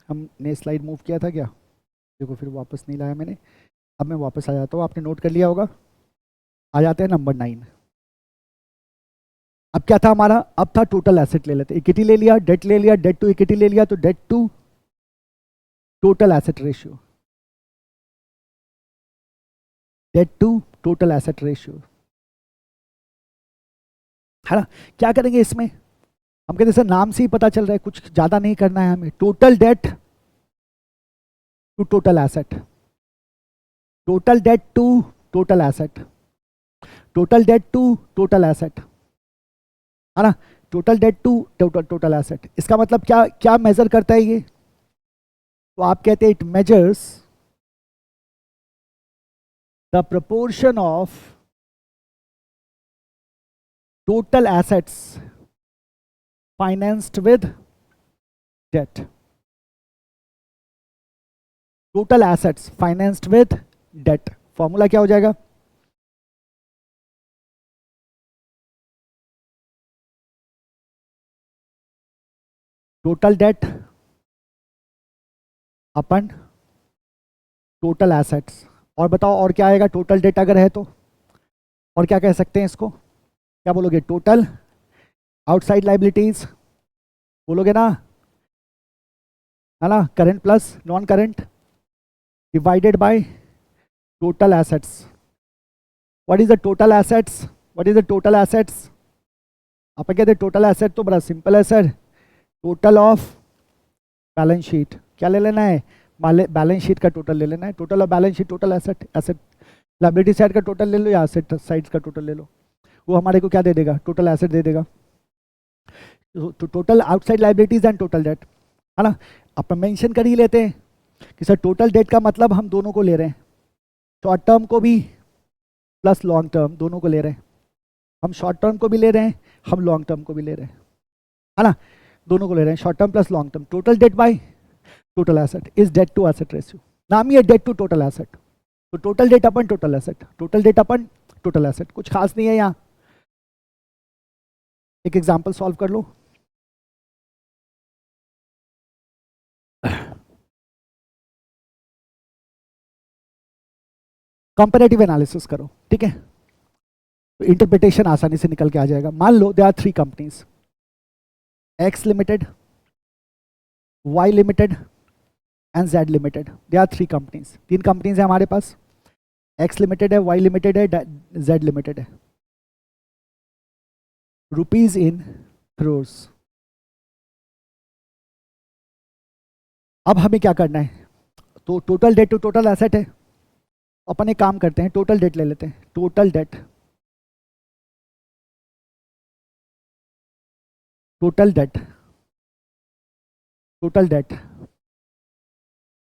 S1: हमने स्लाइड मूव किया था क्या, देखो फिर वापस नहीं लाया मैंने। अब मैं वापस आ जाता हूँ, आपने नोट कर लिया होगा। आ जाते हैं नंबर 9। अब क्या था हमारा, अब था टोटल एसेट ले लेते, इक्विटी ले लिया, डेट ले लिया, डेट टू इक्विटी ले लिया, तो debt to total asset ratio, debt to total asset ratio, है ना। क्या करेंगे इसमें, हम कहते हैं सर नाम से ही पता चल रहा है, कुछ ज्यादा नहीं करना है हमें। Total debt to total asset, total debt to total asset, total debt to total asset, है ना। Total debt to total asset, इसका मतलब क्या क्या मेजर करता है ये, तो आप कहते हैं it measures the proportion of total assets financed with debt, total assets financed with debt। Formula क्या हो जाएगा, total debt upon total assets. और बताओ और क्या आएगा टोटल डेट अगर है तो, और क्या कह सकते हैं इसको, क्या बोलोगे, टोटल आउटसाइड लाइबिलिटीज बोलोगे ना, है ना, current plus non current divided by total assets. What is the total assets, what is the total assets, आप कहते हैं टोटल एसेट तो बड़ा सिंपल है sir, total of balance sheet. क्या ले लेना है, बैलेंस शीट का टोटल ले लेना है, total of balance sheet total asset, asset liability side का टोटल ले लो या एसेट साइड का टोटल ले लो, वो हमारे को क्या दे देगा, टोटल एसेट दे देगा। तो total outside liabilities and total debt, है ना। अपन मेंशन कर ही लेते हैं कि सर टोटल डेट का मतलब हम दोनों को ले रहे हैं, शॉर्ट टर्म को भी प्लस लॉन्ग टर्म दोनों को ले रहे हैं, हम शॉर्ट टर्म को भी ले रहे हैं, हम लॉन्ग टर्म को भी ले रहे हैं, है ना, दोनों को ले रहे हैं, short term plus long term. Total debt by total asset is debt to asset ratio, नाम ही है डेट टू टोटल एसेट। तो total debt upon total asset, total debt upon total asset, कुछ खास नहीं है यहाँ। एक एग्जांपल सॉल्व कर लो। कंपैरेटिव एनालिसिस करो, ठीक है, तो इंटरप्रिटेशन आसानी से निकल के आ जाएगा। मान लो they are 3 companies, X limited, Y limited and Z limited, they are 3 companies, 3 companies है हमारे पास, एक्स लिमिटेड है, वाई लिमिटेड है, जेड लिमिटेड है, रुपीज इन क्रोर्स। अब हमें क्या करना है, तो total debt to total asset है, अपन एक काम करते हैं, टोटल डेट ले लेते हैं, total date, total date, total date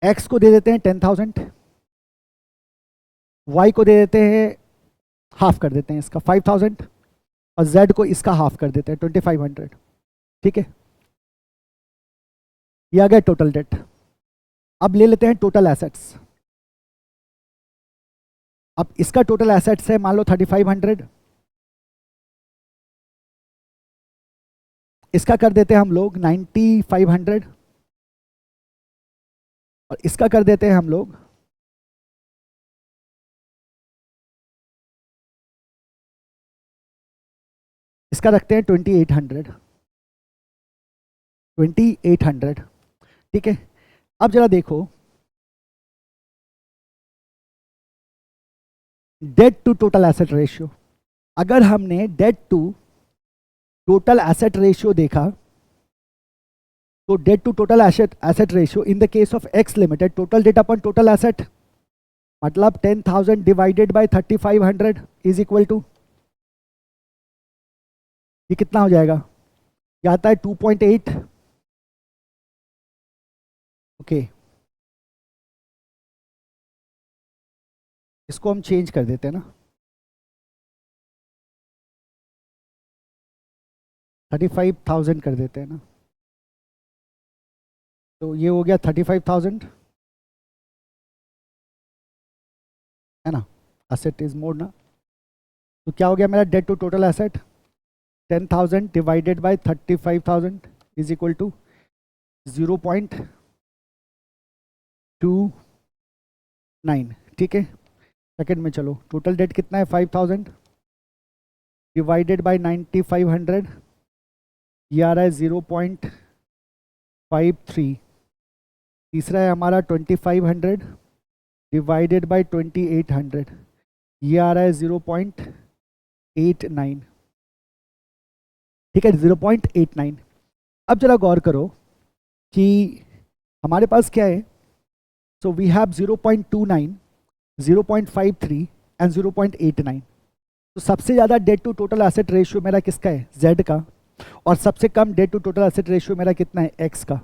S1: x को दे देते हैं 10,000, वाई को दे देते हैं हाफ कर देते हैं इसका 5,000, और जेड को इसका हाफ कर देते हैं 2,500, ठीक है, ये आ गया टोटल डेट। अब ले लेते हैं टोटल एसेट्स, अब इसका टोटल एसेट्स है मान लो 3,500, इसका कर देते हैं हम लोग 9,500, और इसका कर देते हैं हम लोग इसका रखते हैं 2,800, 2,800, ठीक है। अब जरा देखो debt to total asset ratio, अगर हमने debt to total asset ratio देखा तो debt to total asset ratio in the case of X limited, total debt upon total asset मतलब 10,000 divided by 3,500 is equal to, ये कितना हो जाएगा, ये आता है 2.8, ओके, इसको हम चेंज कर देते हैं ना, 35,000 कर देते हैं ना, तो ये हो गया 35,000, है ना, एसेट इज मोर ना, तो क्या हो गया मेरा debt to total asset 10,000 divided by 35,000 is equal to 0.29, ठीक है। सेकंड में चलो, टोटल डेट कितना है 5,000 डिवाइडेड बाय 9,500, ये आ रहा है 0.53, तीसरा है हमारा 2,500 डिवाइडेड बाय 2,800, ये आ रहा है 0.89, ठीक है, 0.89। अब जरा गौर करो कि हमारे पास क्या है, सो वी हैव 0.29, 0.53 एंड 0.89। तो सबसे ज़्यादा debt to total asset ratio मेरा किसका है, जेड का, और सबसे कम debt to total asset ratio मेरा कितना है, एक्स का,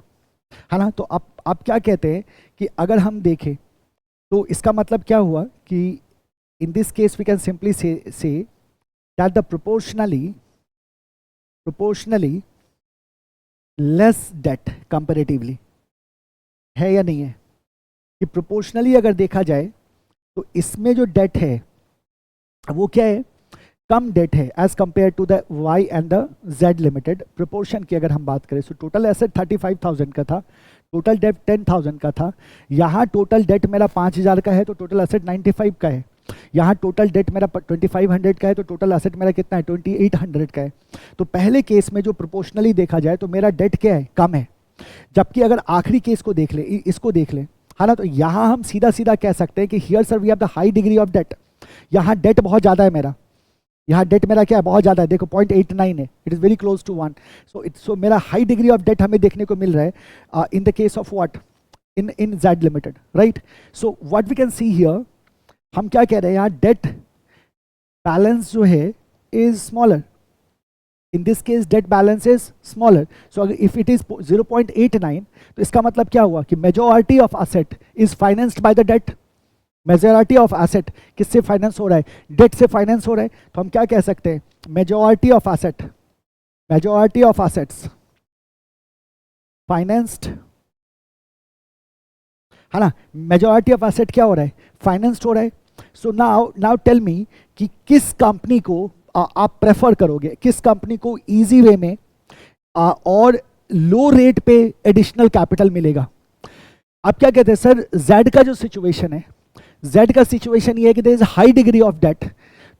S1: है ना। तो आप क्या कहते हैं कि अगर हम देखें तो इसका मतलब क्या हुआ कि in this case we can simply say that the proportionally less debt comparatively, है या नहीं है, कि प्रोपोर्शनली अगर देखा जाए तो इसमें जो डेट है वो क्या है, कम डेट है as compare to the Y and the Z limited. Proportion की अगर हम बात करें तो टोटल एसेट 35,000 का था, टोटल डेट 10,000 का था। यहाँ टोटल डेट मेरा 5,000 का है तो टोटल एसेट 95 का है। यहाँ टोटल डेट मेरा 2500 का है तो टोटल एसेट मेरा कितना है 2800 का है। तो पहले केस में जो प्रोपोर्शनली देखा जाए तो मेरा डेट क्या है, कम है। जबकि अगर आखिरी केस को देख ले, इसको देख ले, है ना, तो यहाँ हम सीधा सीधा कह सकते हैं कि here sir we have the high degree of debt. यहाँ डेट बहुत ज़्यादा है मेरा, यहाँ डेट मेरा क्या है, बहुत ज़्यादा है, देखो 0.89 है, it is very close to 1। So मेरा हाई डिग्री ऑफ डेट हमें देखने को मिल रहा है in the case of what, in Z limited, right. So what we can see here, हम क्या कह रहे हैं यहाँ, डेट बैलेंस जो है is smaller. In this case debt balance is smaller. So अगर इफ इट इज 0.89 तो इसका मतलब क्या हुआ कि majority of asset is financed by the debt. Majority of asset किससे फाइनेंस हो रहा है, डेट से फाइनेंस हो रहा है। तो हम क्या कह सकते हैं, majority of asset, majority of assets financed, है ना, मेजॉरिटी ऑफ एसेट क्या हो रहा है, फाइनेंस्ड हो रहा है। सो नाउ टेल मी कि किस कंपनी को आप प्रेफर करोगे, किस कंपनी को इजी वे में और लो रेट पे एडिशनल कैपिटल मिलेगा। आप क्या कहते हैं सर, जेड का जो सिचुएशन है, जेड का सिचुएशन ये है कि there is high degree of debt.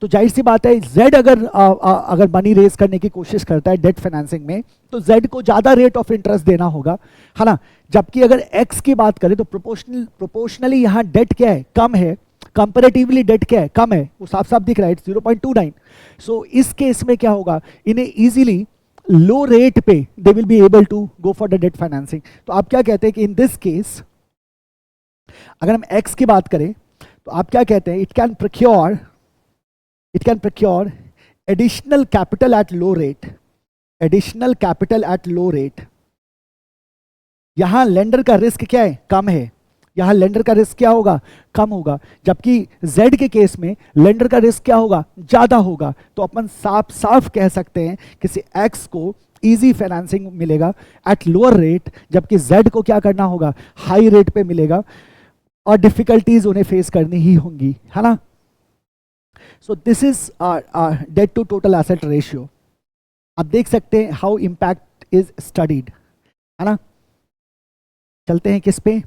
S1: तो जाहिर सी बात है जेड अगर मनी रेज करने की कोशिश करता है डेट फाइनेंसिंग में तो जेड को ज़्यादा रेट ऑफ इंटरेस्ट देना होगा, है ना। जबकि अगर एक्स की बात करें तो प्रोपोर्शनली यहाँ डेट क्या है, कम है, कंपेरेटिवली डेट क्या है, कम है, वो साफ साफ दिख रहा है, 0.29। सो इस केस में क्या होगा, इन्हें इजीली लो रेट पे they will be able to go for the debt financing. तो आप क्या कहते हैं कि इन दिस केस अगर हम एक्स की बात करें तो आप क्या कहते हैं, it can procure additional capital at low rate, additional capital at low rate. यहां लेंडर का रिस्क क्या है, कम है, यहां लेंडर का रिस्क क्या होगा, कम होगा। जबकि जेड के केस में लेंडर का रिस्क क्या होगा, ज्यादा होगा। तो अपन साफ साफ कह सकते हैं किसी एक्स को इजी फाइनेंसिंग मिलेगा एट लोअर रेट, जबकि जेड को क्या करना होगा, हाई रेट पे मिलेगा और डिफिकल्टीज उन्हें फेस करनी ही होंगी, है ना। So this is debt to total asset ratio. आप देख सकते हैं हाउ इंपैक्ट इज स्टडीड, है ना। चलते हैं किस पे,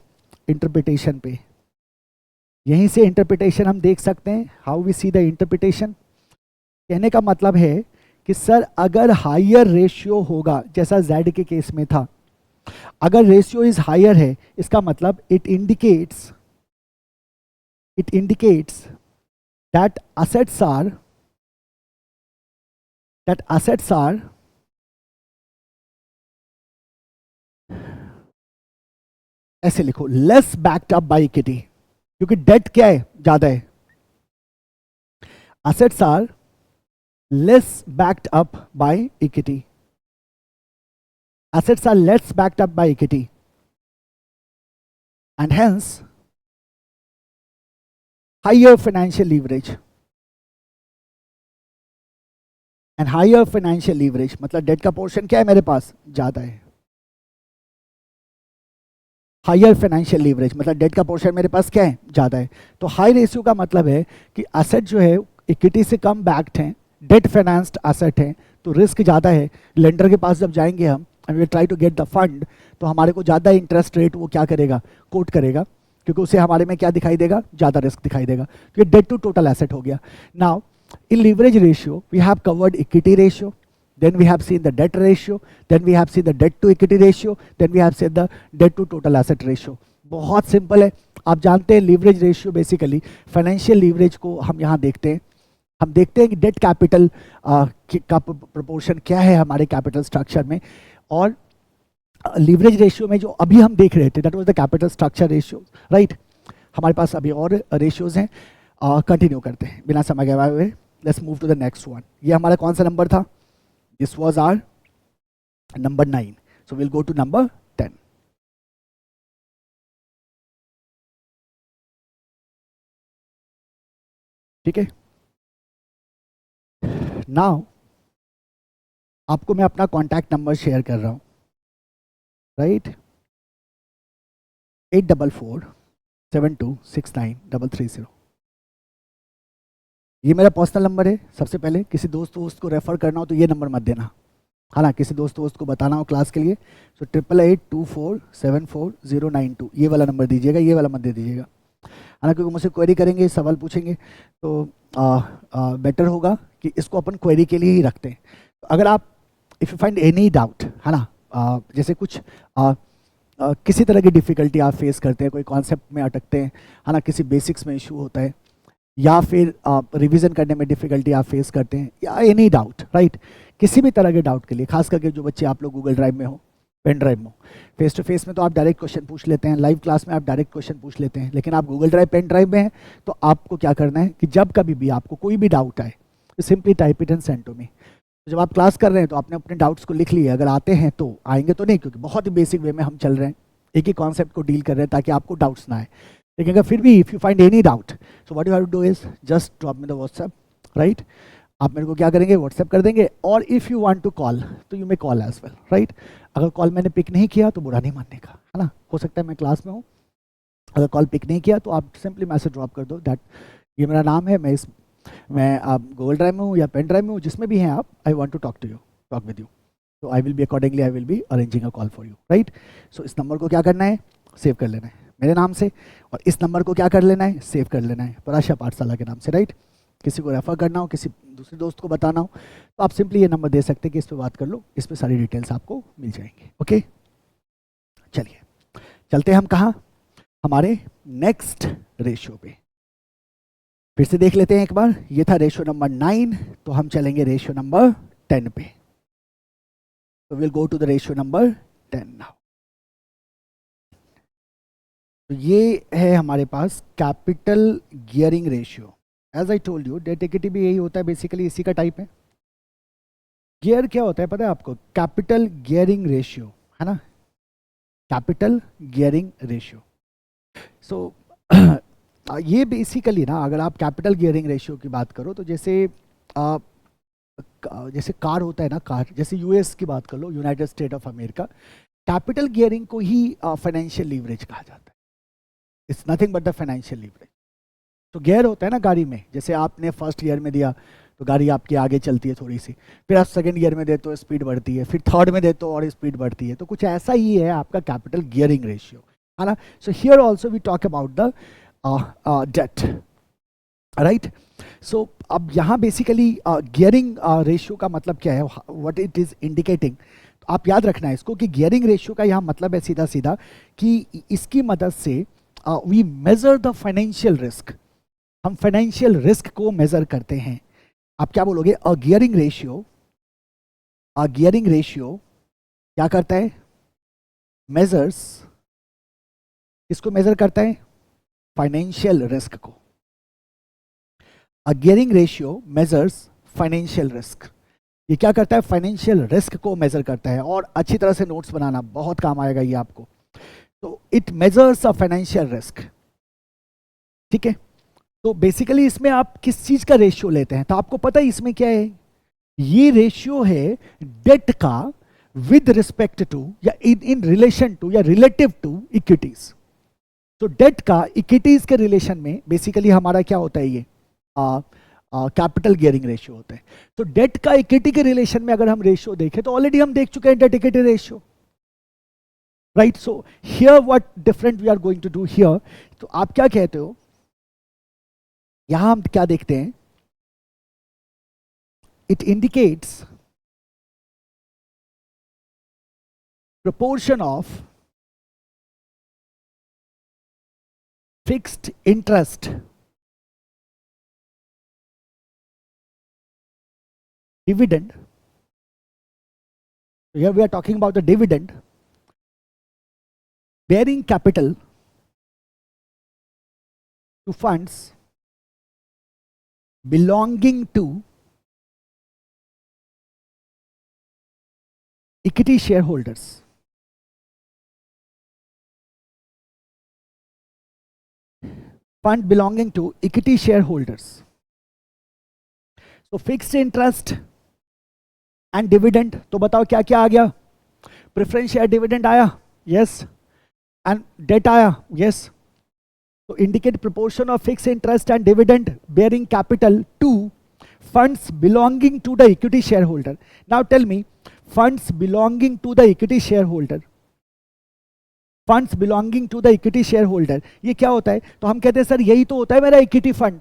S1: इंटरप्रिटेशन पे। यहीं से इंटरप्रिटेशन हम देख सकते हैं, how we see the interpretation. कहने का मतलब है कि सर अगर हायर रेशियो होगा जैसा जेड के केस में था, अगर रेशियो इज हायर है इसका मतलब it indicates that assets are ऐसे लिखो, less backed up by equity, क्योंकि डेट क्या है, ज्यादा है। assets are less backed up by equity, assets are less backed up by equity and hence higher financial leverage, and higher financial leverage मतलब डेट का पोर्शन क्या है मेरे पास, ज्यादा है। हायर फाइनेंशियल लीवरेज मतलब डेट का पोर्शन मेरे पास क्या है, ज़्यादा है। तो हाई रेशियो का मतलब है कि एसेट जो है इक्विटी से कम बैक्ड हैं, डेट फाइनेंस्ड एसेट हैं, तो रिस्क ज़्यादा है। लेंडर के पास जब जाएंगे हम and we try to get the fund, तो हमारे को ज़्यादा इंटरेस्ट रेट वो क्या करेगा, कोट करेगा, क्योंकि उसे हमारे में क्या दिखाई देगा, ज़्यादा रिस्क दिखाई देगा। तो ये डेट टू टोटल एसेट हो गया। Now in leverage ratio we have covered equity ratio, then we have seen the debt ratio, then we have seen the debt to equity ratio, then we have seen the debt to total asset ratio। बहुत सिंपल है, आप जानते हैं leverage ratio basically financial leverage को हम यहाँ देखते हैं। हम देखते हैं कि डेट कैपिटल का प्रोपोर्शन क्या है हमारे कैपिटल स्ट्रक्चर में, और लीवरेज रेशियो में जो अभी हम देख रहे थे that was the capital structure ratio, right. हमारे पास अभी और रेशियोज हैं, कंटिन्यू करते हैं बिना समय गवाए हुए। Let's move to the next one. ये हमारा कौन सा नंबर था, this was our number 9, so we'll go to number 10। ठीक है, नाउ आपको मैं अपना कॉन्टैक्ट नंबर शेयर कर रहा हूं, राइट, 8447269330। ये मेरा पर्सनल नंबर है। सबसे पहले किसी दोस्त को रेफर करना हो तो ये नंबर मत देना, है ना। किसी दोस्त को बताना हो क्लास के लिए तो 8882474092 ये वाला नंबर दीजिएगा, ये वाला मत दे दीजिएगा, है ना। क्योंकि मुझसे क्वेरी करेंगे, सवाल पूछेंगे तो बेटर होगा कि इसको अपन क्वेरी के लिए ही रखते हैं। तो अगर आप if you find any doubt, है ना, जैसे कुछ किसी तरह की डिफ़िकल्टी आप फेस करते हैं, कोई कॉन्सेप्ट में अटकते हैं, है ना, किसी बेसिक्स में इशू होता है, या फिर रिवीजन करने में डिफ़िकल्टी आप फेस करते हैं, या एनी डाउट, राइट। किसी भी तरह के डाउट के लिए, खास करके जो बच्चे आप लोग गूगल ड्राइव में हो, पेन ड्राइव में हो, फेस टू फेस में तो आप डायरेक्ट क्वेश्चन पूछ लेते हैं, लाइव क्लास में आप डायरेक्ट क्वेश्चन पूछ लेते हैं, लेकिन आप गूगल ड्राइव, पेन ड्राइव में हैं तो आपको क्या करना है कि जब कभी भी आपको कोई भी डाउट आए तो simply type it and send to me. जब आप क्लास कर रहे हैं तो आपने अपने डाउट्स को लिख लिए, अगर आते हैं तो, आएंगे तो नहीं, क्योंकि बहुत ही बेसिक वे में हम चल रहे हैं, एक ही कॉन्सेप्ट को डील कर रहे हैं ताकि आपको डाउट्स ना आए। लेकिन अगर फिर भी if you find any doubt, so what you have to do is just drop me the WhatsApp, right. आप मेरे को क्या करेंगे, व्हाट्सएप कर देंगे, और if you want to call तो you may call as well, right. अगर कॉल मैंने पिक नहीं किया तो बुरा नहीं मानने का, है ना। हो सकता है मैं क्लास में हूँ, अगर कॉल पिक नहीं किया तो आप सिंपली मैसेज ड्रॉप कर दो दैट ये मेरा नाम है, मैं आप गूगल ड्राइव में हूँ या पेन ड्राइव में हूँ, जिसमें भी हैं आप, I want to talk with you, तो I will be accordingly I will be arranging a call for you, right. So इस नंबर को क्या करना है, सेव कर लेना है मेरे नाम से, और इस नंबर को क्या कर लेना है, सेव कर लेना है पराशा पाठशाला के नाम से, राइट। किसी को रेफर करना हो, किसी दूसरे दोस्त को बताना हो तो आप सिंपली ये नंबर दे सकते हैं कि इस पर बात कर लो, इस पर सारी डिटेल्स आपको मिल जाएंगी। ओके, चलिए चलते हैं हम कहाँ, हमारे नेक्स्ट रेशियो पे। फिर से देख लेते हैं एक बार, ये था रेशियो नंबर 9, तो हम चलेंगे रेशियो नंबर 10 पे। तो will go to the ratio number 10 now. तो ये है हमारे पास capital gearing ratio. As I told you, debt equity भी यही होता है, बेसिकली इसी का टाइप है। गियर क्या होता है पता है आपको, कैपिटल गियरिंग रेशियो, है ना, कैपिटल गियरिंग रेशियो। सो ये बेसिकली ना, अगर आप कैपिटल गियरिंग रेशियो की बात करो तो जैसे जैसे कार होता है ना, कार, जैसे यूएस की बात कर लो, United State of America, capital gearing को ही फाइनेंशियल लीवरेज कहा जाता है। It's nothing but the financial leverage. तो गियर होता है ना गाड़ी में, जैसे आपने फर्स्ट गियर में दिया तो गाड़ी आपकी आगे चलती है थोड़ी सी, फिर आप सेकंड गियर में देते हो स्पीड बढ़ती है, फिर थर्ड में देते हो और स्पीड बढ़ती है, तो कुछ ऐसा ही है आपका कैपिटल गियरिंग रेशियो, है ना। So here also we talk about the debt, right. सो अब यहाँ बेसिकली गियरिंग रेशियो का मतलब क्या है, व्हाट इट इज इंडिकेटिंग, तो आप याद रखना है इसको कि गियरिंग रेशियो का यहाँ मतलब है सीधा सीधा कि इसकी मदद से we measure the financial risk, हम फाइनेंशियल रिस्क को मेजर करते हैं। आप क्या बोलोगे, अ गियरिंग रेशियो क्या करता है, मेजर्स, किसको मेजर करता है, फाइनेंशियल रिस्क को। A gearing ratio measures financial risk, ये क्या करता है, फाइनेंशियल रिस्क को मेजर करता है। और अच्छी तरह से नोट्स बनाना, बहुत काम आएगा ये आपको। तो it measures a financial risk, ठीक है। तो बेसिकली इसमें आप किस चीज का रेशियो लेते हैं, तो आपको पता है इसमें क्या है, ये रेशियो है डेट का विद रिस्पेक्ट टू या इन रिलेशन टू या रिलेटिव टू इक्विटीज। तो डेट का इक्विटीज के रिलेशन में बेसिकली हमारा क्या होता है, ये कैपिटल गियरिंग रेशियो होता है। तो डेट का इक्विटी के रिलेशन में अगर हम रेशियो देखें तो ऑलरेडी हम देख चुके हैं debt equity ratio, right. So here what different we are going to do here, तो आप क्या कहते हो, यहां हम क्या देखते हैं, it indicates proportion of fixed interest dividend. Here we are talking about the dividend bearing capital to funds belonging to equity shareholders. Fund belonging to equity shareholders. So fixed interest and dividend, तो बताओ क्या क्या आ गया, प्रेफरेंस शेयर डिविडेंड आया, यस, एंड डेट आया, यस, तो indicate proportion of fix interest and dividend bearing capital to funds belonging to the equity share holder. Now tell me, funds belonging to the equity share holder, funds belonging to the equity share holder, ये क्या होता है? तो हम कहते हैं सर यही तो होता है मेरा इक्विटी फंड,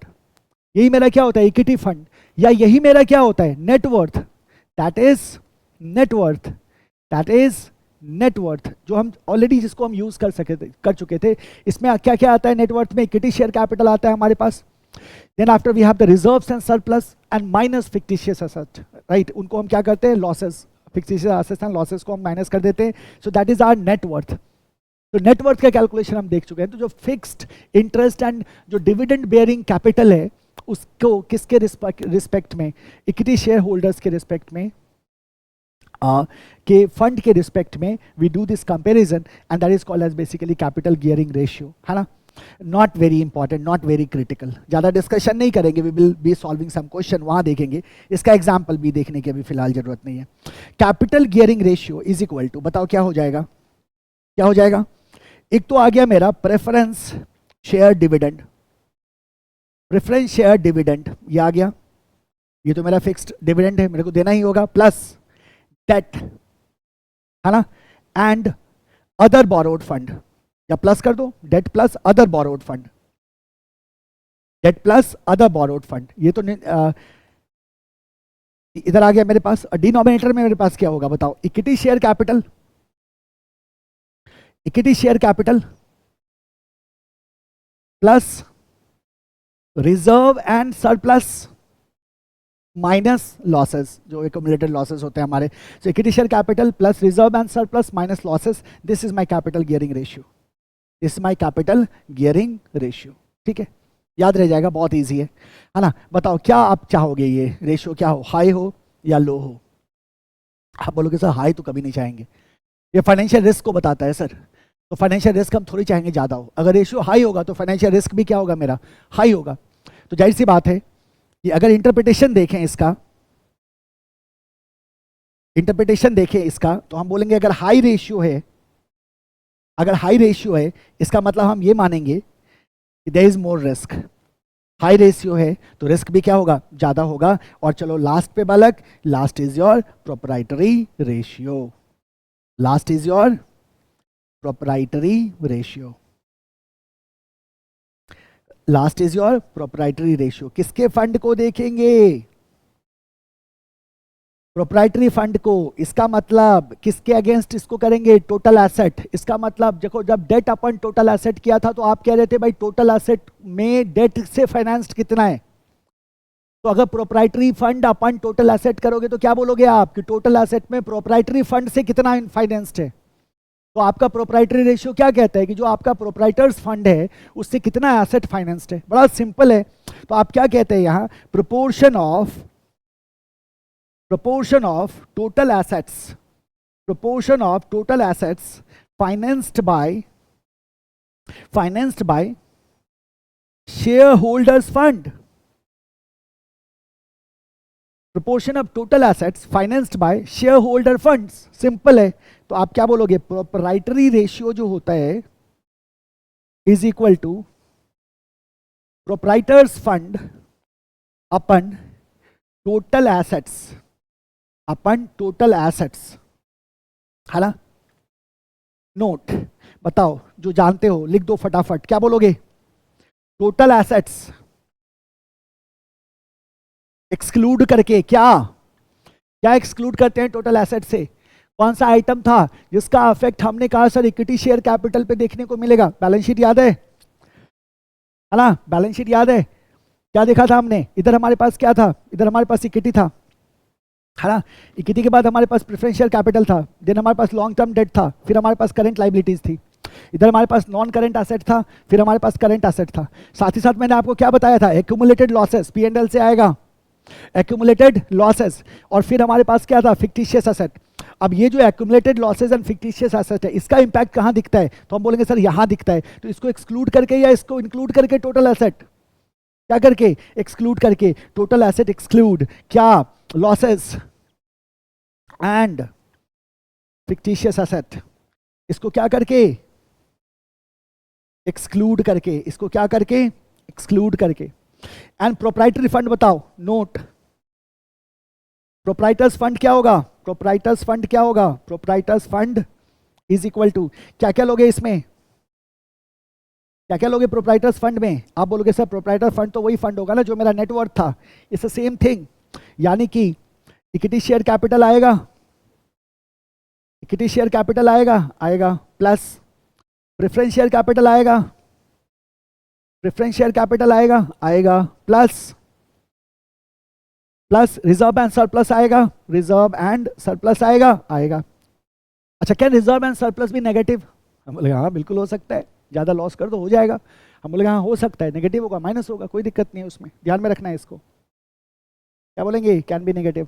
S1: यही मेरा क्या होता है? Equity fund. या यही मेरा क्या होता है? Net worth. That is net worth, that is net worth, जो हम ऑलरेडी जिसको हम यूज कर चुके थे. इसमें क्या क्या आता है नेटवर्थ में? इक्विटी शेयर कैपिटल आता है हमारे पास. Then after we have the reserves and surplus and minus fictitious asset, right. उनको हम क्या करते हैं? Losses, fictitious assets and losses को हम माइनस कर देते हैं. So that is our net worth. तो नेटवर्थ का कैलकुलेशन हम देख चुके हैं. तो जो फिक्स्ड इंटरेस्ट एंड जो डिविडेंड बेयरिंग कैपिटल है उसको किसके रिस्पेक्ट में? इक्विटी शेयर होल्डर्स के रिस्पेक्ट में, के फंड के रिस्पेक्ट में we do this comparison and that is called as basically capital gearing ratio, है ना. Not very important, not very critical, ज़्यादा डिस्कशन नहीं करेंगे. We will be solving some question, वहाँ देखेंगे. इसका एग्जाम्पल भी देखने की अभी फिलहाल जरूरत नहीं है. Capital gearing ratio is equal to, बताओ क्या हो जाएगा? क्या हो जाएगा? एक तो आ गया मेरा preference share dividend, preference share dividend ये आ गया. ये तो मेरा फिक्स्ड डिविडेंड है, मेरे को देना ही होगा. प्लस डेट, है ना, एंड अदर बोरोड फंड, या प्लस कर दो, debt plus other borrowed fund, debt plus other borrowed fund. ये तो इधर आ गया मेरे पास. डिनोमिनेटर में मेरे पास क्या होगा बताओ? Equity share capital, equity share capital plus reserve and surplus minus losses, जो एक्यूमुलेटेड लॉसेस होते हैं हमारे. So equity share capital plus reserve and surplus minus losses, this is my capital gearing ratio, this is my capital gearing ratio. ठीक है, याद रह जाएगा, बहुत इजी है ना. बताओ क्या आप चाहोगे ये रेशियो क्या हो? हाई हो या लो हो? आप बोलोगे सर हाई तो कभी नहीं चाहेंगे, ये फाइनेंशियल रिस्क को बताता है सर. तो फाइनेंशियल रिस्क हम थोड़ी चाहेंगे ज़्यादा हो. अगर रेशियो हाई होगा तो फाइनेंशियल रिस्क भी क्या होगा मेरा? हाई होगा. तो जाहिर सी बात है कि अगर इंटरप्रिटेशन देखें इसका, इंटरप्रिटेशन देखें इसका, तो हम बोलेंगे अगर हाई रेशियो है, अगर हाई रेशियो है इसका मतलब हम ये मानेंगे कि there is more risk. High ratio है तो रिस्क भी क्या होगा? ज़्यादा होगा. और चलो लास्ट पे बालक, last is your proprietary ratio, last is your proprietary ratio, last is your proprietary ratio. किसके फंड को देखेंगे? प्रोप्राइटरी फंड को. इसका मतलब किसके अगेंस्ट इसको करेंगे? Total asset. इसका मतलब देखो, जब डेट अपन टोटल एसेट किया था तो आप कह रहे थे भाई टोटल एसेट में डेट से फाइनेंस्ड कितना है. तो अगर proprietary fund upon total asset करोगे तो क्या बोलोगे आप? कि टोटल एसेट में प्रोप्राइटरी फंड से कितना फाइनेंस्ड है. तो आपका प्रोप्राइटरी रेशियो क्या कहता है? कि जो आपका प्रोप्राइटर्स फंड है उससे कितना एसेट फाइनेंस्ड है. बड़ा सिंपल है. तो आप क्या कहते हैं यहाँ? Proportion of total assets, proportion of total assets financed by shareholders fund, proportion of total assets financed by shareholder funds. Simple है. तो आप क्या बोलोगे? प्रोप्राइटरी रेशियो जो होता है is equal to proprietors fund upon total assets, upon total assets, है ना. नोट बताओ, जो जानते हो लिख दो फटाफट. क्या बोलोगे? टोटल एसेट्स एक्सक्लूड करके. क्या क्या एक्सक्लूड करते हैं टोटल एसेट से? कौन सा आइटम था जिसका इफेक्ट हमने कहा सर इक्विटी शेयर कैपिटल पे देखने को मिलेगा? बैलेंस शीट याद है ना? बैलेंस शीट याद है? क्या देखा था हमने? इधर हमारे पास क्या था? इधर हमारे पास इक्विटी था, है ना. इक्विटी के बाद हमारे पास प्रेफरेंशियल कैपिटल था, देन हमारे पास लॉन्ग टर्म डेट था, फिर हमारे पास करंट लाइबिलिटीज थी, इधर हमारे पास नॉन करंट एसेट था, फिर हमारे पास करंट एसेट था. साथ ही साथ मैंने आपको क्या बताया था? एक्यूमुलेटेड लॉसेस, P&L से आएगा एक्यूमुलेटेड लॉसेस. और फिर हमारे पास क्या था? Fictitious asset. अब ये जो accumulated losses and fictitious asset है, इसका इंपैक्ट कहाँ दिखता है? तो हम बोलेंगे सर यहाँ दिखता है. तो इसको एक्सक्लूड करके या इसको इंक्लूड करके टोटल एसेट, क्या करके? एक्सक्लूड करके. टोटल एसेट एक्सक्लूड क्या? Losses and fictitious asset. इसको क्या करके? एक्सक्लूड करके, इसको क्या करके, एक्सक्लूड करके। एंड प्रोप्राइटरी फंड बताओ, नोट प्रोप्राइटर्स फंड क्या होगा, प्रोप्राइटर्स फंड क्या होगा, proprietors fund is equal to क्या क्या लोगे इसमें, क्या क्या लोगे प्रोप्राइटर्स फंड में। आप बोलोगे सर प्रोप्राइटर फंड तो वही फंड होगा ना जो मेरा नेटवर्थ था, इट्स द सेम थिंग। यानी कि इक्विटी शेयर कैपिटल आएगा, इक्विटी शेयर कैपिटल आएगा प्लस प्रेफरेंस शेयर कैपिटल आएगा, प्रेफरेंस शेयर कैपिटल आएगा प्लस रिजर्व एंड सरप्लस आएगा, रिजर्व एंड सरप्लस आएगा। अच्छा, क्या रिजर्व एंड सरप्लस भी नेगेटिव? हम बोले हाँ बिल्कुल हो सकता है, ज़्यादा लॉस कर दो हो जाएगा। हम बोले हाँ हो सकता है, नेगेटिव होगा, माइनस होगा, कोई दिक्कत नहीं है उसमें, ध्यान में रखना है इसको। क्या बोलेंगे, कैन बी नेगेटिव।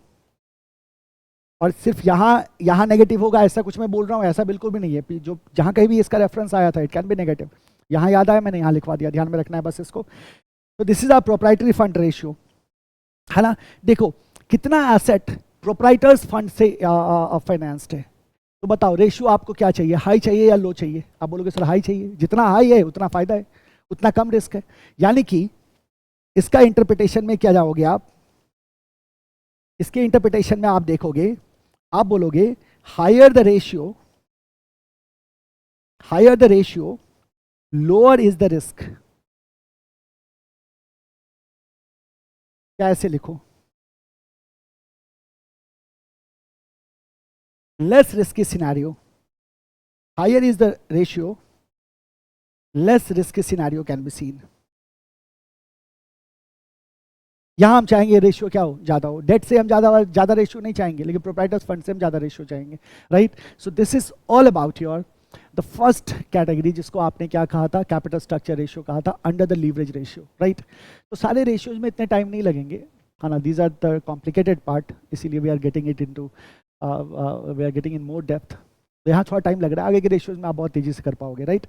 S1: और सिर्फ यहाँ नेगेटिव होगा ऐसा कुछ मैं बोल रहा हूँ, ऐसा बिल्कुल भी नहीं है। जो जहाँ कहीं भी इसका रेफरेंस आया था इट कैन बी नेगेटिव, यहाँ याद आया मैंने यहाँ लिखवा दिया, ध्यान में रखना है बस इसको। तो this is our proprietary fund ratio, है ना। देखो कितना एसेट प्रोप्राइटर्स फंड से फाइनेंस्ड है, तो बताओ रेशियो आपको क्या चाहिए, हाई चाहिए या लो चाहिए? आप बोलोगे सर हाई चाहिए, जितना हाई है उतना फायदा है, उतना कम रिस्क है। यानी कि इसका इंटरप्रिटेशन में क्या जाओगे आप, इसके इंटरप्रिटेशन में आप देखोगे, आप बोलोगे higher the ratio lower is the risk. क्या ऐसे लिखो, less risky scenario, higher is the ratio, less risky scenario can be seen। यहां हम चाहेंगे रेशियो क्या हो, ज्यादा हो। डेट से हम ज्यादा रेशियो नहीं चाहेंगे, लेकिन प्रोप्राइटर्स फंड से हम ज्यादा रेशियो चाहेंगे, right. So this is all about your the first category, जिसको आपने क्या कहा था, कैपिटल स्ट्रक्चर रेशियो कहा था, under the leverage ratio, right. तो सारे रेशियोज में इतने टाइम नहीं लगेंगे, है ना, these are the complicated part, इसीलिए we are getting it into we are getting in more depth. तो यहाँ थोड़ा टाइम लग रहा है, आगे के रेशियोज में आप बहुत तेजी से कर पाओगे, राइट।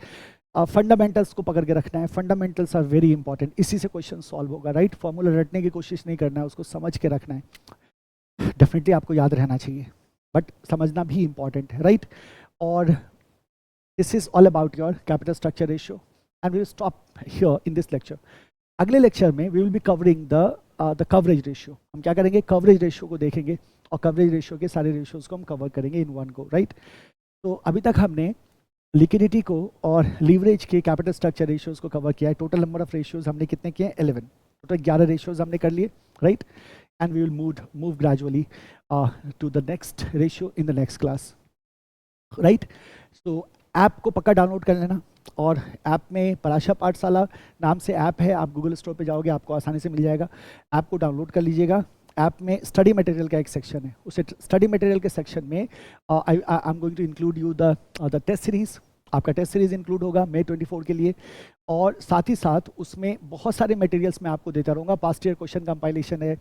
S1: फंडामेंटल्स को पकड़ के रखना है, फंडामेंटल्स आर वेरी इंपॉर्टेंट, इसी से क्वेश्चन सॉल्व होगा, राइट। फॉर्मूला रटने की कोशिश नहीं करना है, उसको समझ के रखना है। डेफिनेटली आपको याद रहना चाहिए, बट समझना भी इंपॉर्टेंट है, राइट। और this is all about your capital structure ratio and we will stop here in this lecture. अगले लेक्चर में we will be covering the coverage ratio. हम क्या करेंगे, कवरेज रेशियो को देखेंगे, और कवरेज रेशियो के सारे रेशियोज को हम कवर करेंगे इन वन गो, राइट। तो अभी तक हमने लिक्विडिटी को और लीवरेज के कैपिटल स्ट्रक्चर रेशियोज को कवर किया है। टोटल नंबर ऑफ रेशियोज हमने कितने किए, 11, टोटल 11 रेशियोज हमने कर लिए, right. And we will move gradually to the next ratio in the next class, right. So app को पक्का डाउनलोड कर लेना, और ऐप में पराशर पाठशाला नाम से ऐप है, आप गूगल स्टोर पे जाओगे आपको आसानी से मिल जाएगा, ऐप को डाउनलोड कर लीजिएगा। ऐप में स्टडी मटेरियल का एक सेक्शन है, उस स्टडी मटेरियल के सेक्शन में I am going to include you the test series. आपका टेस्ट सीरीज इंक्लूड होगा May 24 के लिए, और साथ ही साथ उसमें बहुत सारे मटेरियल्स मैं आपको देता रहूँगा। पास्ट ईयर क्वेश्चन कंपाइलेशन है,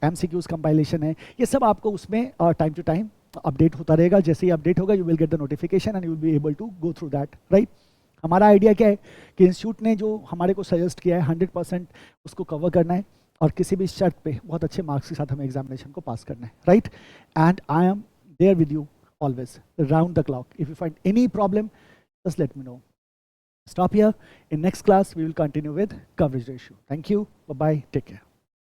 S1: MCQs कंपाइलेशन है, ये सब आपको उसमें टाइम टू टाइम अपडेट होता रहेगा। जैसे ही अपडेट होगा you will get the notification and you will be able to go through that, right. हमारा आइडिया क्या है कि इंस्टीट्यूट ने जो हमारे को सजेस्ट किया है 100% उसको कवर करना है, और किसी भी शर्त पे बहुत अच्छे मार्क्स के साथ हमें एग्जामिनेशन को पास करना है, right. And I am there with you always round the clock. If you find any problem just let me know. Stop here. In next class we will continue with coverage ratio. Thank you. Bye bye. Take care.